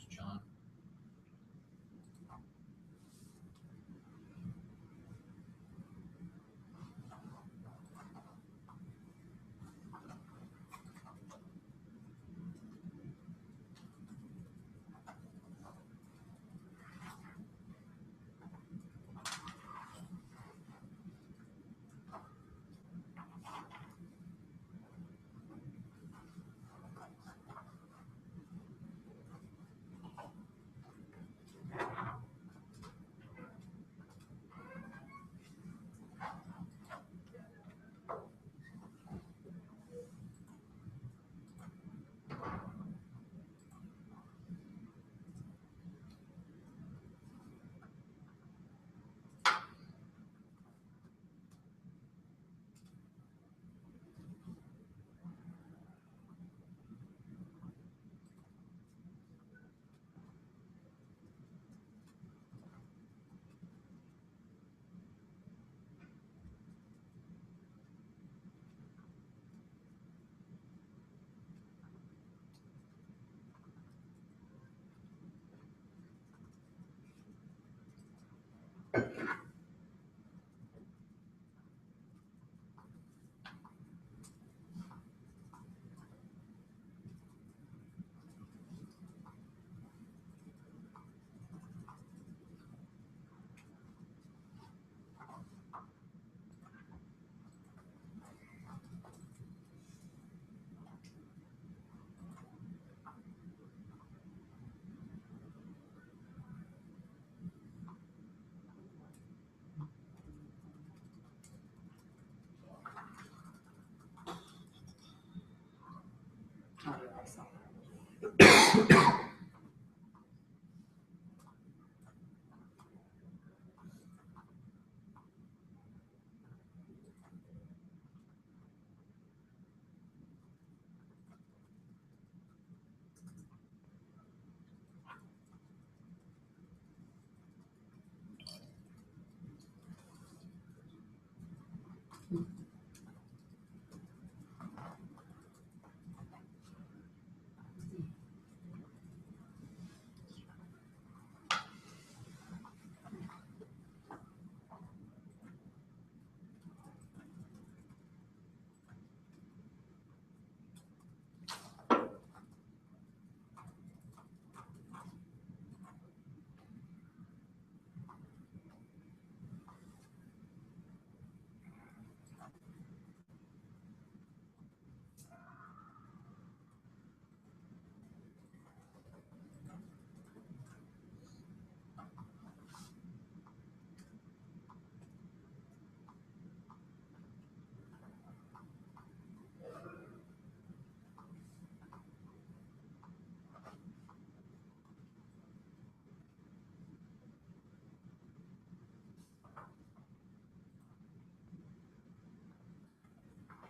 John?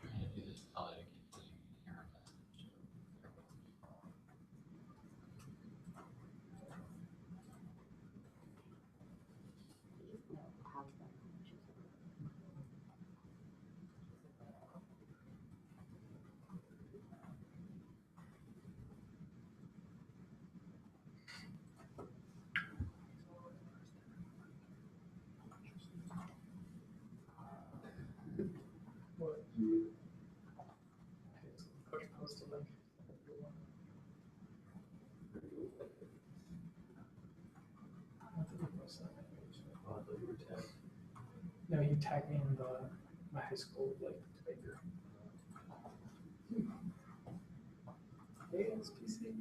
Trying to do this without it getting error message. Coach posted link. No, he tagged me in the my high school like debate group. ASPC.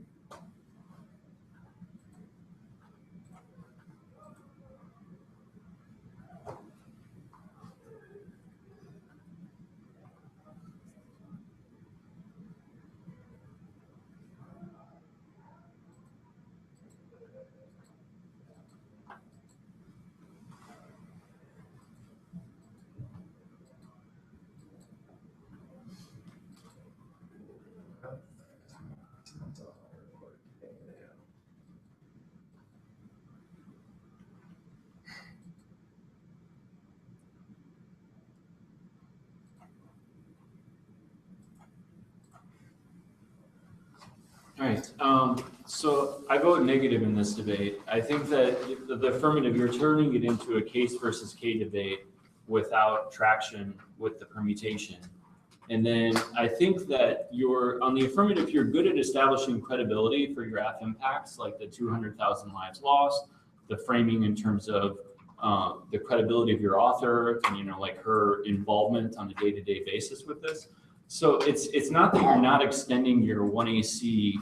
All right, so I vote negative in this debate. I think that the affirmative, you're turning it into a case versus K debate without traction with the permutation. And then I think that you're, on the affirmative, you're good at establishing credibility for your F impacts, like the 200,000 lives lost, the framing in terms of the credibility of your author, and, you know, like her involvement on a day-to-day basis with this. So it's not that you're not extending your 1AC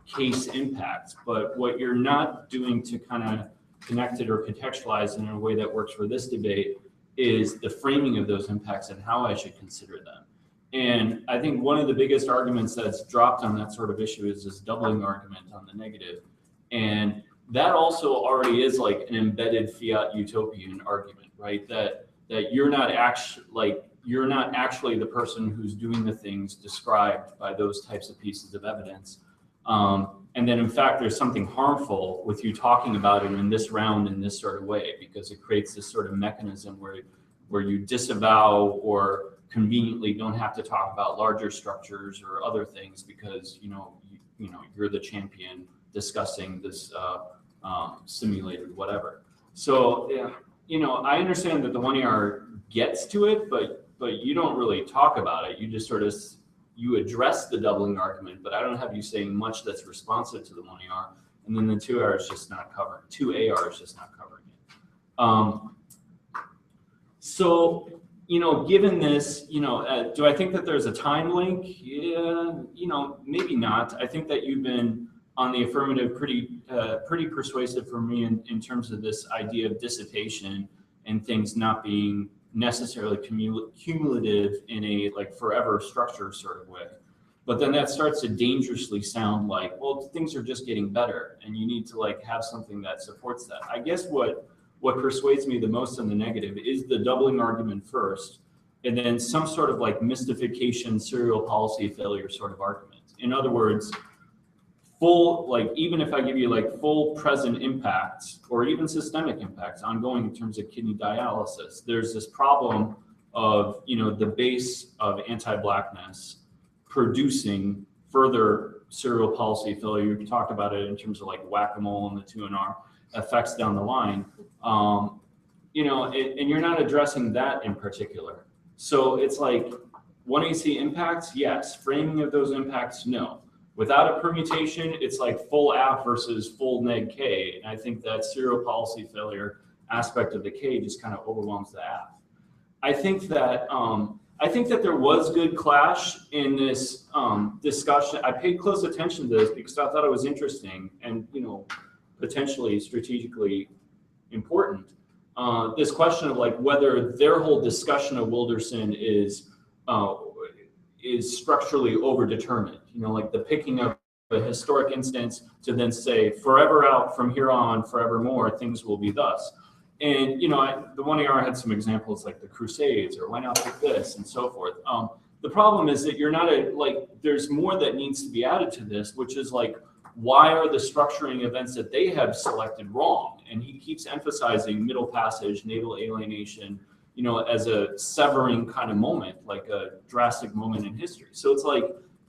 case impacts, but what you're not doing to kind of connect it or contextualize in a way that works for this debate is the framing of those impacts and how I should consider them. And I think one of the biggest arguments that's dropped on that sort of issue is this doubling argument on the negative. And that also already is like an embedded fiat utopian argument, right? That you're not actually the person who's doing the things described by those types of pieces of evidence. And then in fact, there's something harmful with you talking about it in this round in this sort of way, because it creates this sort of mechanism where you disavow or conveniently don't have to talk about larger structures or other things because you're the champion discussing this simulated whatever. So I understand that the 1ER gets to it, but you don't really talk about it. You just sort of you address the doubling argument, but I don't have you saying much that's responsive to the 1ER, and then the 2AR is just not covering. 2AR is just not covering it. So given this, do I think that there's a time link? Yeah, maybe not. I think that you've been on the affirmative pretty persuasive for me in terms of this idea of dissipation and things not being necessarily cumulative in a forever structure sort of way. But then that starts to dangerously sound like, well, things are just getting better and you need to have something that supports that. I guess what persuades me the most on the negative is the doubling argument first, and then some sort of mystification, serial policy failure sort of argument. In other words, even if I give you full present impacts or even systemic impacts ongoing in terms of kidney dialysis, there's this problem of, the base of anti-Blackness producing further serial policy failure. You talked about it in terms of whack-a-mole and the 2NR effects down the line. And you're not addressing that in particular. So it's 1AC impacts, yes. Framing of those impacts, no. Without a permutation, it's full AF versus full neg K. And I think that serial policy failure aspect of the K just kind of overwhelms the AF. I think that there was good clash in this discussion. I paid close attention to this because I thought it was interesting and potentially strategically important. This question of whether their whole discussion of Wilderson is structurally overdetermined, the picking of a historic instance to then say forever out from here on, forevermore, things will be thus. And, the 1ER had some examples like the Crusades or why not pick this and so forth. The problem is that you're not there's more that needs to be added to this, which is why are the structuring events that they have selected wrong? And he keeps emphasizing middle passage, naval alienation, as a severing kind of moment, like a drastic moment in history. So it's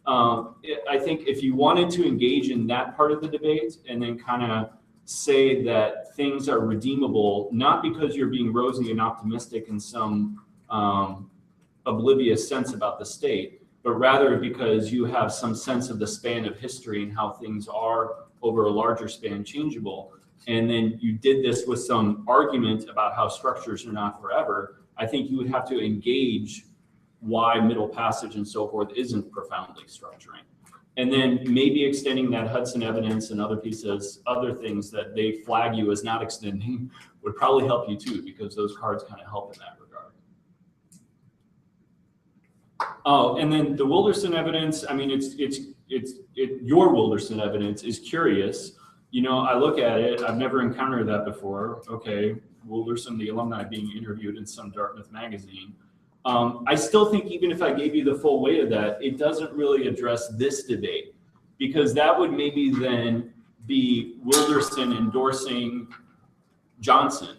I think if you wanted to engage in that part of the debate and then kind of say that things are redeemable, not because you're being rosy and optimistic in some oblivious sense about the state, but rather because you have some sense of the span of history and how things are over a larger span changeable. And then you did this with some argument about how structures are not forever. I think you would have to engage why middle passage and so forth isn't profoundly structuring. And then maybe extending that Hudson evidence and other pieces, other things that they flag you as not extending would probably help you too, because those cards kind of help in that regard. Oh, and then the Wilderson evidence, I mean, your Wilderson evidence is curious. You know, I look at it, I've never encountered that before. Okay, Wilderson, the alumni being interviewed in some Dartmouth magazine. I still think even if I gave you the full weight of that, it doesn't really address this debate, because that would maybe then be Wilderson endorsing Johnson,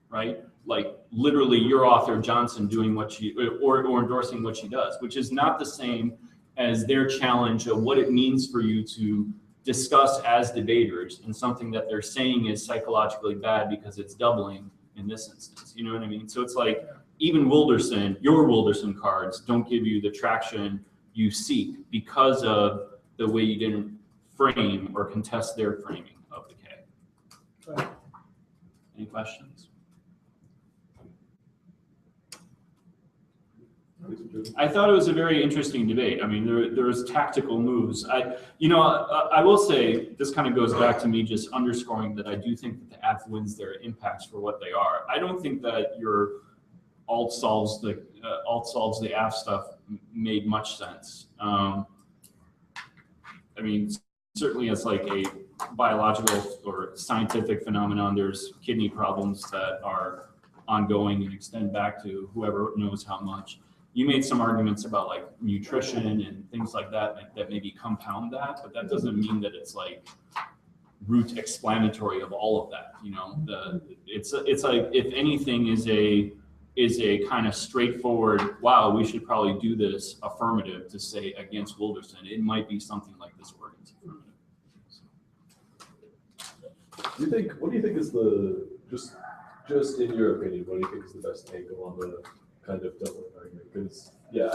right? Like literally your author Johnson doing what she, or endorsing what she does, which is not the same as their challenge of what it means for you to discuss as debaters and something that they're saying is psychologically bad because it's doubling in this instance. You know what I mean? So it's like, even Wilderson, your Wilderson cards don't give you the traction you seek because of the way you didn't frame or contest their framing of the K. Right. Any questions? I thought it was a very interesting debate. I mean, there's tactical moves. I will say this kind of goes back to me just underscoring that I do think that the AF wins their impacts for what they are. I don't think that your alt solves the AF stuff made much sense. I mean, certainly it's like a biological or scientific phenomenon. There's kidney problems that are ongoing and extend back to whoever knows how much. You made some arguments about like nutrition and things like that that maybe compound that, but that doesn't mean that it's like root explanatory of all of that. You know, it's like, if anything is a kind of straightforward, wow, we should probably do this affirmative to say against Wilderson. It might be something like this organ's affirmative. So. What do you think is the, just in your opinion, what do you think is the best angle on the kind of doubling argument? Because yeah,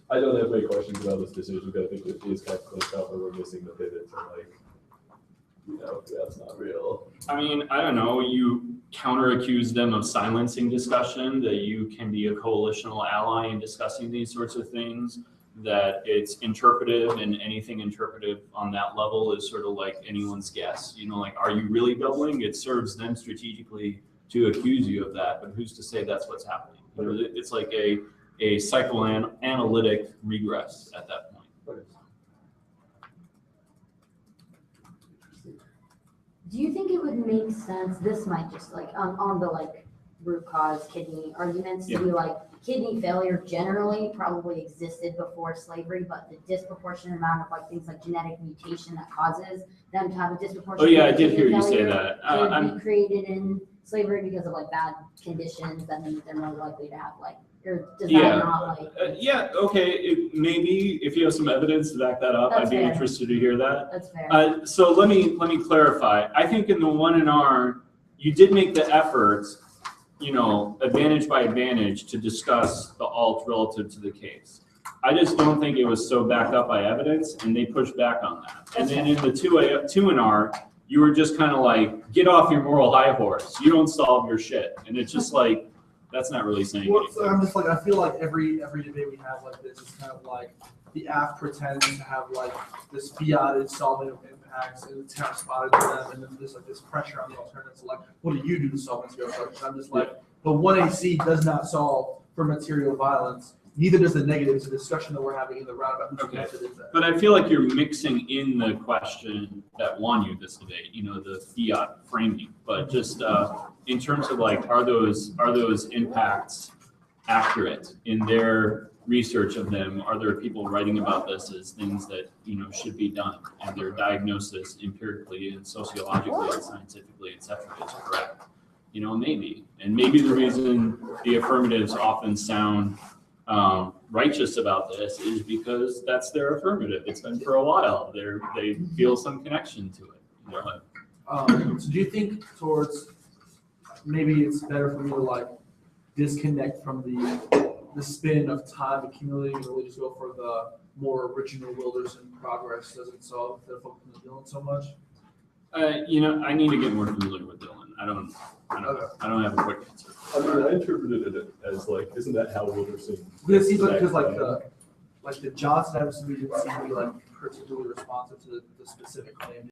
I don't have many questions about this decision, but I think it is kind of close out where we're missing the pivot to like, you know, that's not real. I mean, I don't know, you counter-accuse them of silencing discussion, that you can be a coalitional ally in discussing these sorts of things, that it's interpretive, and anything interpretive on that level is sort of like anyone's guess. You know, like, are you really doubling? It serves them strategically to accuse you of that, but who's to say that's what's happening? You know, it's like a psychoanalytic regress at that point. Do you think it would make sense, this might just like, on the like root cause kidney arguments, to be like, kidney failure generally probably existed before slavery, but the disproportionate amount of like things like genetic mutation that causes them to have a disproportionate. Oh yeah, I did hear you say that. Could be created in slavery because of like bad conditions, that means they're more likely to have like, or does that not like? Okay, maybe if you have some evidence to back that up, I'd be interested to hear that. That's fair. So let me clarify. I think in the 1NR, you did make the effort, you know, advantage by advantage, to discuss the alt relative to the case. I just don't think it was so backed up by evidence, and they pushed back on that. And then in the 2NR, you were just kind of like, get off your moral high horse. You don't solve your shit. And it's just like, that's not really saying anything. So I'm just like, I feel like every debate we have like this is kind of like the AF pretends to have like this fiat solving of impacts, and it's kind of spotted to them, and then there's like this pressure on the alternatives. Like, what do you do to solve material violence? I'm just like, the 1AC does not solve for material violence. Neither does the negative. It's a discussion that we're having in the roundabout. Okay. But I feel like you're mixing in the question that won you this debate, you know, the fiat framing. But just in terms of like, are those impacts accurate in their research of them? Are there people writing about this as things that, you know, should be done, and their diagnosis empirically and sociologically and scientifically, et cetera, is correct? You know, maybe. And maybe the reason the affirmatives often sound righteous about this is because that's their affirmative. It's been for a while. They feel some connection to it. You know? So do you think towards, maybe it's better for me to like disconnect from the spin of time accumulating and really just go for the more original Wilderson progress doesn't solve, instead of focusing on Dylan so much? You know, I need to get more familiar with Dylan. I don't have a quick answer. I mean, I interpreted it as like, isn't that how we're seeing? Because it seems like, because like the Johnson episode didn't seem to be like particularly responsive to the specific claim.